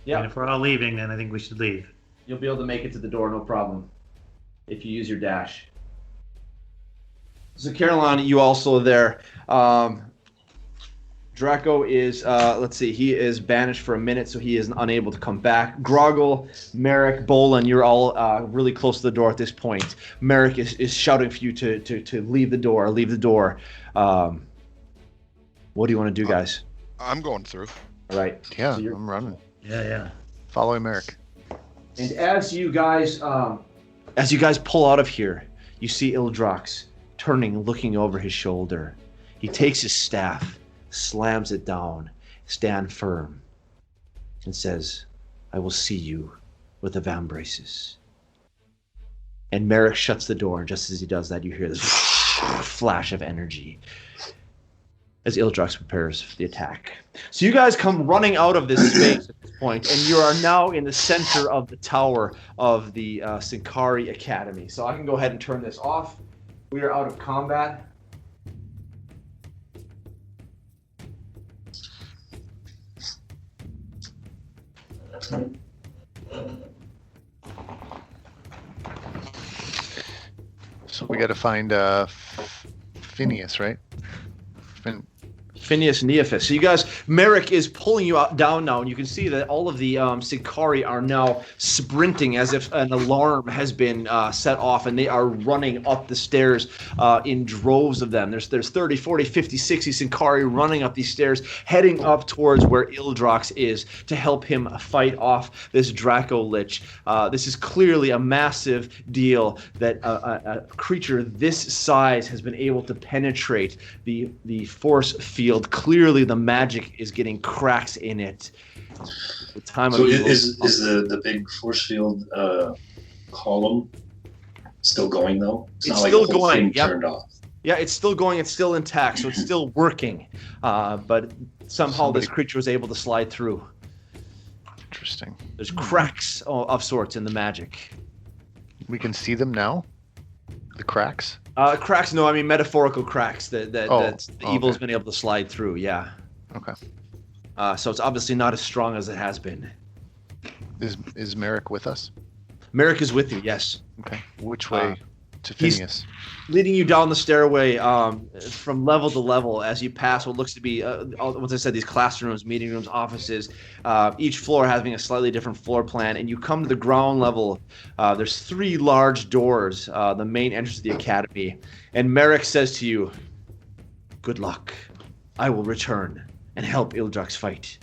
Yeah. And if we're all leaving, then I think we should leave. You'll be able to make it to the door, no problem, if you use your dash. So Caroline, you also there. Draco is, let's see, he is banished for a minute, so he is unable to come back. Grogil, Merrick, Bholen, you're all really close to the door at this point. Merrick is shouting for you to leave the door, leave the door. What do you want to do, guys? I'm going through. All right. Yeah, So I'm running. Yeah. Following Merrick. And as you guys pull out of here, you see Ildrox turning, looking over his shoulder. He takes his staff, slams it down, stand firm, and says, "I will see you with the vambraces." And Merrick shuts the door, and just as he does that, you hear this flash of energy as Ildrox prepares for the attack. So you guys come running out of this space at this point, and you are now in the center of the tower of the Synchari Academy. So I can go ahead and turn this off. We are out of combat. So we got to find Phineas, right? Phineas Neophis. So you guys, Merrick is pulling you down now, and you can see that all of the Synchari are now sprinting as if an alarm has been set off, and they are running up the stairs in droves of them. There's 30, 40, 50, 60 Synchari running up these stairs, heading up towards where Ildrox is to help him fight off this Draco Lich. This is clearly a massive deal that a creature this size has been able to penetrate the force field. Clearly, the magic is getting cracks in it. The time So of is the big force field column still going though? It's not still like the whole going, thing yep. turned off. Yeah, it's still going. It's still intact, so it's still working. But somehow this creature was able to slide through. Interesting. There's cracks of sorts in the magic. We can see them now? The cracks? Cracks? No, I mean metaphorical cracks that the evil's okay. been able to slide through. Yeah. Okay. So it's obviously not as strong as it has been. Is Merrick with us? Merrick is with you. Yes. Okay. Which way to he's- Phineas? Leading you down the stairway from level to level as you pass what looks to be, once I said, these classrooms, meeting rooms, offices, each floor having a slightly different floor plan, and you come to the ground level. There's 3 large doors, the main entrance to the academy, and Merrick says to you, "Good luck. I will return and help Ildrox fight."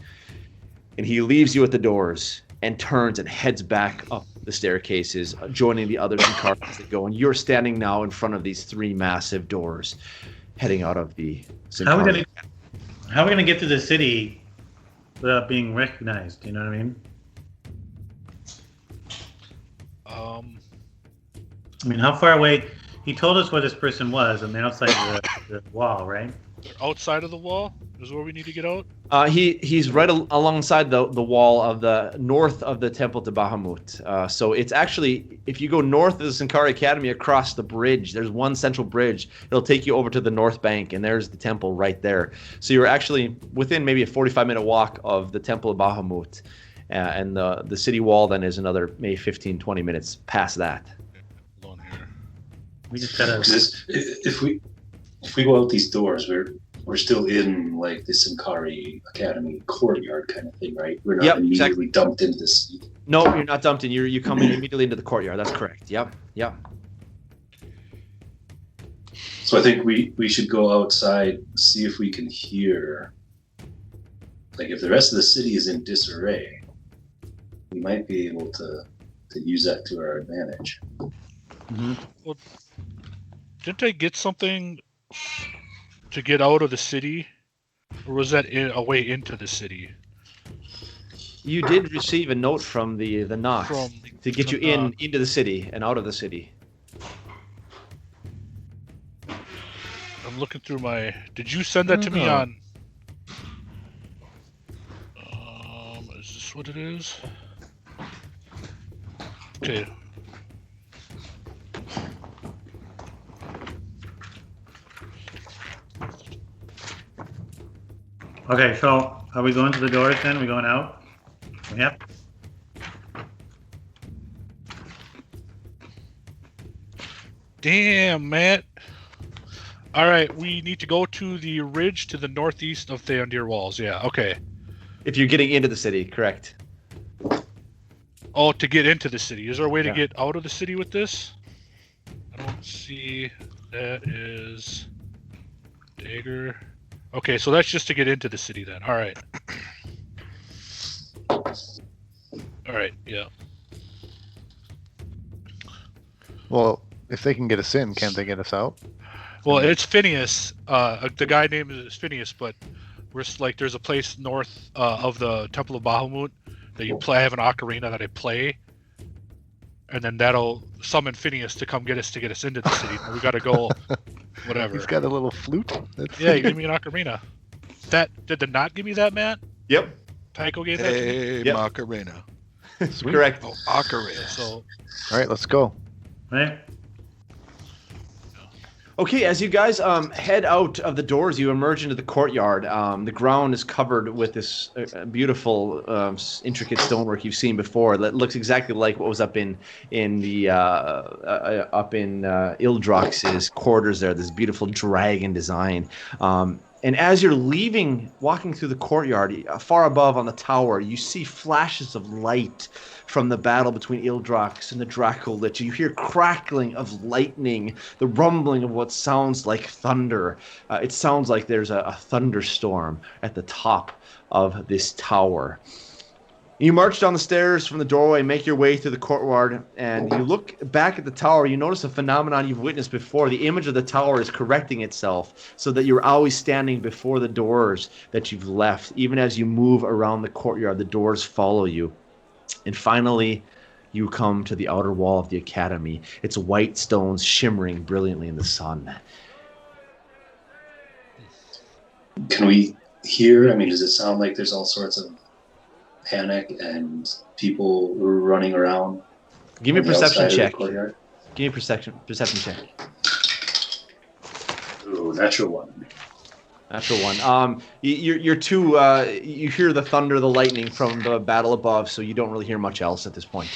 And he leaves you at the doors and turns and heads back up the staircases, joining the others in cars as they go. And you're standing now in front of these 3 massive doors, heading out of the. How are we gonna get to the city without being recognized? You know what I mean? I mean, how far away? He told us where this person was on the outside of the wall, right? Outside of the wall is where we need to get out. He's right alongside the wall of the north of the temple to Bahamut. So it's actually, if you go north of the Synchari Academy across the bridge, there's one central bridge. It'll take you over to the north bank, and there's the temple right there. So you're actually within maybe a 45-minute walk of the temple of Bahamut. And the city wall then is another maybe 15, 20 minutes past that. Hold on here. We just gotta. If we go out these doors, we're still in like the Synchari Academy courtyard kind of thing, right? We're not immediately dumped into this. No, you're not dumped in. You come in immediately into the courtyard. That's correct. Yep. So I think we should go outside, see if we can hear. Like if the rest of the city is in disarray, we might be able to use that to our advantage. Mm-hmm. Well, didn't I get something to get out of the city, or was that a way into the city? You did receive a note from the Nox to get you into the city and out of the city. I'm looking through my. Did you send that to me on? Is this what it is? Okay. Okay, so are we going to the doors then? Are we going out? Yep. Damn, Matt. All right, we need to go to the ridge to the northeast of Theondir walls. Yeah, okay. If you're getting into the city, correct. Oh, to get into the city. Is there a way to get out of the city with this? I don't see. That is dagger. Okay, so that's just to get into the city then. All right. All right. Yeah. Well, if they can get us in, can't they get us out? Well, it's Phineas. The guy named is Phineas, but there's a place north of the Temple of Bahamut that you play. I have an ocarina that I play, and then that'll summon Phineas to come get us into the city. We got to go, whatever. He's got a little flute. Yeah, you give me an ocarina. Did the not give me that, Matt? Yep. Tycho gave that to me. Hey, Yep. Macarena. Sweet. Correct. Oh, ocarina. So All right, let's go. Right? Okay, as you guys head out of the doors, you emerge into the courtyard. The ground is covered with this beautiful, intricate stonework you've seen before. That looks exactly like what was up in Ildrox's quarters there. This beautiful dragon design. And as you're walking through the courtyard, far above on the tower, you see flashes of light from the battle between Ildrox and the Dracolich. You hear crackling of lightning, the rumbling of what sounds like thunder. It sounds like there's a thunderstorm at the top of this tower. You march down the stairs from the doorway, make your way through the courtyard, and you look back at the tower. You notice a phenomenon you've witnessed before. The image of the tower is correcting itself so that you're always standing before the doors that you've left. Even as you move around the courtyard, the doors follow you. And finally, you come to the outer wall of the academy. Its white stones shimmering brilliantly in the sun. Can we hear? I mean, does it sound like there's all sorts of panic and people running around? Give me a perception check. Courtyard? Give me a perception check. Ooh, natural one. Natural one. You hear the thunder, the lightning from the battle above, so you don't really hear much else at this point.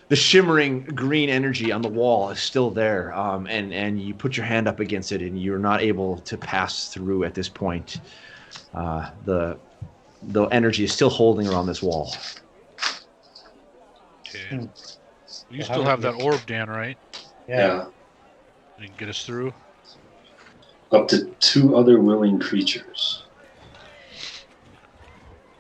The shimmering green energy on the wall is still there, and you put your hand up against it, and you're not able to pass through at this point. The energy is still holding around this wall. okay. You still have that orb, Dan, right? Yeah. You can get us through. Up to 2 other willing creatures.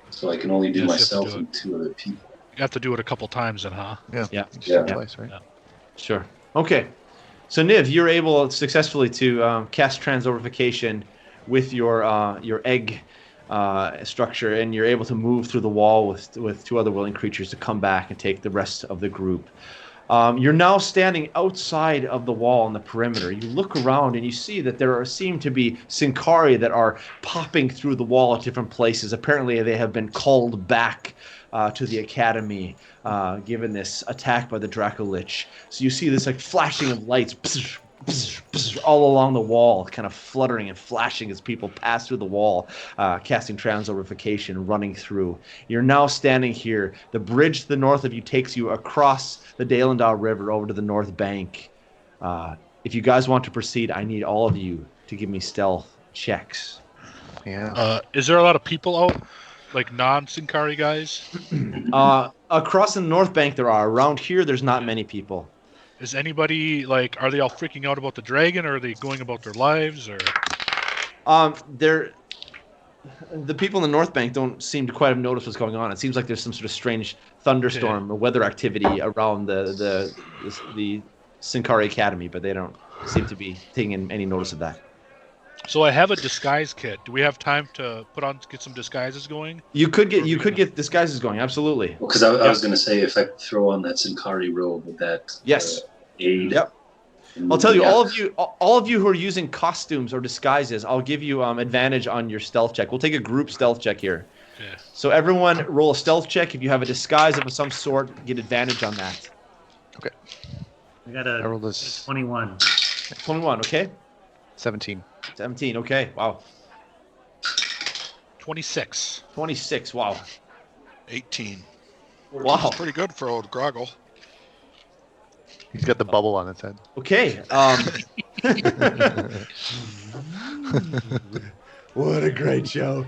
So I can only do Yes, you have to myself do and 2 other people. You have to do it a couple times then, huh? Yeah. Yeah. You start Yeah. twice, right? Yeah. Sure. Okay. So Niv, you're able successfully to cast Transorbification with your egg structure, and you're able to move through the wall with 2 other willing creatures to come back and take the rest of the group. You're now standing outside of the wall on the perimeter. You look around and you see that there seem to be Synchari that are popping through the wall at different places. Apparently they have been called back to the academy, given this attack by the Dracolich. So you see this like flashing of lights all along the wall, kind of fluttering and flashing as people pass through the wall, casting Transorbification, running through. You're now standing here. The bridge to the north of you takes you across the Dalandau River over to the north bank. If you guys want to proceed, I need all of you to give me stealth checks. Yeah. Is there a lot of people out? Like non-Synchari guys? Across the north bank there are. Around here, there's not many people. Is anybody, are they all freaking out about the dragon, or are they going about their lives, or? The people in the North Bank don't seem to quite have noticed what's going on. It seems like there's some sort of strange thunderstorm or weather activity around the Synchari Academy, but they don't seem to be taking any notice of that. So I have a disguise kit. Do we have time to get some disguises going? You could get disguises going, absolutely. Well, because I was going to say, if I throw on that Synchari robe, would that Yes. aid? Yep. I'll tell you, Yeah. all of you who are using costumes or disguises, I'll give you advantage on your stealth check. We'll take a group stealth check here. Okay. So everyone roll a stealth check. If you have a disguise of some sort, get advantage on that. I got I a rolled this 21. 21, okay? 17. 17, okay. Wow. 26. 26, wow. 18. Wow. That's pretty good for old Grogil. He's got the bubble on his head. Okay. What a great show.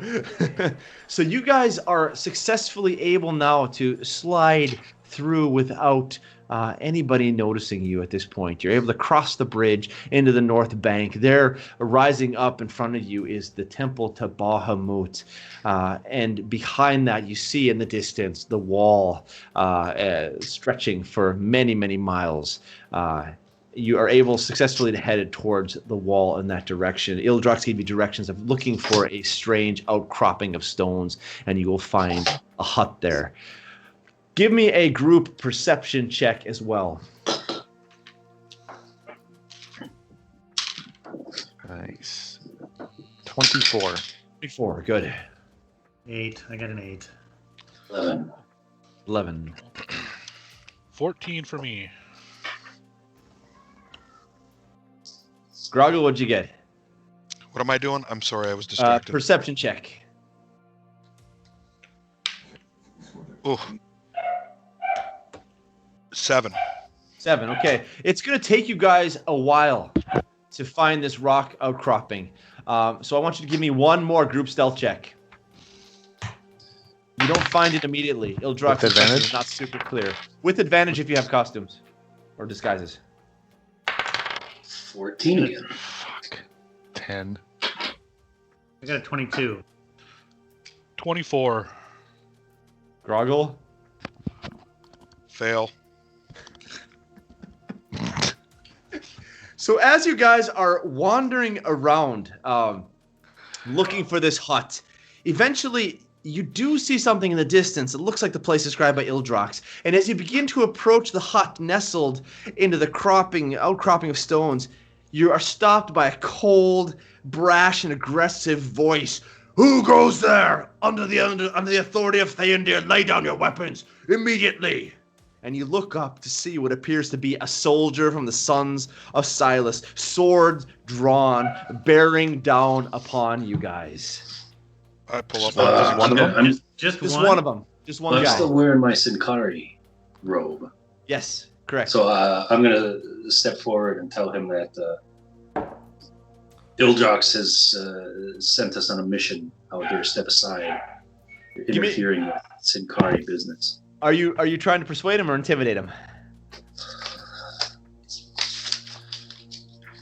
So you guys are successfully able now to slide through without anybody noticing you at this point. You're able to cross the bridge into the north bank. There, rising up in front of you, is the temple to Bahamut. And behind that, you see in the distance the wall stretching for many, many miles. You are able successfully to head towards the wall in that direction. Ildrox gave you directions of looking for a strange outcropping of stones, and you will find a hut there. Give me a group perception check as well. Nice. 24. 24, good. 8. I got an 8. 11. 14 for me. Grogil, what'd you get? What am I doing? I'm sorry, I was distracted. Perception check. Ooh. 7. 7, okay. It's going to take you guys a while to find this rock outcropping. So I want you to give me one more group stealth check. You don't find it immediately. Ildrox With advantage? is not super clear. With advantage if you have costumes or disguises. 14 again. Fuck. 10. I got a 22. 24. Grogil? Fail. So as you guys are wandering around looking for this hut, eventually you do see something in the distance. It looks like the place described by Ildrox. And as you begin to approach the hut nestled into the outcropping of stones, you are stopped by a cold, brash, and aggressive voice. Who goes there? Under the authority of Theondir, lay down your weapons immediately. And you look up to see what appears to be a soldier from the Sons of Silas, swords drawn, bearing down upon you guys. I pull up. Just one of them? Just one of them. Just one I'm guy. still wearing my Synchari robe. Yes, correct. So I'm going to step forward and tell him that Ildrox has sent us on a mission out here. Step aside. You're interfering with Synchari business. Are you trying to persuade him or intimidate him?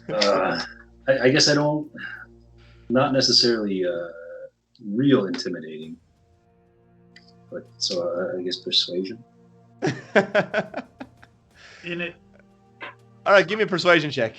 I guess I don't. Not necessarily real intimidating, but so I guess persuasion. In it. All right, give me a persuasion check.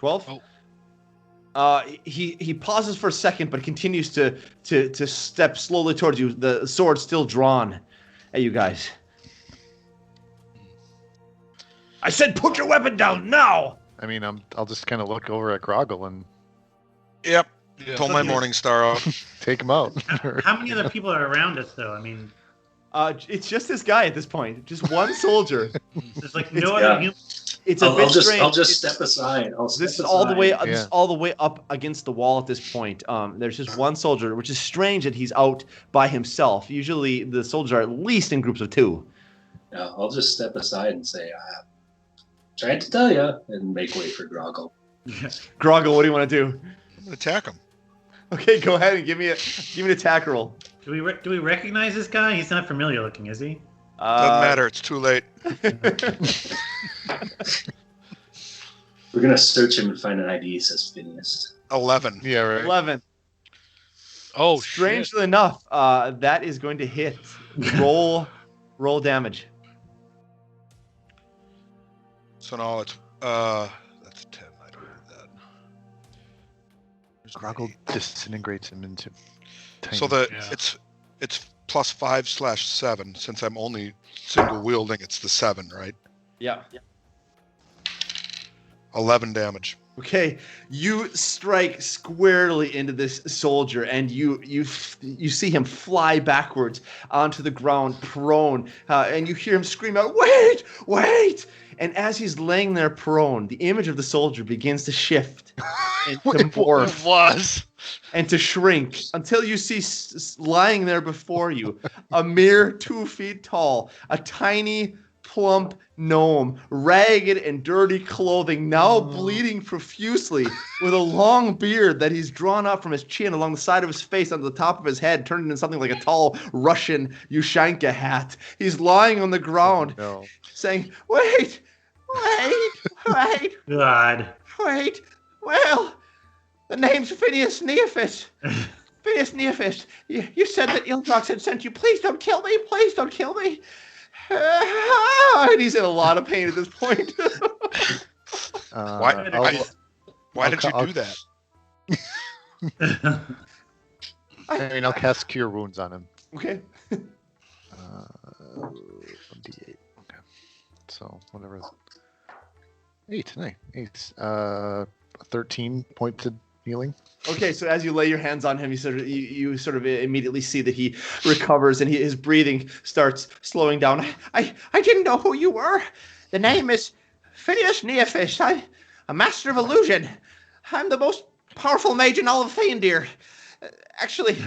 Oh. He pauses for a second, but continues to step slowly towards you. The sword still drawn at you guys. I said, put your weapon down now. I mean, I'll just kind of look over at Grogil and Yep. Yeah. Pull my morning star out. take him out. How many other people are around us, though? I mean, It's just this guy at this point. Just one soldier. there's like no other human. It's a bit strange. I'll just step aside. This is all the way. Yeah. This is all the way up against the wall at this point. There's just one soldier, which is strange that he's out by himself. Usually, the soldiers are at least in groups of two. Yeah, I'll just step aside and say, "Tried to tell you," and make way for Grogil. Grogil, what do you want to do? I'm gonna attack him. Okay, go ahead and give me an attack roll. Do we recognize this guy? He's not familiar looking, is he? Doesn't matter. It's too late. We're gonna search him and find an ID. Says Phineas. 11. Yeah, right. 11. Oh, Strangely enough, that is going to hit. Roll damage. So now it's that's 10. I don't need that. There's Grogil 8. disintegrates him into. Tiny. So it's plus 5/7. Since I'm only single wielding, it's the 7, right? Yeah. 11 damage. Okay, you strike squarely into this soldier, and you see him fly backwards onto the ground, prone, and you hear him scream out, "Wait! Wait!" And as he's laying there prone, the image of the soldier begins to shift and to morph was. and to shrink until you see lying there before you a mere 2 feet tall, a tiny plump gnome, ragged and dirty clothing, now bleeding profusely, with a long beard that he's drawn up from his chin along the side of his face onto the top of his head, turned into something like a tall Russian Ushanka hat. He's lying on the ground, saying, wait, God. wait, well, the name's Phineas Neophyst. Phineas Neophyst, you said that Ildrox had sent you. Please don't kill me. Please don't kill me. And he's in a lot of pain at this point. Why did you do that? I mean, I'll cast Cure Wounds on him. Okay. 1d8. Okay. So, whatever. 8. 13 pointed healing. Okay, so as you lay your hands on him, you sort of immediately see that he recovers and his breathing starts slowing down. I didn't know who you were. The name is Phineas Neophyst. I'm a master of illusion. I'm the most powerful mage in all of Theondir. Actually,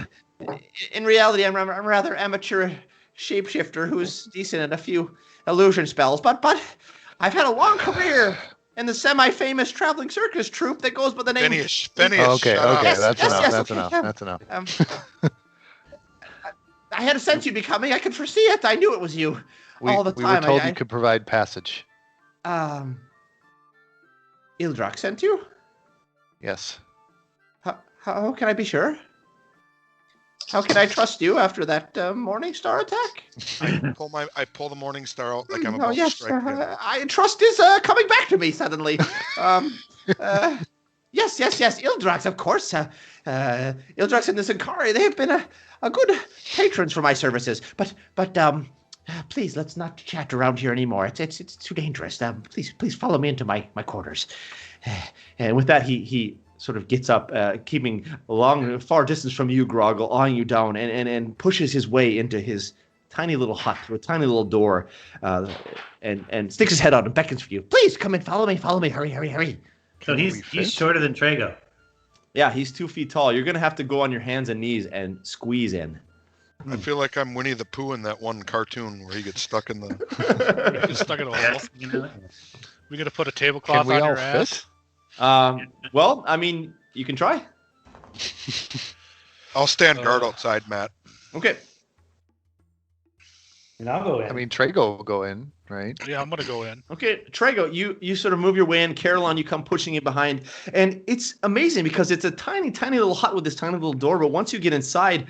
in reality, I'm a rather amateur shapeshifter who's decent at a few illusion spells. But I've had a long career in the semi-famous traveling circus troupe that goes by the name... Phineas, okay, Yes, that's yes, enough. okay. That's enough. I had a sense you'd be coming. I could foresee it. I knew it was you all the time. We were told you could provide passage. Ildrox sent you? Yes. How can I be sure? How can I trust you after that Morningstar attack? I pull the morning star out like I'm about to strike him. Trust is coming back to me suddenly. Yes, Ildrox, of course. Ildrox and the Synchari, they have been a good patrons for my services. But please, let's not chat around here anymore. It's too dangerous. Please follow me into my quarters. And with that, he sort of gets up, keeping far distance from you, Grogil, eyeing you down, and pushes his way into his tiny little hut through a tiny little door, and sticks his head out and beckons for you. Please come in, follow me, hurry. So he's shorter than Trago. Yeah, he's 2 feet tall. You're gonna have to go on your hands and knees and squeeze in. I feel like I'm Winnie the Pooh in that one cartoon where he gets stuck in the... Get stuck in a wall. We gonna put a tablecloth on your ass? Well, I mean, you can try. I'll stand guard outside, Matt. Okay. And I'll go in. I mean, Trago will go in, right? Yeah, I'm gonna go in. Okay, Trago, you sort of move your way in. Caroline, you come pushing it behind. And it's amazing because it's a tiny, tiny little hut with this tiny little door. But once you get inside,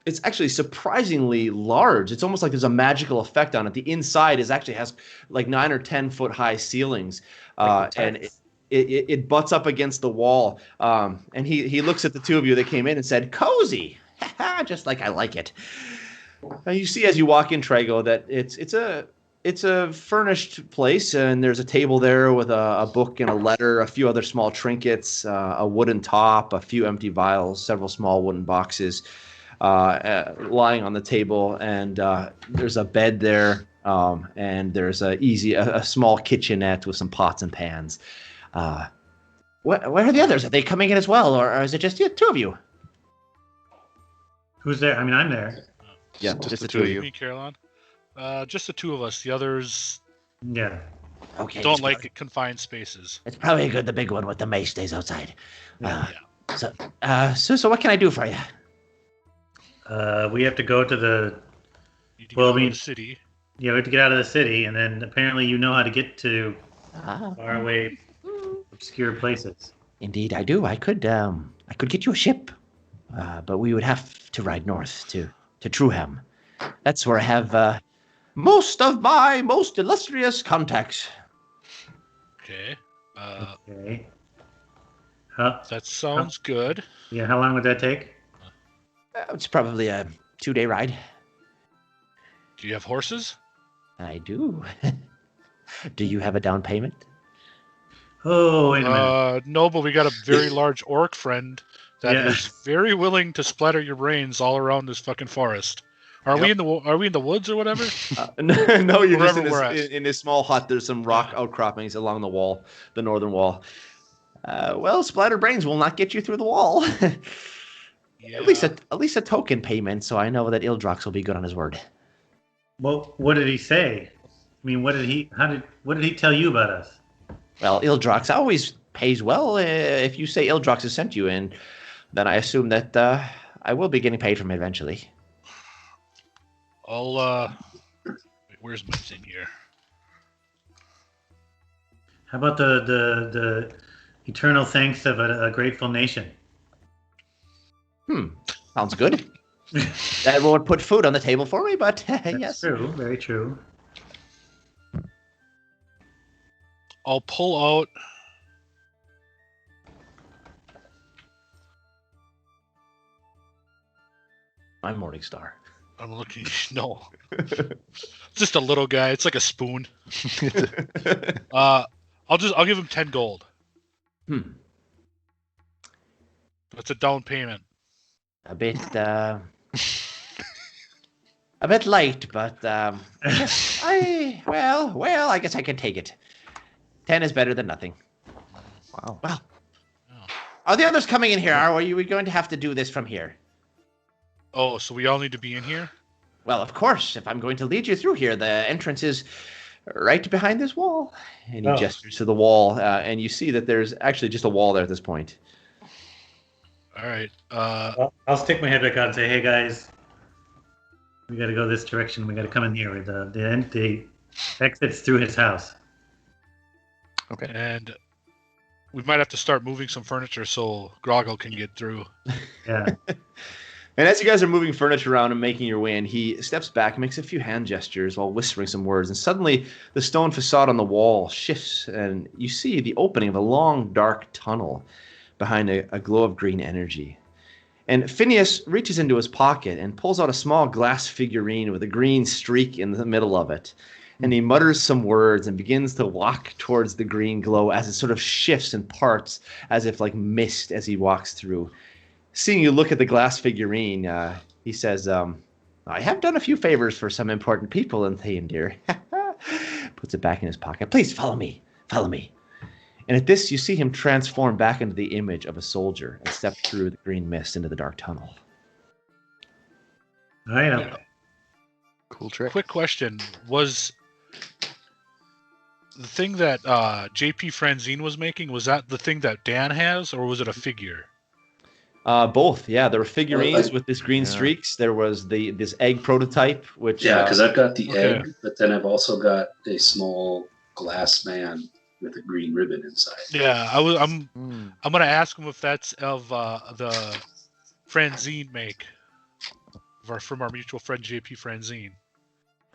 it's actually surprisingly large. It's almost like there's a magical effect on it. The inside has like 9 or 10 foot high ceilings. And it butts up against the wall. And he looks at the two of you that came in and said, cozy, just like I like it. You see as you walk in, Trago, that it's a furnished place, and there's a table there with a book and a letter, a few other small trinkets, a wooden top, a few empty vials, several small wooden boxes lying on the table, and there's a bed there, and there's a small kitchenette with some pots and pans. Where are the others? Are they coming in as well, or is it just you, two of you? Who's there? I mean, I'm there. Yeah, just the two of you. Me, Caroline. Just the two of us. The others Yeah. Okay. don't like confined spaces. It's probably good the big one with the mace stays outside. Yeah. So what can I do for you? We have to go to the... You need to Well, go I mean- to the city. Yeah, we have to get out of the city, and then apparently you know how to get to faraway, obscure places. Indeed, I do. I could get you a ship, but we would have to ride north to Truham. That's where I have most of my most illustrious contacts. Okay. Okay. That sounds good. Yeah, how long would that take? It's probably a 2-day ride. Do you have horses? I do. Do you have a down payment? Oh, wait a minute. No, but we got a very large orc friend that is very willing to splatter your brains all around this fucking forest. Are we in the woods or whatever? No, you're just Wherever we're at. in this small hut. There's some rock outcroppings along the wall, the northern wall. Well, splatter brains will not get you through the wall. Yeah. At least a token payment, so I know that Ildrox will be good on his word. Well, what did he say? mean, what did he tell you about us? Well, Ildrox always pays well. If you say Ildrox has sent you in, then I assume that I will be getting paid from it eventually. I'll wait, where's my thing here? How about the eternal thanks of a grateful nation? Sounds good. That won't put food on the table for me, but That's yes. true. Very true. I'll pull out. My morning star. I'm looking. No, just a little guy. It's like a spoon. I'll give him 10 gold. That's a down payment. A bit light, but I guess I can take it. 10 is better than nothing. Wow. Well, are the others coming in here? Are we going to have to do this from here? Oh, so we all need to be in here? Well, of course. If I'm going to lead you through here, the entrance is right behind this wall. And he gestures to the wall, and you see that there's actually just a wall there at this point. All right. I'll stick my head back out and say, "Hey guys, we got to go this direction. We got to come in here. The exit's through his house." Okay. And we might have to start moving some furniture so Grogil can get through. Yeah. And as you guys are moving furniture around and making your way in, he steps back and makes a few hand gestures while whispering some words. And suddenly, the stone facade on the wall shifts, and you see the opening of a long, dark tunnel behind a glow of green energy. And Phineas reaches into his pocket and pulls out a small glass figurine with a green streak in the middle of it. And he mutters some words and begins to walk towards the green glow as it sort of shifts and parts as if like mist as he walks through. Seeing you look at the glass figurine, he says, I have done a few favors for some important people in Theondir. Puts it back in his pocket. Please follow me. Follow me. And at this, you see him transform back into the image of a soldier and step through the green mist into the dark tunnel. All right. Cool trick. Quick question. Was the thing that JP Franzine was making, was that the thing that Dan has, or was it a figure? Both, yeah. There were figurines with this green streaks. There was this egg prototype, which... Yeah, because I've got the egg, but then I've also got a small glass man with a green ribbon inside. Yeah, I'm gonna ask him if that's of the Franzine make from our mutual friend JP Franzine.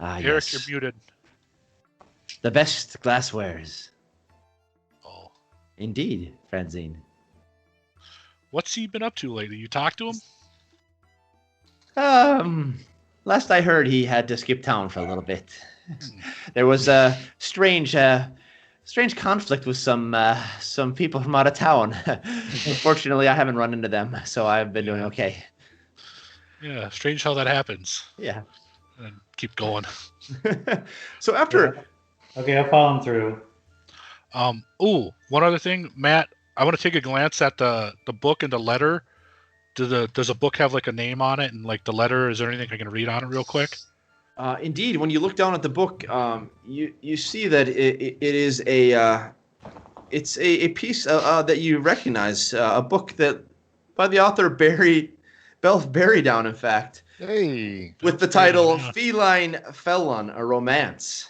Eric, yes. you're muted. The best glasswares. Oh, Indeed, Franzine. what's he been up to lately? You talked to him? Last I heard, he had to skip town for a little bit. There was a strange conflict with some people from out of town. Unfortunately, I haven't run into them, so I've been doing okay. Yeah, strange how that happens. Yeah. And keep going. So after... Yeah. Okay, I'll follow him through. One other thing, Matt. I want to take a glance at the book and the letter. Does a book have like a name on it and like the letter? Is there anything I can read on it real quick? Indeed, when you look down at the book, you see that it is it's a piece that you recognize, a book that by the author Belf Berrydown, in fact, with the title "Feline Felon: A Romance,"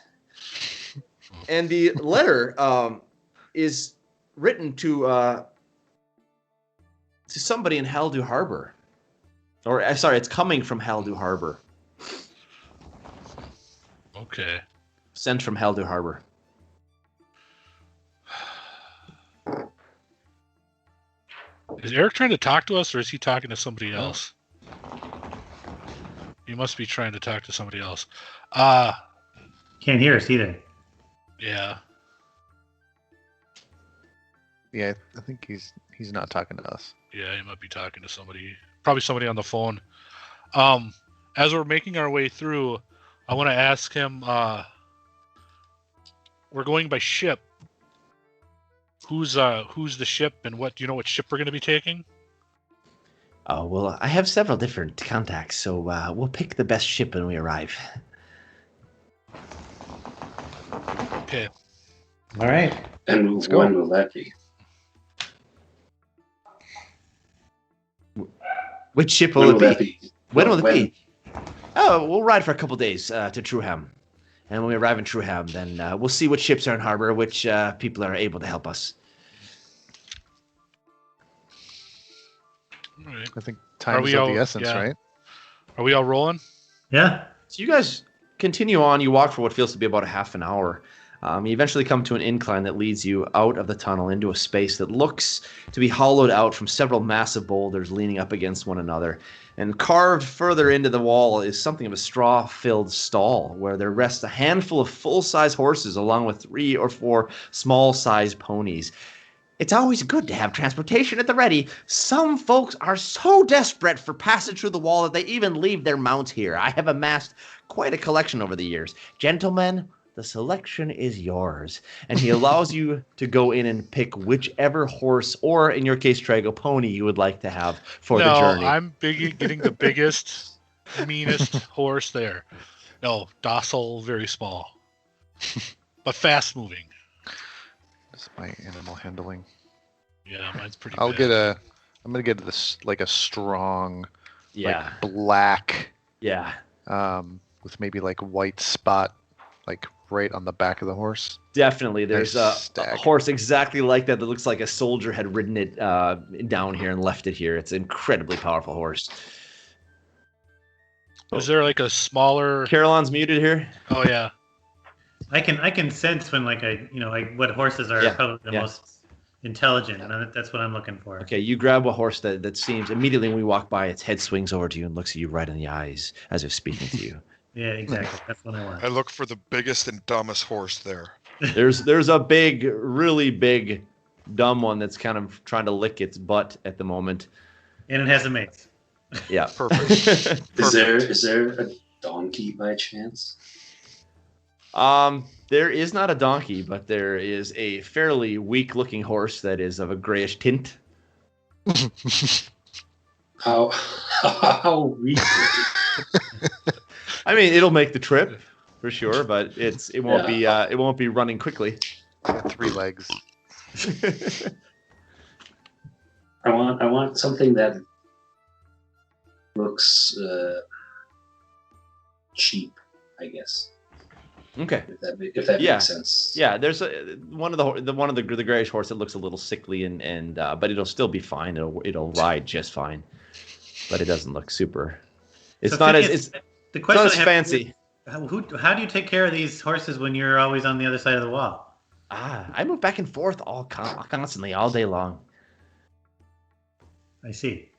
and the letter is written to somebody in Haldu Harbor, or sorry, it's coming from Haldu Harbor. Okay. Sent from Haldu Harbor. Is Eric trying to talk to us, or is he talking to somebody else? He must be trying to talk to somebody else. Can't hear us either. Yeah. Yeah, I think he's not talking to us. Yeah, he might be talking to somebody. Probably somebody on the phone. As we're making our way through, I want to ask him, we're going by ship. Who's the ship, and do you know what ship we're going to be taking? Oh, well, I have several different contacts, so we'll pick the best ship when we arrive. Okay. All right. And go. when will that be? Which ship When will will it that be? be? When will it be? Oh, we'll ride for a couple days to Truham. And when we arrive in Truham, then we'll see which ships are in harbor, which people are able to help us. All right. I think time is of the essence, yeah. right? Are we all rolling? Yeah. So you guys continue on. You walk for what feels to be about a half an hour. You eventually come to an incline that leads you out of the tunnel into a space that looks to be hollowed out from several massive boulders leaning up against one another. And carved further into the wall is something of a straw-filled stall where there rests a handful of full-size horses along with 3 or 4 small-sized ponies. It's always good to have transportation at the ready. Some folks are so desperate for passage through the wall that they even leave their mounts here. I have amassed quite a collection over the years. Gentlemen, the selection is yours. And he allows you to go in and pick whichever horse, or in your case, Trago, pony you would like to have for the journey. No, I'm getting the biggest, meanest horse there. No, docile, very small. But fast moving. That's my animal handling. Yeah, mine's pretty I'm bad. gonna get this like a strong, Yeah. like black, Yeah. with maybe like a white spot, like right on the back of the horse. Definitely. There's Nice a stag. horse exactly like that looks like a soldier had ridden it down here and left it here. It's an incredibly powerful horse. Is there like a smaller? Caroline's muted here. Oh yeah. I can sense when like what horses are Yeah, probably the yeah. most intelligent, and that's what I'm looking for. Okay, you grab a horse that seems immediately when we walk by, its head swings over to you and looks at you right in the eyes as if speaking to you. Yeah, exactly. That's what I want. I look for the biggest and dumbest horse there. There's a big, really big, dumb one that's kind of trying to lick its butt at the moment. And it has a mate. Yeah. Perfect. Is there a donkey by chance? There is not a donkey, but there is a fairly weak-looking horse that is of a grayish tint. How weak? I mean, it'll make the trip for sure, but it won't be running quickly. Got 3 legs. I want something that looks cheap, I guess. Okay. If that Yeah. makes sense. Yeah, there's one of the grayish horse that looks a little sickly and but it'll still be fine. It'll ride just fine, but it doesn't look super. It's So not Phineas, as the it's question not I as have fancy. is, how do you take care of these horses when you're always on the other side of the wall? I move back and forth constantly all day long. I see.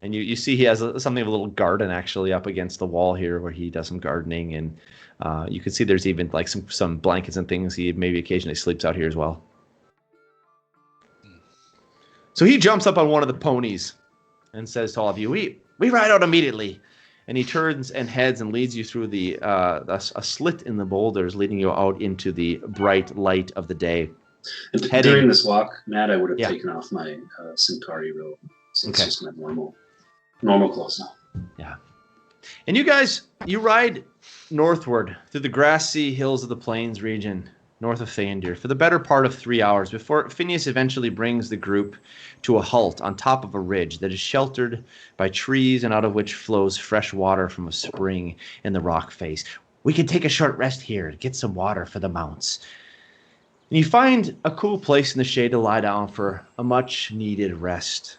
And you see he has something of a little garden actually up against the wall here where he does some gardening, and you can see there's even like some blankets and things. He maybe occasionally sleeps out here as well. So he jumps up on one of the ponies and says to all of you, "We ride out immediately." And he turns and heads and leads you through a slit in the boulders, leading you out into the bright light of the day. And Heading- during this walk, Matt, I would have Yeah. taken off my Synchari robe. So it's Okay. just my normal clothes now. And you ride northward through the grassy hills of the plains region, north of Theondir, for the better part of 3 hours before Phineas eventually brings the group to a halt on top of a ridge that is sheltered by trees and out of which flows fresh water from a spring in the rock face. "We can take a short rest here, get some water for the mounts." And you find a cool place in the shade to lie down for a much-needed rest.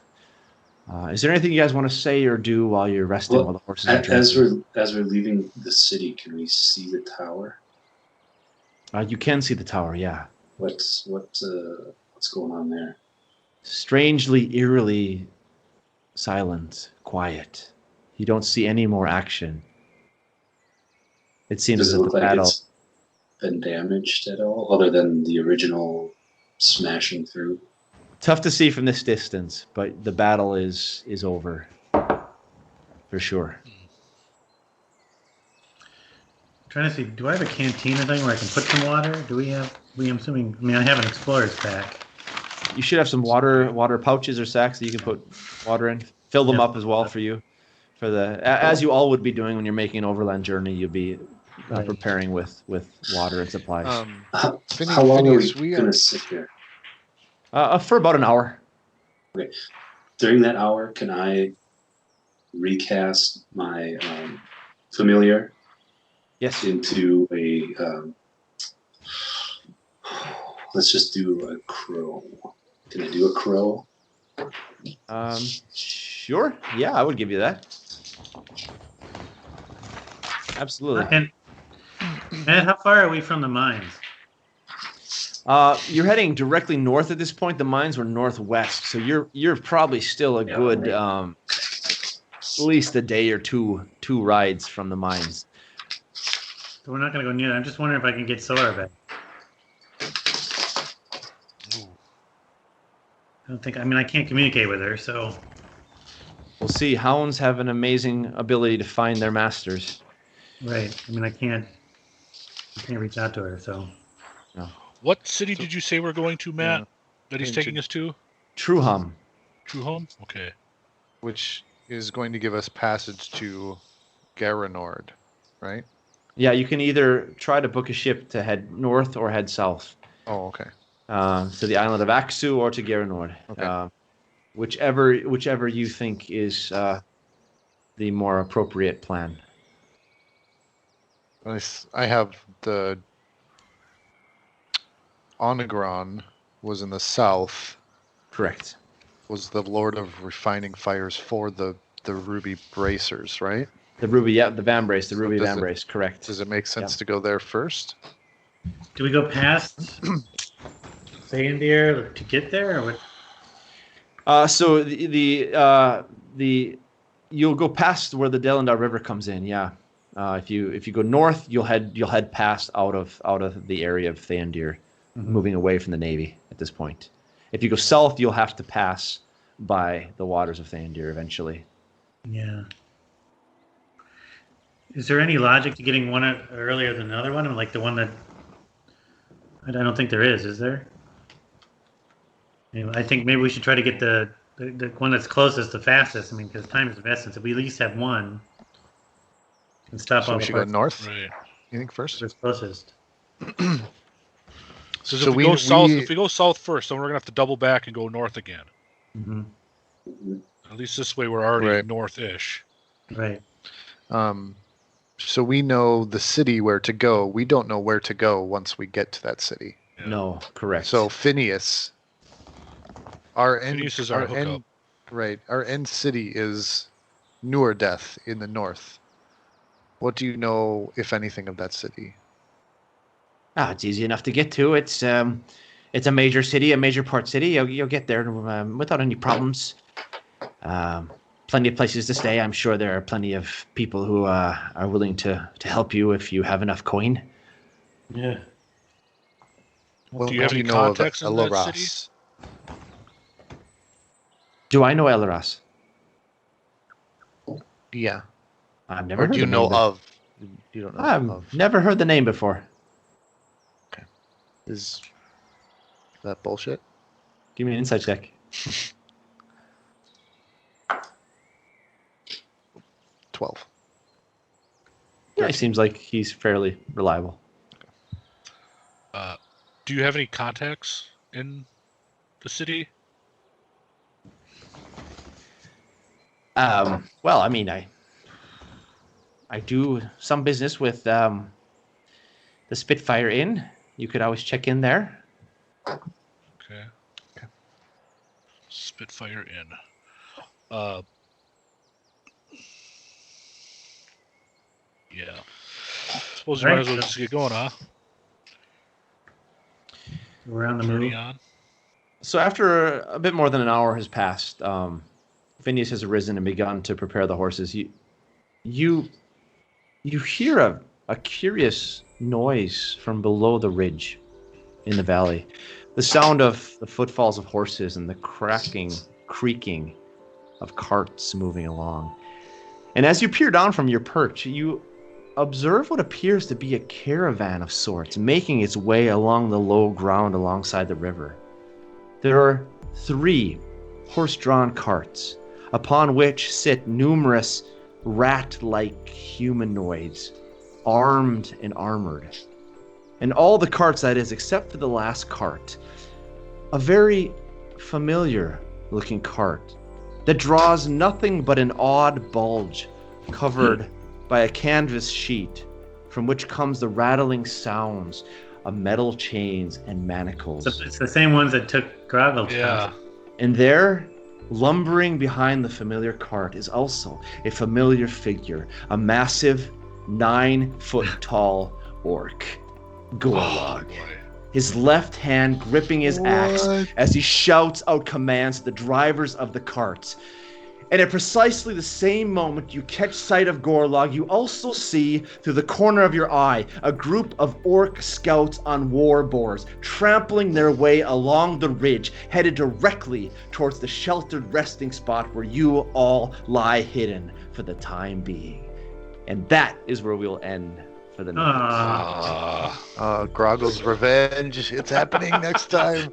Is there anything you guys want to say or do while you're resting while the horses are drinking? As we're leaving the city, can we see the tower? You can see the tower, yeah. What's going on there? Strangely, eerily silent, quiet. You don't see any more action. It seems Does as it if look the like battle. it's been damaged at all, other than the original smashing through? Tough to see from this distance, but the battle is over. For sure. Trying to see, do I have a cantina thing where I can put some water? Do we have? I'm assuming. I mean, I have an explorer's pack. You should have some water pouches or sacks that you can put water in. Fill them Yeah. up as well for you. As you all would be doing when you're making an overland journey, you'll be Right. preparing with water and supplies. How long are Phineas, we going to sit here? For about an hour. During that hour, can I recast my familiar Yes. into a... let's just do a crow. Can I do a crow? Sure. Yeah, I would give you that. Absolutely. And how far are we from the mines? You're heading directly north at this point. The mines were northwest, so you're probably still a good at least a day or two rides from the mines. So we're not going to go near that. I'm just wondering if I can get Sora back. I don't think. I mean, I can't communicate with her, so. We'll see. Hounds have an amazing ability to find their masters. Right. I mean, I can't reach out to her, so. No. What city did you say we're going to, Matt? That he's taking us to? Truham. Truham? Okay. which is going to give us passage to Garanord, right? Yeah, you can either try to book a ship to head north or head south. Oh, okay. To the island of Aksu or to Garanord. Okay. Whichever you think is the more appropriate plan. I have the Onagron was in the south. Correct. Was the Lord of Refining Fires for the Ruby Bracers, right? The Ruby, yeah, the Vambrace, the Ruby does Vambrace, correct. Does it make sense to go there first? Do we go past Theondir to get there, or what? So the you'll go past where the Delendar River comes in. Yeah, if you go north, you'll head past out of the area of Theondir, moving away from the Navy at this point. If you go south, you'll have to pass by the waters of Theondir eventually. Yeah. Is there any logic to getting one earlier than another one? Like the one that I don't think there is there? I think maybe we should try to get the one that's closest, the fastest. I mean, because time is of essence. If we at least have one, and stop So all we the should go parts north. Right. You think first? that's closest. So, So if we go south first, then we're gonna have to double back and go north again. Mm-hmm. At least this way we're already Right. north-ish. Right. So we know the city where to go. We don't know where to go once we get to that city. Yeah. No, correct. So Phineas, our end, Phineas is our hookup. end, right? Our end city is Newerdeath in the north. What do you know, if anything, of that city? it's easy enough to get to. It's a major city, a major port city. You'll get there without any problems. Plenty of places to stay. I'm sure there are plenty of people who are willing to help you if you have enough coin. Yeah. Well, Do you have any know of contacts in that city? Elaras? Do I know Elaras? Yeah. I've never Or heard do you the know name of? You don't know I've of. never heard the name before. Is that bullshit? Give me an insight check. 12. Yeah, he seems like he's fairly reliable. Do you have any contacts in the city? Well, I mean, I do some business with the Spitfire Inn. You could always check in there. Okay. Spitfire Inn. Yeah. Suppose we might as well just get going, huh? We're on the Turning move. on. So after a bit more than an hour has passed, Phineas has arisen and begun to prepare the horses. You hear a curious noise from below the ridge in the valley. The sound of the footfalls of horses and the creaking of carts moving along. And as you peer down from your perch, you observe what appears to be a caravan of sorts making its way along the low ground alongside the river. There are 3 horse-drawn carts, upon which sit numerous rat-like humanoids armed and armored. And all the carts, that is, except for the last cart, a very familiar looking cart that draws nothing but an odd bulge covered by a canvas sheet from which comes the rattling sounds of metal chains and manacles. So it's the same ones that took Grogil to us. And there, lumbering behind the familiar cart, is also a familiar figure, a massive 9-foot-tall orc, Gorlog. His left hand gripping his axe as he shouts out commands to the drivers of the carts. And at precisely the same moment you catch sight of Gorlog, you also see, through the corner of your eye, a group of orc scouts on war boars, trampling their way along the ridge, headed directly towards the sheltered resting spot where you all lie hidden for the time being. And that is where we'll end for the night. Grogil's revenge. It's happening next time.